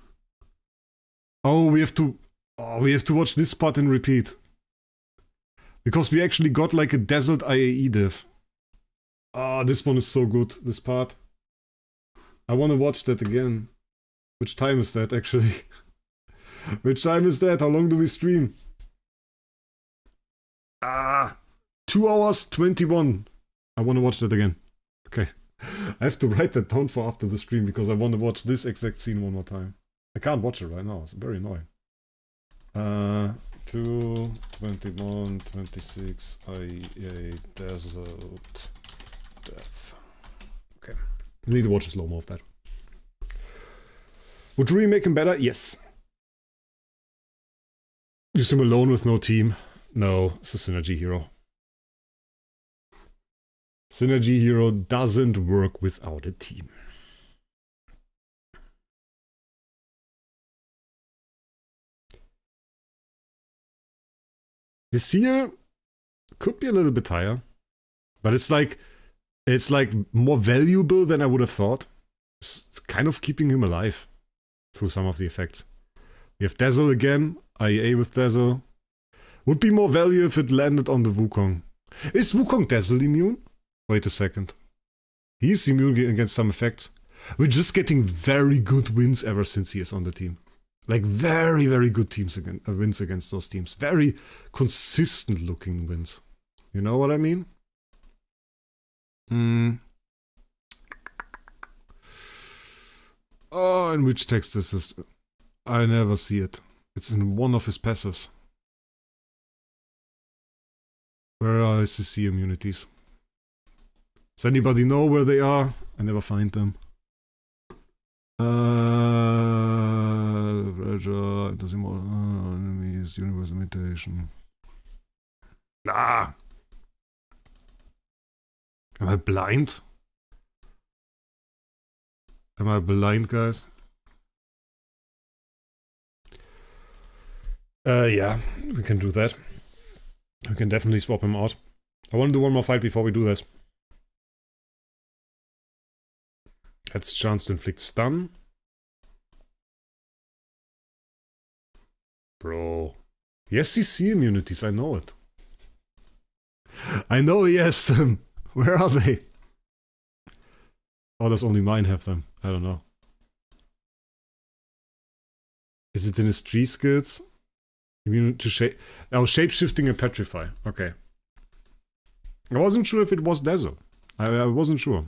Oh, we have to watch this part and repeat. Because we actually got like a dazzled IAE div. Ah, this one is so good, this part. I want to watch that again. Which time is that actually? Which time is that? How long do we stream? 2 hours 21. I want to watch that again. Okay. I have to write that down for after the stream because I want to watch this exact scene one more time. I can't watch it right now. It's very annoying. 2, 21, 26, IA, Dazzled, Death. Okay. I need to watch a slow-mo of that. Would you make him better? Yes. Use him alone with no team. No, it's a synergy hero. Synergy hero doesn't work without a team. His heal could be a little bit higher, but it's like more valuable than I would have thought. It's kind of keeping him alive through some of the effects. We have Dazzle again, IEA with Dazzle. Would be more value if it landed on the Wukong. Is Wukong Dazzle immune? Wait a second. He's immune against some effects. We're just getting very good wins ever since he is on the team. Like very, very good teams wins against those teams. Very consistent looking wins. You know what I mean? Oh, in which text is this? I never see it. It's in one of his passives. Where are SCC immunities? Does anybody know where they are? I never find them. Enemies, universe imitation. Ah! Am I blind? Am I blind, guys? Yeah, we can do that. We can definitely swap him out. I want to do one more fight before we do this. That's chance to inflict stun. Bro. Yes, CC immunities, I know it. I know he has them. Where are they? Oh, does only mine have them? I don't know. Is it in his tree skills? Immune to shape. Oh, shapeshifting and petrify. Okay. I wasn't sure if it was Dazzle. I wasn't sure.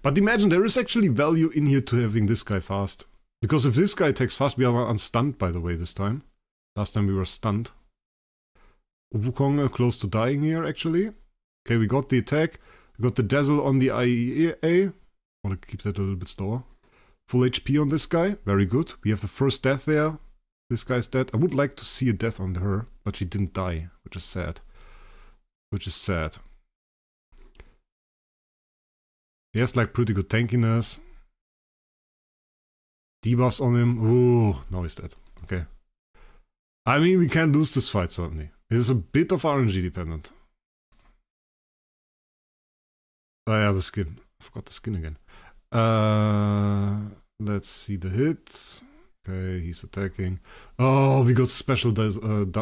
But imagine there is actually value in here to having this guy fast. Because if this guy attacks fast, we are unstunned, by the way, this time. Last time we were stunned. Wukong close to dying here, actually. Okay, we got the attack. We got the Dazzle on the IEA. I want to keep that a little bit slower. Full HP on this guy. Very good. We have the first death there. This guy's dead. I would like to see a death on her, but she didn't die, which is sad. Which is sad. He has like pretty good tankiness. Debuffs on him. Ooh, now he's dead. Okay. I mean, we can lose this fight, certainly. It is a bit of RNG dependent. Oh yeah, the skin. I forgot the skin again. Let's see the hit. Okay, he's attacking. Oh, we got special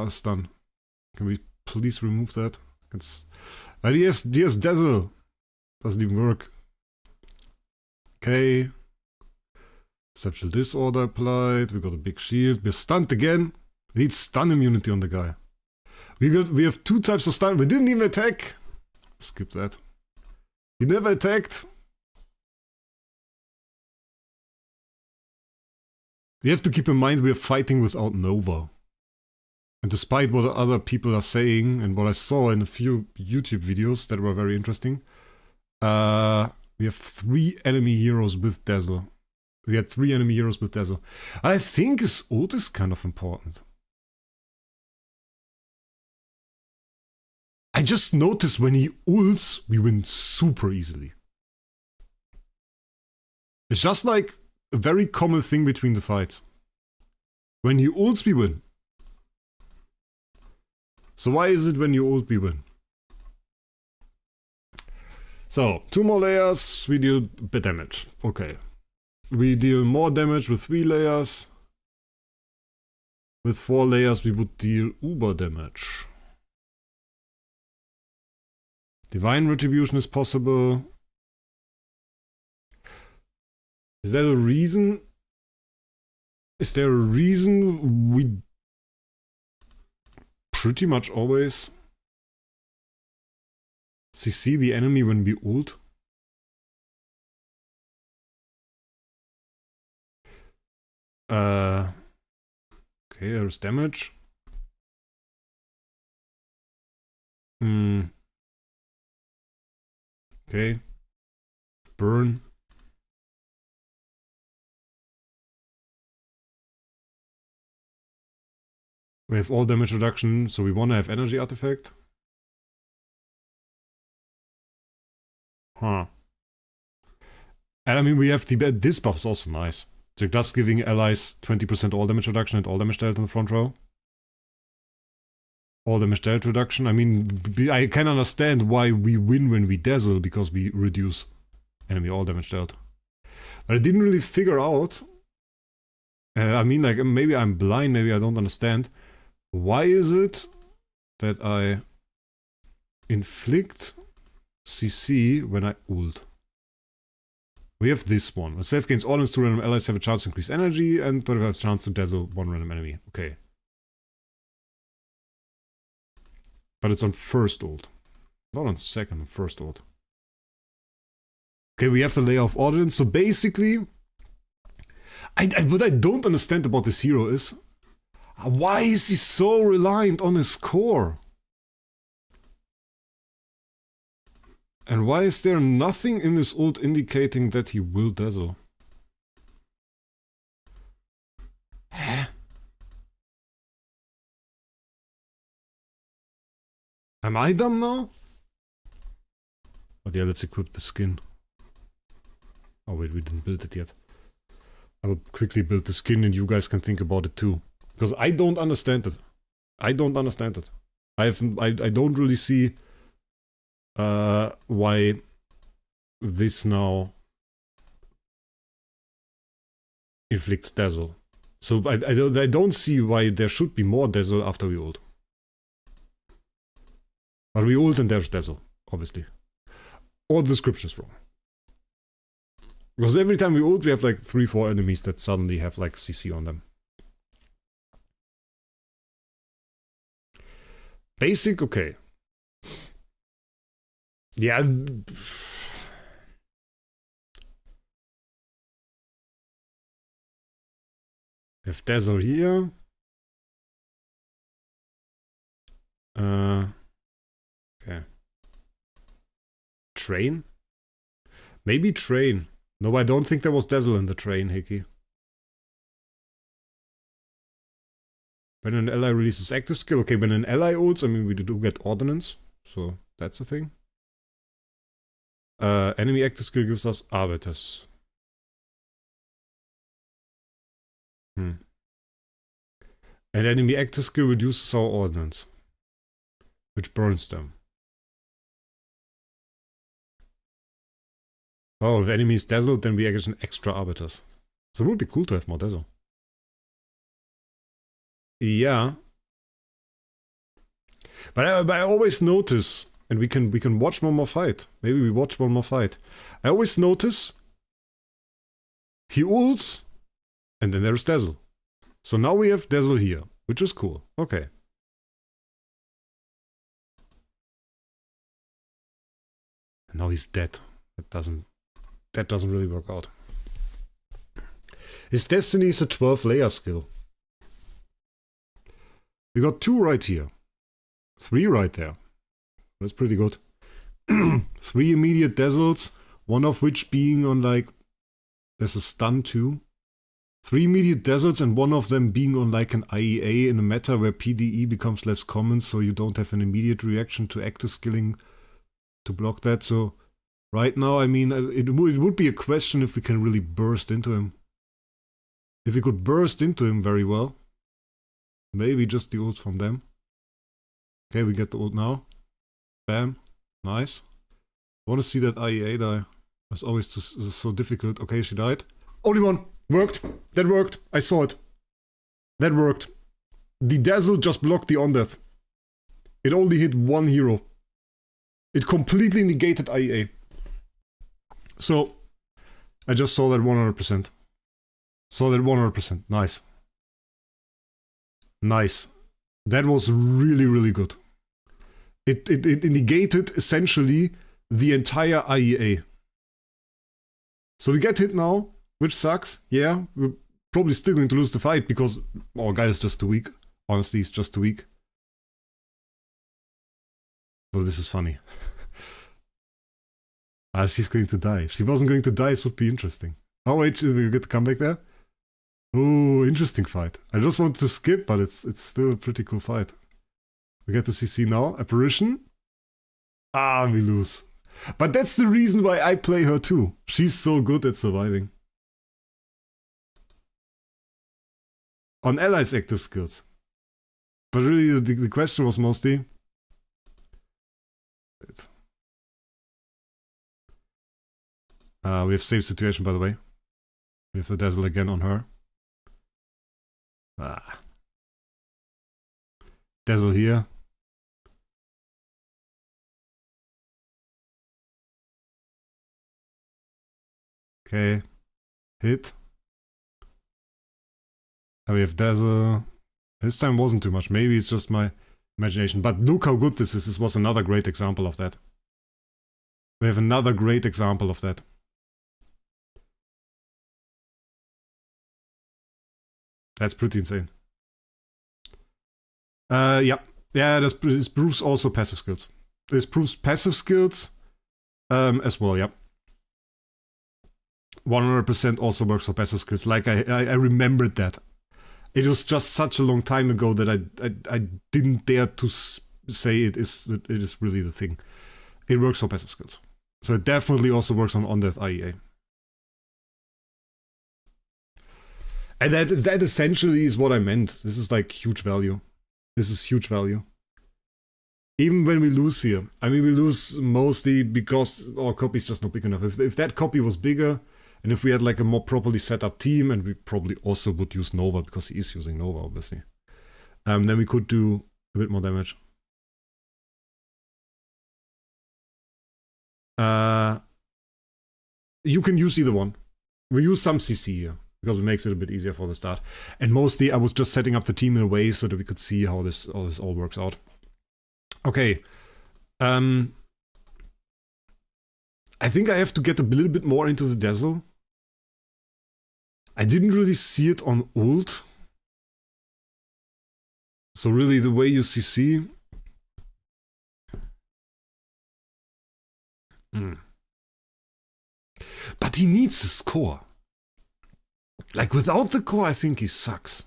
stun. Can we please remove that? Yes, Dazzle. Doesn't even work. Okay. Perceptual disorder applied. We got a big shield. We're stunned again. We need stun immunity on the guy. We have 2 types of stun. We didn't even attack. Skip that. He never attacked. We have to keep in mind we are fighting without Nova. And despite what other people are saying and what I saw in a few YouTube videos that were very interesting, we have 3 enemy heroes with Dazzle. We had 3 enemy heroes with Dazzle. And I think his ult is kind of important. I just noticed when he ults, we win super easily. It's just like a very common thing between the fights. When he ults, we win. So why is it when you ult, we win? So, 2 more layers, we deal bit damage. Okay. We deal more damage with 3 layers. With 4 layers, we would deal uber damage. Divine Retribution is possible. Is there a reason? Is there a reason we pretty much always CC the enemy when we ult? Okay, there's damage. Okay. Burn. We have all damage reduction, so we want to have energy artifact. Huh. And I mean, we have the this buff is also nice. So just giving allies 20% all damage reduction and all damage dealt in the front row. All damage dealt reduction. I mean, I can understand why we win when we dazzle, because we reduce enemy all damage dealt. But I didn't really figure out. I mean, like, maybe I'm blind, maybe I don't understand. Why is it that I inflict CC when I ult? We have this one. When self gains ordnance, 2 random allies have a chance to increase energy, and 35 chance to dazzle 1 random enemy. Okay. But it's on first ult. Not on second, on first ult. Okay, we have the layer of ordnance, so basically... what I don't understand about this hero is... why is he so reliant on his core? And why is there nothing in this ult indicating that he will dazzle? Huh? Am I dumb now? But yeah, let's equip the skin. Oh wait, we didn't build it yet. I will quickly build the skin and you guys can think about it too. Because I don't understand it. I don't understand it. I don't really see why this now inflicts dazzle. So I don't see why there should be more dazzle after we ult. But we ult and there's dazzle, obviously. Or the description is wrong. Because every time we ult we have like 3-4 enemies that suddenly have like CC on them. Basic, okay. Yeah. We have Dazzle here. Okay. Train? Maybe train. No, I don't think there was Dazzle in the train, Hickey. When an ally releases active skill. Okay, when an ally ults, I mean, we do get ordnance. So, that's a thing. Enemy active skill gives us arbiters. And enemy active skill reduces our ordnance. Which burns them. Oh, if enemy is dazzled, then we get an extra arbiters. So it would be cool to have more dazzle. Yeah. But I always notice, and we can watch one more fight. Maybe we watch one more fight. I always notice he ults, And then there's Dazzle. So now we have Dazzle here, which is cool. Okay. And now he's dead. That doesn't really work out. His Destiny is a 12-layer skill. We got 2 right here. 3 right there. That's pretty good. 3 immediate Dazzles, one of which being on like... There's a stun too. 3 immediate Dazzles and one of them being on like an IEA in a meta where PDE becomes less common, so you don't have an immediate reaction to active skilling to block that. So right now, I mean, it would be a question if we can really burst into him. If we could burst into him very well. Maybe just the ult from them. Okay, we get the ult now. Bam. Nice. I want to see that IEA die. It's always so difficult. Okay, she died. Only one. Worked. That worked. I saw it. That worked. The Dazzle just blocked the on-death. It only hit one hero. It completely negated IEA. So, I just saw that 100%. Saw that 100%. Nice. Nice. That was really, really good. It negated essentially the entire IEA. So we get hit now, which sucks. Yeah, we're probably still going to lose the fight because our guy is just too weak. Honestly, he's just too weak. Well, this is funny. She's going to die. If she wasn't going to die, it would be interesting. Oh wait, we get to come back there? Oh, interesting fight. I just wanted to skip, but it's still a pretty cool fight. We get the CC now. Apparition. Ah, we lose. But that's the reason why I play her too. She's so good at surviving. On allies' active skills. But really, the question was mostly... we have save situation, by the way. We have the Dazzle again on her. Dazzle here. Okay. Hit. And we have Dazzle. This time wasn't too much. Maybe it's just my imagination. But look how good this is. This was another great example of that. We have another great example of that. That's pretty insane. Yeah. Yeah, this proves also passive skills. This proves passive skills as well, yeah. 100% also works for passive skills. Like, I remembered that. It was just such a long time ago that I didn't dare to say it is really the thing. It works for passive skills. So it definitely also works on that IEA. And that essentially is what I meant. This is like huge value. This is huge value. Even when we lose here. I mean, we lose mostly because our copy is just not big enough. If that copy was bigger, and if we had like a more properly set up team, and we probably also would use Nova, because he is using Nova, obviously. Then we could do a bit more damage. You can use either one. We use some CC here, because it makes it a bit easier for the start. And mostly I was just setting up the team in a way so that we could see how this all works out. Okay. I think I have to get a little bit more into the Dazzle. I didn't really see it on ult. So really the way you CC... But he needs his core. Like, without the core, I think he sucks.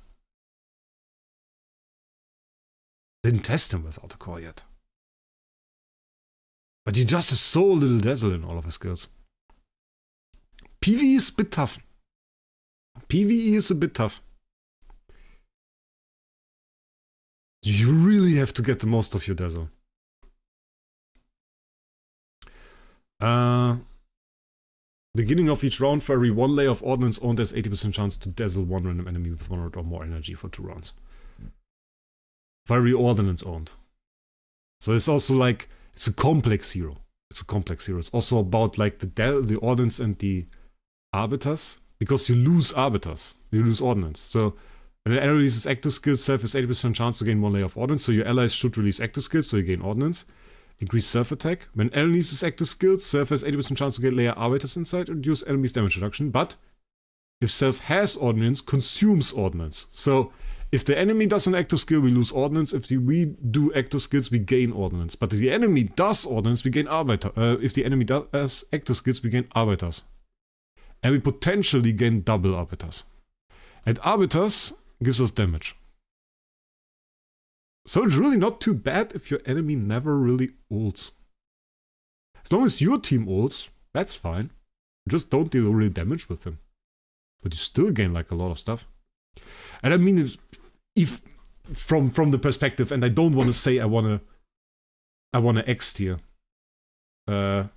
Didn't test him without the core yet. But he just has so little Dazzle in all of his skills. PvE is a bit tough. PvE is a bit tough. You really have to get the most of your Dazzle. Beginning of each round, for every 1 layer of ordnance owned, there's 80% chance to Dazzle one random enemy with 100 or more energy for 2 rounds. For every ordnance owned. So it's also like, it's a complex hero. It's a complex hero. It's also about like the ordnance and the arbiters. because you lose arbiters, you lose ordnance. So when an ally releases active skills, self has 80% chance to gain 1 layer of ordnance, so your allies should release active skills, so you gain ordnance. Increase self-attack. When ally releases active skills, self has 80% chance to gain layer arbiters inside, reduce enemies damage reduction, but if self has ordnance, consumes ordnance. So if the enemy does an active skill, we lose ordnance. If we do active skills, we gain ordnance. But if the enemy does ordnance, we gain arbiter. If the enemy does active skills, we gain arbiters. And we potentially gain double arbiters. And arbiters gives us damage. So it's really not too bad if your enemy never really ults. As long as your team ults, that's fine. Just don't deal really damage with them. But you still gain like a lot of stuff. And I mean, if from the perspective, and I don't want to say I wanna X tier. My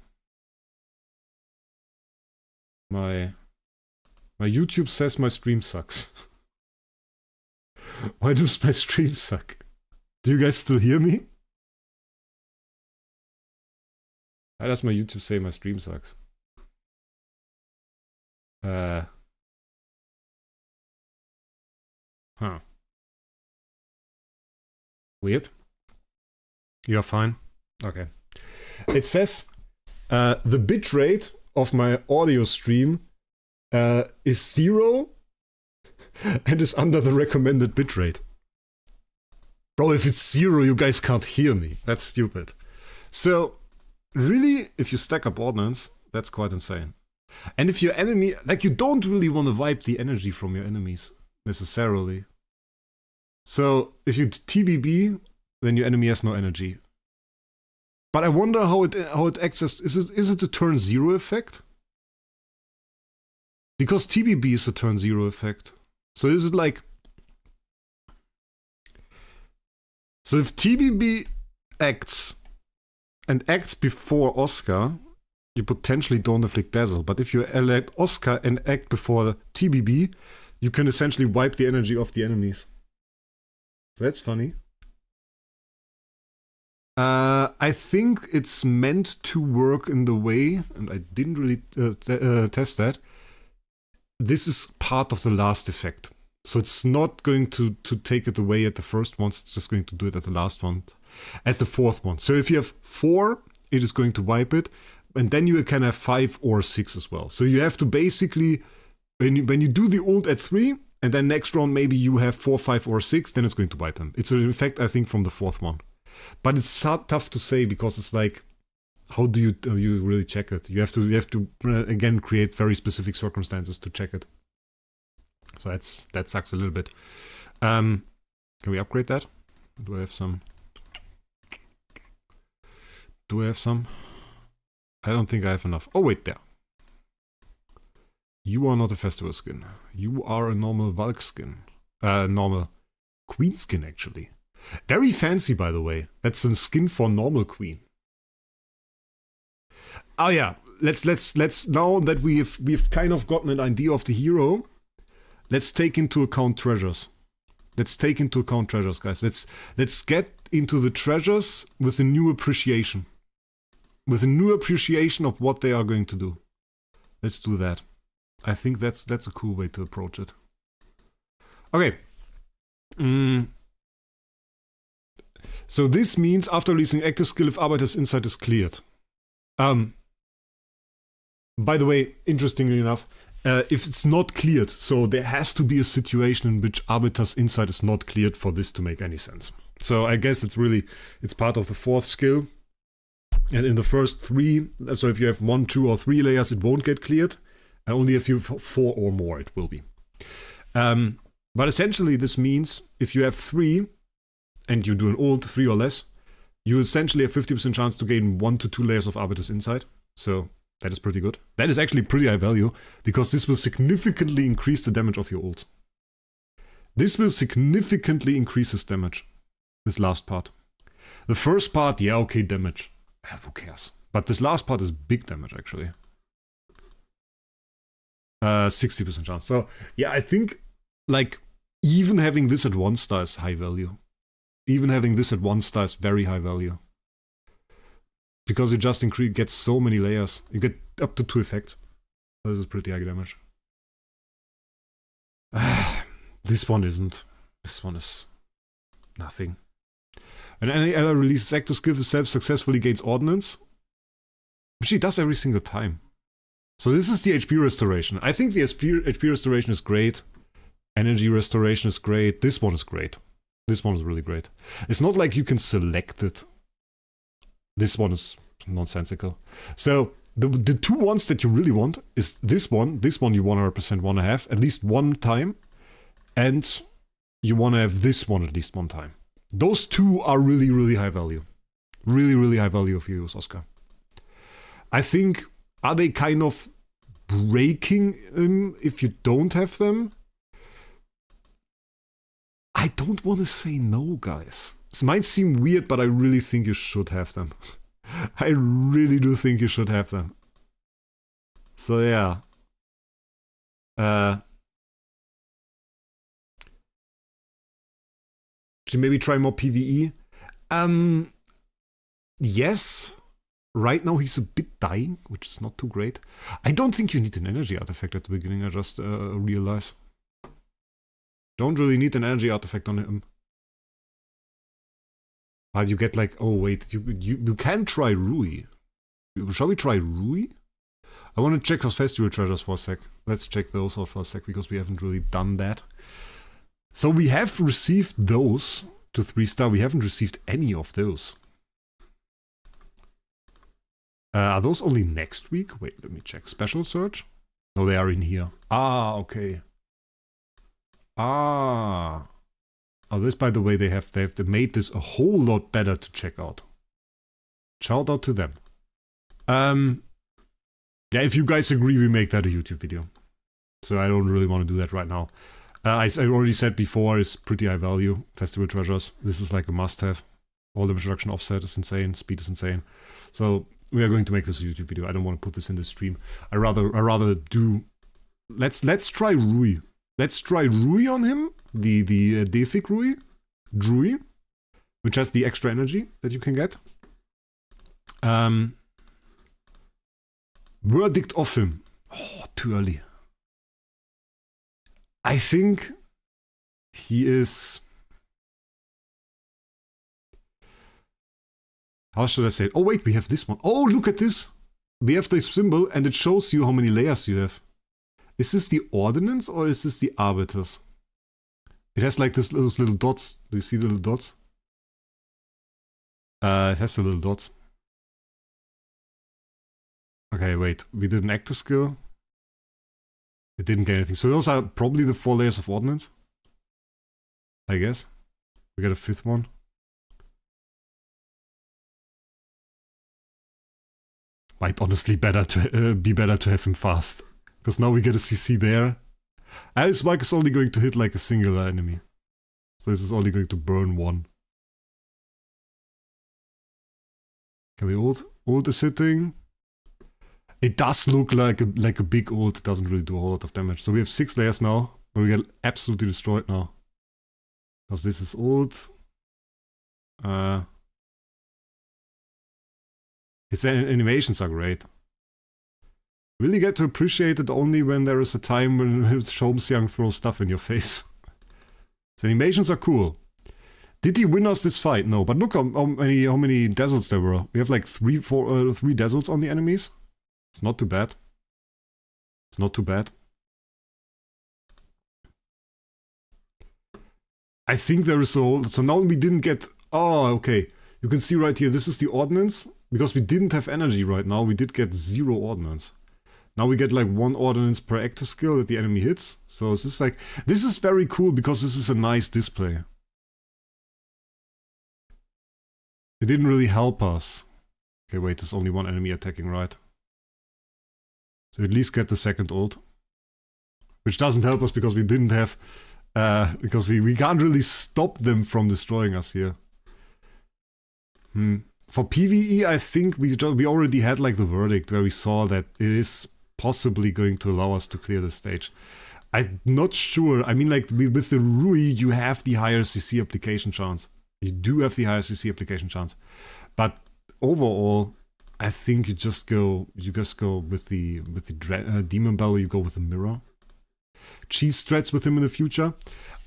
YouTube says my stream sucks. Why does my stream suck? Do you guys still hear me? Why does my YouTube say my stream sucks? Huh. Weird. You're fine? Okay. It says the bitrate of my audio stream is 0 and is under the recommended bitrate. Bro, if it's 0, you guys can't hear me. That's stupid. So, really, if you stack up ordnance, that's quite insane. And if your enemy, like, you don't really want to wipe the energy from your enemies, necessarily. So, if you TBB, then your enemy has no energy. But I wonder how it acts as, is it a turn 0 effect? Because TBB is a turn 0 effect. So is it like... So if TBB acts and acts before Oscar, you potentially don't inflict Dazzle. But if you elect Oscar and act before TBB, you can essentially wipe the energy off the enemies. So that's funny. I think it's meant to work in the way, and I didn't really test that. This is part of the last effect. So it's not going to take it away at the first one, it's just going to do it at the last one, as the fourth one. So if you have 4, it is going to wipe it, and then you can have 5 or 6 as well. So you have to basically, when you do the ult at 3, and then next round maybe you have 4, 5 or 6, then it's going to wipe them. It's an effect, I think, from the fourth one. But it's tough to say, because it's like, how do you really check it? You have to again create very specific circumstances to check it. So that sucks a little bit. Can we upgrade that? Do I have some? I don't think I have enough. Oh wait, there. You are not a festival skin. You are a normal Valk skin. Normal queen skin, actually. Very fancy, by the way. That's a skin for normal queen. Oh yeah, let's now that we've kind of gotten an idea of the hero, let's take into account treasures. Let's take into account treasures, guys. Let's get into the treasures with a new appreciation. With a new appreciation of what they are going to do. Let's do that. I think that's a cool way to approach it. Okay. So this means after releasing active skill, if Arbiter's Insight is cleared. By the way, interestingly enough, if it's not cleared, so there has to be a situation in which Arbiter's Insight is not cleared for this to make any sense. So I guess it's part of the fourth skill. And in the first 3, so if you have 1, 2 or 3 layers, it won't get cleared. Only if you have 4 or more, it will be. But essentially this means if you have 3 and you do an ult 3 or less, you essentially have 50% chance to gain 1 to 2 layers of Arbiter's Insight. So that is pretty good. That is actually pretty high value, because this will significantly increase the damage of your ult. This will significantly increase his damage. This last part. The first part, yeah, okay, damage. Who cares? But this last part is big damage, actually. 60% chance. So, yeah, I think, like, even having this at 1 star is high value. Even having this at 1 star is very high value. Because you just get so many layers. You get up to 2 effects. This is pretty high damage. This one isn't. This one is nothing. When any ally releases active skill itself successfully gains ordnance, which he does every single time. So this is the HP restoration. I think the HP restoration is great. Energy restoration is great. This one is great. This one is really great. It's not like you can select it. This one is nonsensical. So the two ones that you really want is this one. This one you 100% want to have at least one time. And you want to have this one at least one time. Those two are really, really high value. Really, really high value if you use Oscar. I think, are they kind of breaking if you don't have them? I don't want to say no, guys. This might seem weird, but I really think you should have them. I really do think you should have them. So yeah. Should maybe try more PvE? Yes. Right now he's a bit dying, which is not too great. I don't think you need an energy artifact at the beginning, I just realize. Don't really need an energy artifact on him. But you get like, oh wait, you can try Rui. Shall we try Rui? I want to check those festival treasures for a sec. Let's check those out for a sec, because we haven't really done that. So we have received those to 3-star. We haven't received any of those. Are those only next week? Wait, let me check. Special search? No, they are in here. Ah, okay. Ah. Oh, this, by the way, they have made this a whole lot better to check out. Shout out to them. Yeah, if you guys agree, we make that a YouTube video. So I don't really want to do that right now. I already said before, it's pretty high value. Festival treasures. This is like a must-have. All the production offset is insane. Speed is insane. So we are going to make this a YouTube video. I don't want to put this in the stream. I rather do. Let's try Rui. Let's try Rui on him. The Defic Rui, Drui, which has the extra energy that you can get. Verdict of him. Oh, too early. I think he is. How should I say it? Oh wait, we have this one. Oh, look at this. We have this symbol and it shows you how many layers you have. Is this the ordnance or is this the arbiters? It has like those little dots. Do you see the little dots? It has the little dots. Okay, wait. We did an active skill. It didn't get anything. So those are probably the 4 layers of ordnance. I guess. We got a 5th one. Might honestly better to be better to have him fast. Because now we get a CC there. Alice Spike is only going to hit like a singular enemy. So this is only going to burn 1. Can we ult? Ult is hitting. It does look like a big ult. It doesn't really do a whole lot of damage. So we have 6 layers now. But we get absolutely destroyed now. Because this is ult. His animations are great. Really get to appreciate it only when there is a time when Shomsyang throws stuff in your face. His animations are cool. Did he win us this fight? No, but look how many Dazzles there were. We have like 3 Dazzles on the enemies. It's not too bad. It's not too bad. I think there is a... So now we didn't get... Oh, okay. You can see right here, this is the ordnance. Because we didn't have energy right now, we did get 0 ordnance. Now we get like 1 ordnance per active skill that the enemy hits. So this is like... This is very cool because this is a nice display. It didn't really help us. Okay, wait, there's only 1 enemy attacking, right? So at least get the second ult. Which doesn't help us because we didn't have... because we can't really stop them from destroying us here. For PvE, I think we already had like the verdict where we saw that it is possibly going to allow us to clear the stage. I'm not sure. I mean, like with the Rui, you have the higher CC application chance. You do have the higher CC application chance. But overall, I think you just go with the Demon Bell, you go with the mirror. cheese threads with him in the future.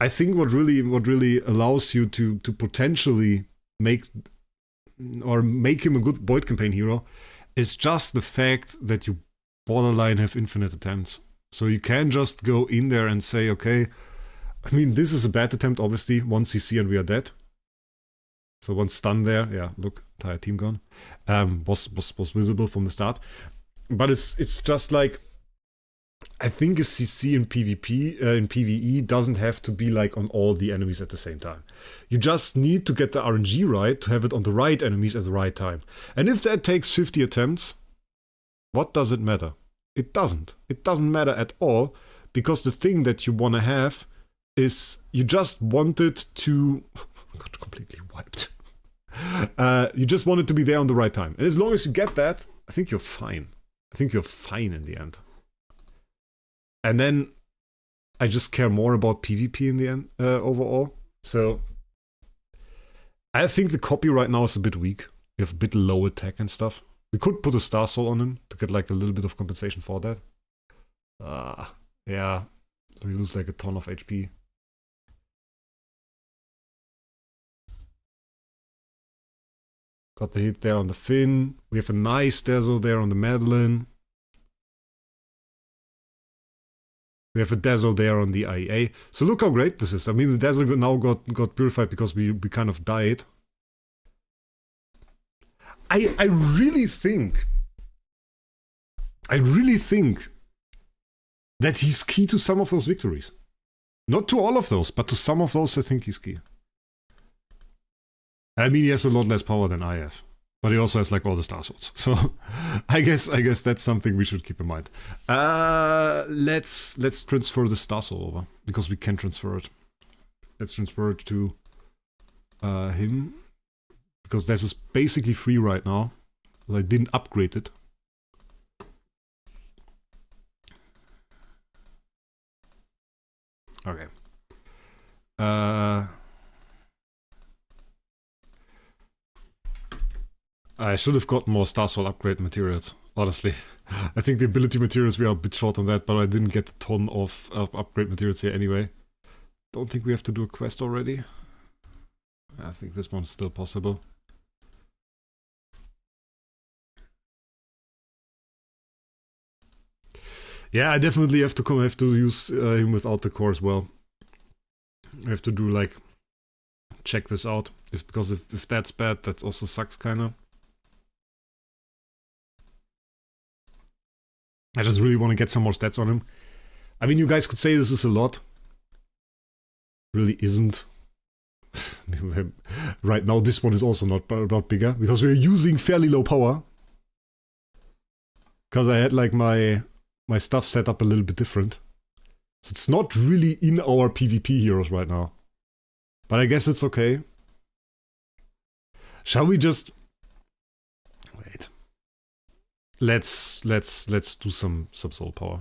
I think what really allows you to potentially make him a good Void campaign hero is just the fact that you borderline have infinite attempts. So you can just go in there and say, okay, I mean, this is a bad attempt, obviously. 1 CC and we are dead. So 1 stun there. Yeah, look, entire team gone. Was visible from the start. But it's just like, I think a CC in PvP, in PvE doesn't have to be like on all the enemies at the same time. You just need to get the RNG right to have it on the right enemies at the right time. And if that takes 50 attempts, what does it matter? It doesn't. It doesn't matter at all, because the thing that you want to have is you just want it to... got completely wiped. You just want it to be there on the right time. And as long as you get that, I think you're fine. I think you're fine in the end. And then I just care more about PvP in the end, overall. So I think the copy right now is a bit weak. We have a bit low attack and stuff. We could put a Star Soul on him to get like a little bit of compensation for that. Yeah. So we lose like a ton of HP. Got the hit there on the Finn. We have a nice Dazzle there on the Madeline. We have a Dazzle there on the IEA. So look how great this is. I mean, the Dazzle now got purified because we kind of died. I really think that he's key to some of those victories. Not to all of those, but to some of those I think he's key. I mean, he has a lot less power than I have. But he also has like all the Star Swords. So I guess that's something we should keep in mind. Let's transfer the Star Soul over, because we can transfer it. Let's transfer it to him. Because this is basically free right now. I didn't upgrade it. Okay. I should have got more Star Soul upgrade materials, honestly. I think the ability materials, we are a bit short on that, but I didn't get a ton of upgrade materials here anyway. Don't think we have to do a quest already. I think this one's still possible. Yeah, I definitely have to use him without the core as well. I have to do like check this out, because if that's bad, that also sucks kinda. I just really want to get some more stats on him. I mean, you guys could say this is a lot. Really isn't. Right now, this one is also not bigger, because we're using fairly low power. Because I had like my stuff set up a little bit different. So it's not really in our PvP heroes right now. But I guess it's okay. Shall we just... Wait. Let's do some soul power.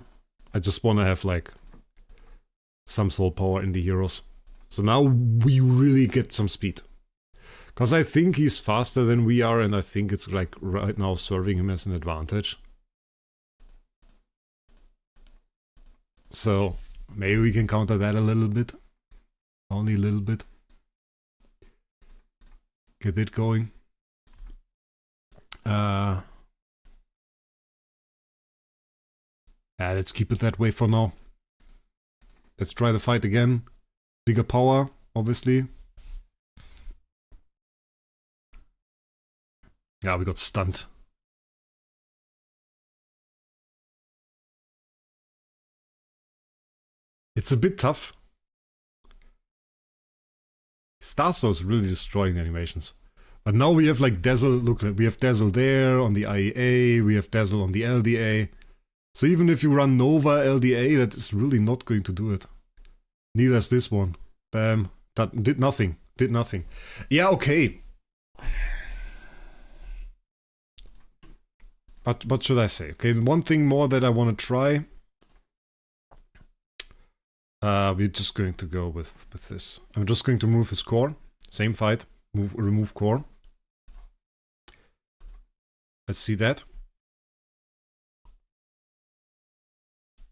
I just want to have like some soul power in the heroes. So now we really get some speed. Because I think he's faster than we are, and I think it's like right now serving him as an advantage. So maybe we can counter that a little bit. Only a little bit. Get it going. Yeah, let's keep it that way for now. Let's try the fight again. Bigger power, obviously. Yeah, we got stunned. It's a bit tough. Star Soul is really destroying the animations. But now we have like Dazzle, look, we have Dazzle there on the IEA, we have Dazzle on the LDA. So even if you run Nova LDA, that is really not going to do it. Neither is this one. Bam. That did nothing. Did nothing. Yeah, okay. But what should I say? Okay, one thing more that I want to try. We're just going to go with this. I'm just going to remove his core. Same fight. Remove core. Let's see that.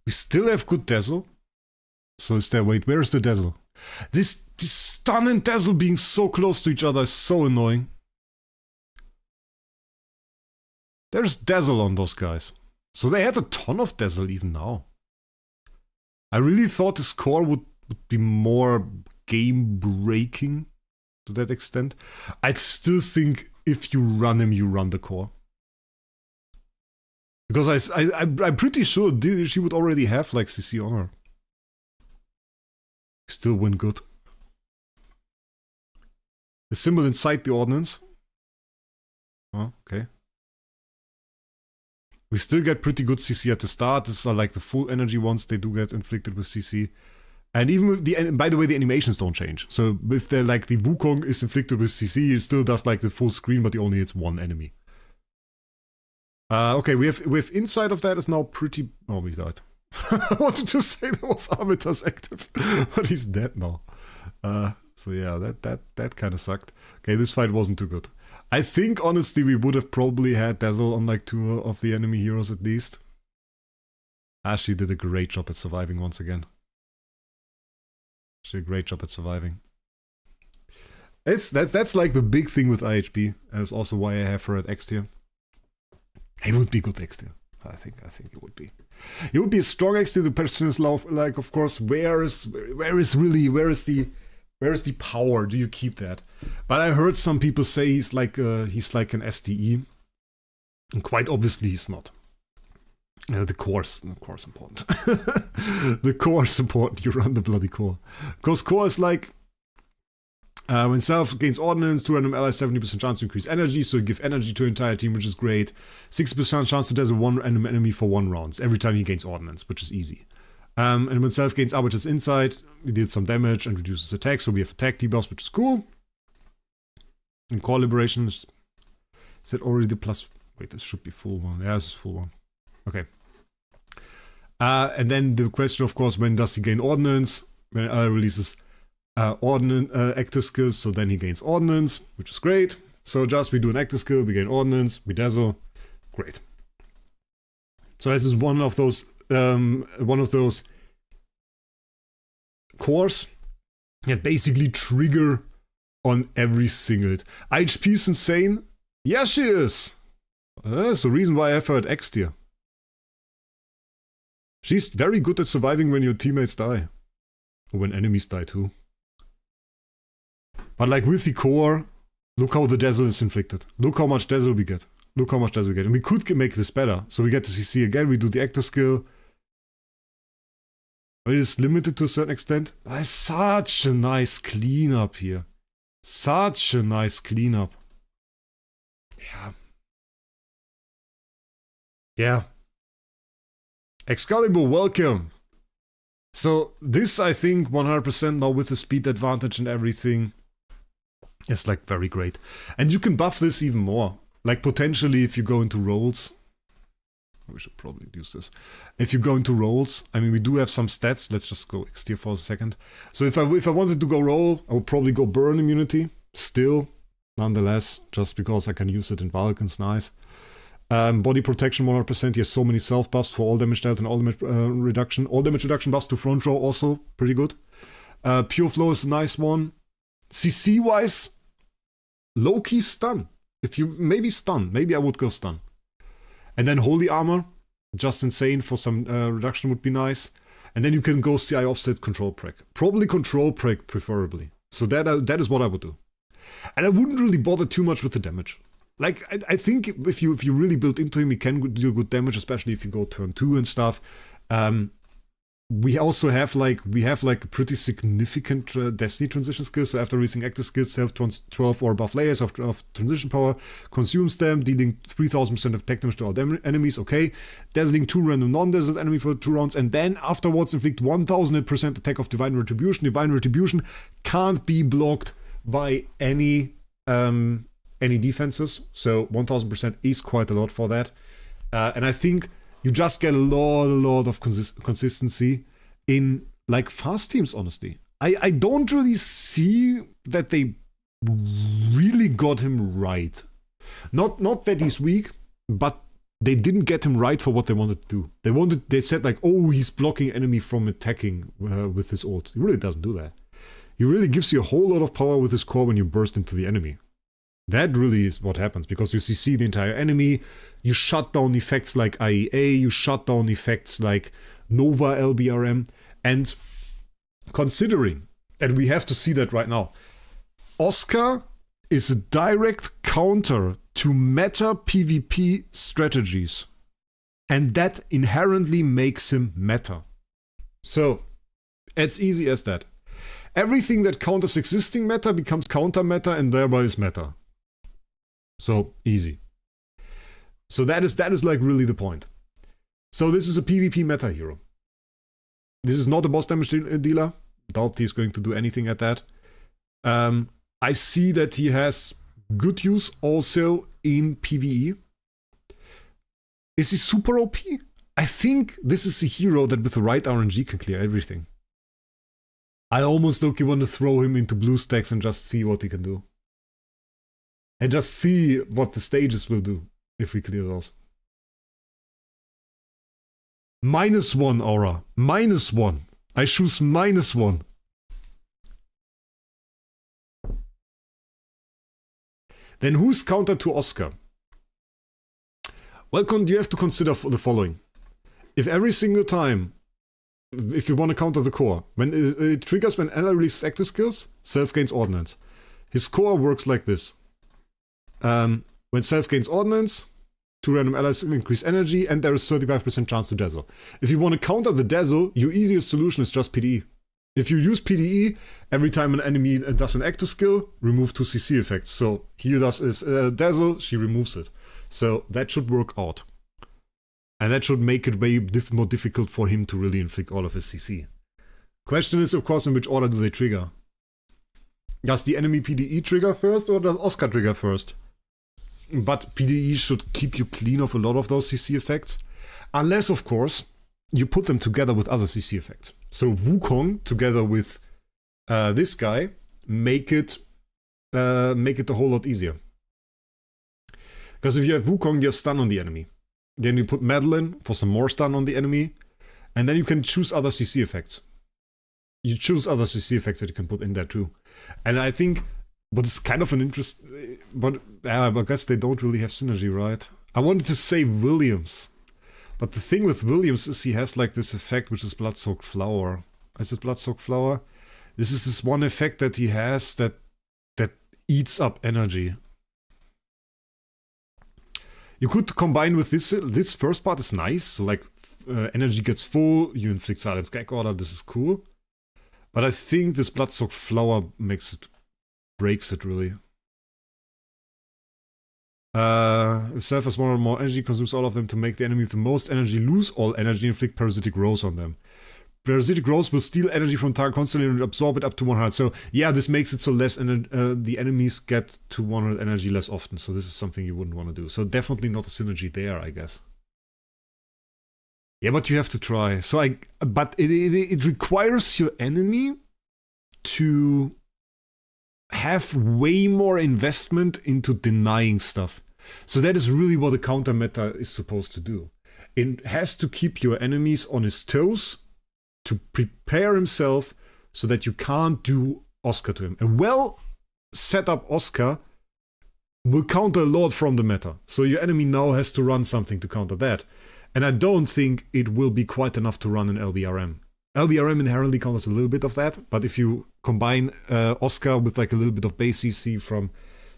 We still have good Dazzle. So is there, wait, where's the Dazzle? This stun and Dazzle being so close to each other is so annoying. There's Dazzle on those guys. So they had a ton of Dazzle even now. I really thought the score would be more game-breaking to that extent. I'd still think if you run him, you run the core. Because I'm pretty sure she would already have like CC on her. Still win good. The symbol inside the ordnance. Oh, okay. We still get pretty good CC at the start. These are like the full energy ones. They do get inflicted with CC. And even with the, by the way, the animations don't change. So if they're like the Wukong is inflicted with CC, it still does like the full screen, but he only hits one enemy. Okay, we have inside of that is now pretty. Oh, we died. I wanted to say there was Arbiter's active, but he's dead now. So yeah, that kind of sucked. Okay, this fight wasn't too good. I think honestly we would have probably had Dazzle on like 2 of the enemy heroes at least. Ashley did a great job at surviving once again. She did a great job at surviving. That's like the big thing with IHB, and it's also why I have her at X tier. It would be good X tier. I think it would be. It would be a strong X tier. The question is like, of course, where is the power? Do you keep that? But I heard some people say he's like an SDE, and quite obviously he's not. The core's important. The core's important. You run the bloody core, because core is like. When self gains ordnance, 2 random allies 70% chance to increase energy, so you give energy to the entire team, which is great. 60% chance to dazzle 1 random enemy for 1 round every time he gains ordnance, which is easy. And when self gains Arbiter's Insight, he deals some damage and reduces attack, so we have attack debuffs, which is cool. And core liberation is that already the plus? Wait, this should be full one. Yeah, this is full one. Okay. And then the question, of course, when does he gain ordnance? When releases active skills, so then he gains ordnance, which is great. So just we do an active skill, we gain ordnance, we dazzle, great. So this is one of those cores that basically trigger on every single hit. IHP is insane. Yeah, she is. That's the reason why I have her at X tier. She's very good at surviving when your teammates die, or when enemies die too. But like with the core, look how the dazzle is inflicted. Look how much dazzle we get. Look how much dazzle we get. And we could make this better. So we get the CC again, we do the actor skill. It is limited to a certain extent. But it's such a nice cleanup here. Such a nice cleanup. Yeah. Yeah. Excalibur, welcome. So this, I think, 100% now with the speed advantage and everything, is like very great. And you can buff this even more. Like potentially if you go into roles. We should probably use this. If you go into roles, I mean we do have some stats. Let's just go X tier for a second. So if I wanted to go roll, I would probably go burn immunity. Still, nonetheless, just because I can use it in Vulcan's nice. Body protection 100%. He has so many self buffs for all damage dealt and all damage reduction. All damage reduction buffs to front row also pretty good. Pure flow is a nice one. CC wise, low key stun. If you maybe stun, maybe I would go stun. And then holy armor, just insane for some reduction would be nice. And then you can go CI offset control preg. Probably control preg preferably. So that is what I would do. And I wouldn't really bother too much with the damage. Like, I think if you really build into him, he can do good damage, especially if you go turn 2 and stuff. We also have a pretty significant Destiny transition skill. So after releasing active skills, self 12 or above layers of transition power, consumes them, dealing 3000% of attack damage to all enemies. Okay, dazzling 2 random non-dazzled enemy for 2 rounds, and then afterwards inflict 1000% attack of divine retribution. Divine retribution can't be blocked by any defenses, so 1000% is quite a lot for that. And I think you just get a lot of consistency in like fast teams, honestly. I don't really see that they really got him right. Not that he's weak, but they didn't get him right for what they wanted to do. They said like, oh, he's blocking enemy from attacking with his ult. He really doesn't do that. He really gives you a whole lot of power with his core when you burst into the enemy. That really is what happens, because you CC the entire enemy, you shut down effects like IEA, you shut down effects like Nova LBRM, and considering that we have to see that right now, Oscar is a direct counter to meta PvP strategies, and that inherently makes him meta. So, it's easy as that. Everything that counters existing meta becomes counter meta and thereby is meta. So, easy. So that is like really the point. So this is a PvP meta hero. This is not a boss damage dealer. Doubt he's going to do anything at that. I see that he has good use also in PvE. Is he super OP? I think this is a hero that with the right RNG can clear everything. I almost want to throw him into blue stacks and just see what he can do. And just see what the stages will do if we clear those. -1 aura. -1. I choose -1. Then who's counter to Oscar? Well, you have to consider the following. If every single time, if you want to counter the core, when it triggers when ally releases active skills, self gains ordnance. His core works like this. When self gains ordnance, 2 random allies increase energy, and there is 35% chance to Dazzle. If you want to counter the Dazzle, your easiest solution is just PDE. If you use PDE, every time an enemy does an active skill, remove 2 CC effects. So he does his Dazzle, she removes it. So that should work out. And that should make it way more difficult for him to really inflict all of his CC. Question is, of course, in which order do they trigger? Does the enemy PDE trigger first, or does Oscar trigger first? But PDE should keep you clean of a lot of those CC effects. Unless, of course, you put them together with other CC effects. So Wukong together with this guy make it a whole lot easier. Because if you have Wukong, you have stun on the enemy. Then you put Madeline for some more stun on the enemy. And then you can choose other CC effects. You choose other CC effects that you can put in there too. And I think what is kind of an interest, but I guess they don't really have synergy, right? I wanted to say Williams. But the thing with Williams is he has like this effect which is Blood-Soaked Flower. Is it Blood-Soaked Flower? This is this one effect that he has that eats up energy. You could combine with this first part is nice. So like energy gets full, you inflict Silence Gag Order, this is cool. But I think this Blood-Soaked Flower breaks it really. If self has 1 or more energy, consumes all of them to make the enemy with the most energy lose all energy and inflict Parasitic Rose on them. Parasitic Rose will steal energy from target constantly and absorb it up to 100. So yeah, this makes it so less the enemies get to 100 energy less often. So this is something you wouldn't want to do. So definitely not a synergy there, I guess. Yeah, but you have to try. So but it requires your enemy to have way more investment into denying stuff. So that is really what a counter meta is supposed to do. It has to keep your enemies on his toes to prepare himself so that you can't do Oscar to him. A well set up Oscar will counter a lot from the meta. So your enemy now has to run something to counter that. And I don't think it will be quite enough to run an LBRM. LBRM inherently counters a little bit of that, but if you combine Oscar with like a little bit of base CC from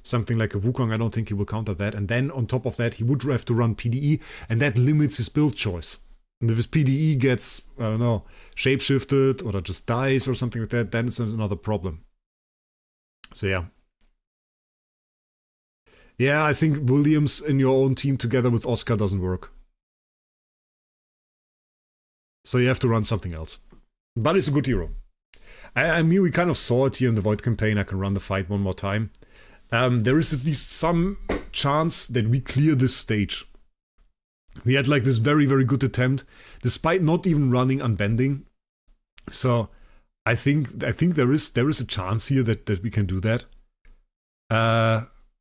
something like a Wukong, I don't think he will counter that. And then on top of that, he would have to run PDE, and that limits his build choice. And if his PDE gets, I don't know, shapeshifted or just dies or something like that, then it's another problem. So yeah. Yeah, I think Williams in your own team together with Oscar doesn't work. So you have to run something else. But it's a good hero. I mean, we kind of saw it here in the Void campaign. I can run the fight one more time. There is at least some chance that we clear this stage. We had like this very, very good attempt, despite not even running Unbending. So I think there is a chance here that we can do that.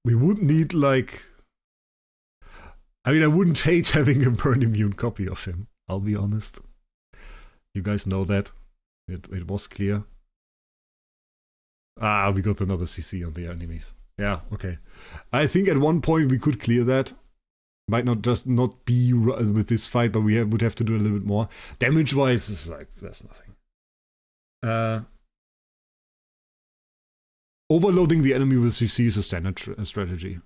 We would need like I mean, I wouldn't hate having a burn immune copy of him, I'll be honest. You guys know that. It was clear. Ah, we got another CC on the enemies. Yeah, okay. I think at one point we could clear that. Might not just not be with this fight, but we would have to do a little bit more. Damage-wise, it's like, there's nothing. Overloading the enemy with CC is a standard strategy.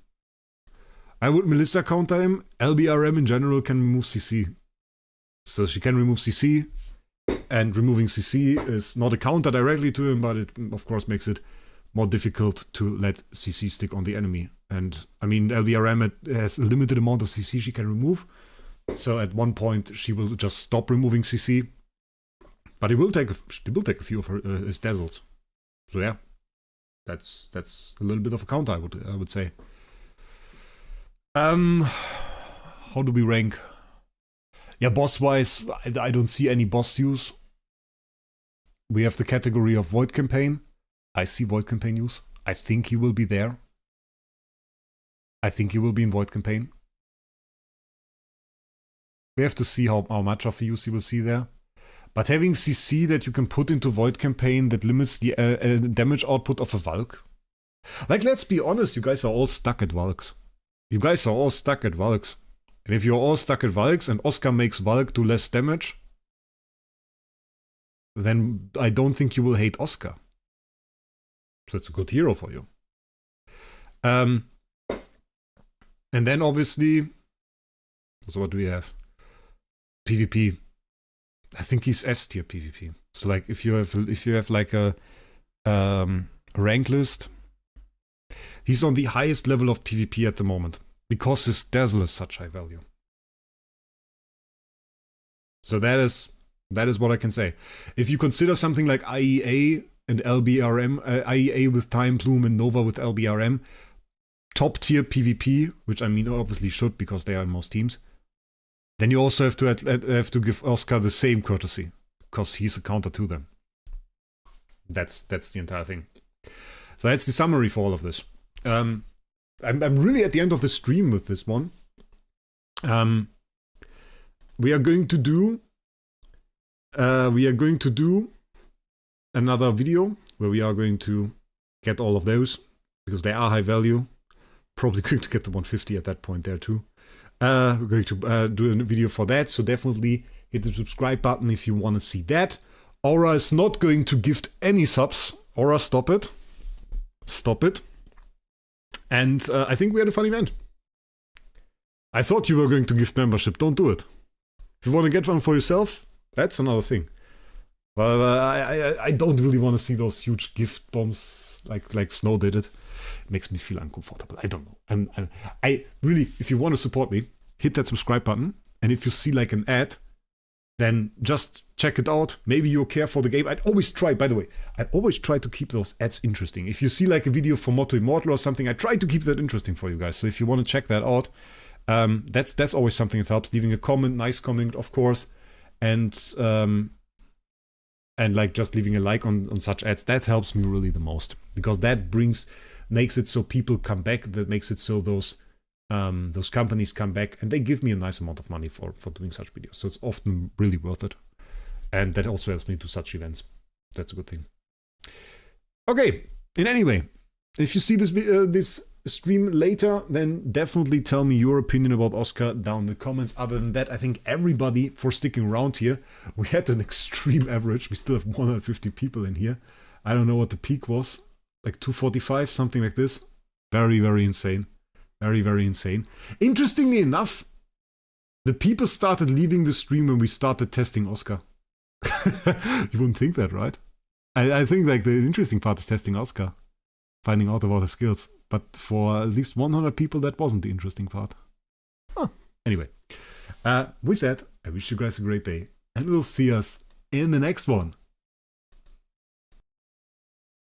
I would Melissa counter him. LBRM in general can remove CC. So she can remove CC, and removing CC is not a counter directly to him, but it of course makes it more difficult to let CC stick on the enemy. And I mean, LBRM has a limited amount of CC she can remove, so at one point she will just stop removing CC. But it will take a few of her his dazzles. So yeah, that's a little bit of a counter, I would say. How do we rank? Yeah, boss-wise, I don't see any boss use. We have the category of Void Campaign. I see Void Campaign use. I think he will be there. I think he will be in Void Campaign. We have to see how much of the use he will see there. But having CC that you can put into Void Campaign that limits the damage output of a Valk. Like, let's be honest, you guys are all stuck at Valks. You guys are all stuck at Valks. And if you're all stuck at Valks and Oscar makes Valk do less damage, then I don't think you will hate Oscar. So it's a good hero for you. And then obviously, so what do we have? PvP. I think he's S tier PvP. So like if you have like a rank list, he's on the highest level of PvP at the moment because his Dazzle is such high value. So that is what I can say. If you consider something like IEA and LBRM, IEA with Time Plume and Nova with LBRM, top tier PvP, which I mean obviously should because they are in most teams, then you also have to give Oscar the same courtesy because he's a counter to them. That's the entire thing. So that's the summary for all of this. I'm really at the end of the stream with this one. We are going to do another video where we are going to get all of those because they are high value. Probably going to get the 150 at that point there too. We're going to do a video for that, so definitely hit the subscribe button if you want to see that. Aura is not going to gift any subs. Aura, stop it. Stop it. And I think we had a fun event. I thought you were going to gift membership. Don't do it. If you want to get one for yourself, that's another thing. But I don't really want to see those huge gift bombs like Snow did it. It makes me feel uncomfortable. I don't know. I really, if you want to support me, hit that subscribe button. And if you see like an ad, then just check it out. Maybe you care for the game. I'd always try, by the way, I always try to keep those ads interesting. If you see like a video for Motto Immortal or something, I try to keep that interesting for you guys. So if you want to check that out, that's always something that helps. Leaving a comment, nice comment, of course. And like just leaving a like on such ads, that helps me really the most. Because that makes it so people come back, that makes it so those companies come back and they give me a nice amount of money for doing such videos. So it's often really worth it. And that also helps me do such events. That's a good thing. Okay, in any way, if you see this stream later, then definitely tell me your opinion about Oscar down in the comments. Other than that, I thank everybody for sticking around here. We had an extreme average. We still have 150 people in here. I don't know what the peak was. Like 245, something like this. Very, very insane. Very, very insane. Interestingly enough, the people started leaving the stream when we started testing Oscar. You wouldn't think that, right? I think like the interesting part is testing Oscar. Finding out about his skills. But for at least 100 people, that wasn't the interesting part. Huh. Anyway, with that, I wish you guys a great day. And we'll see us in the next one.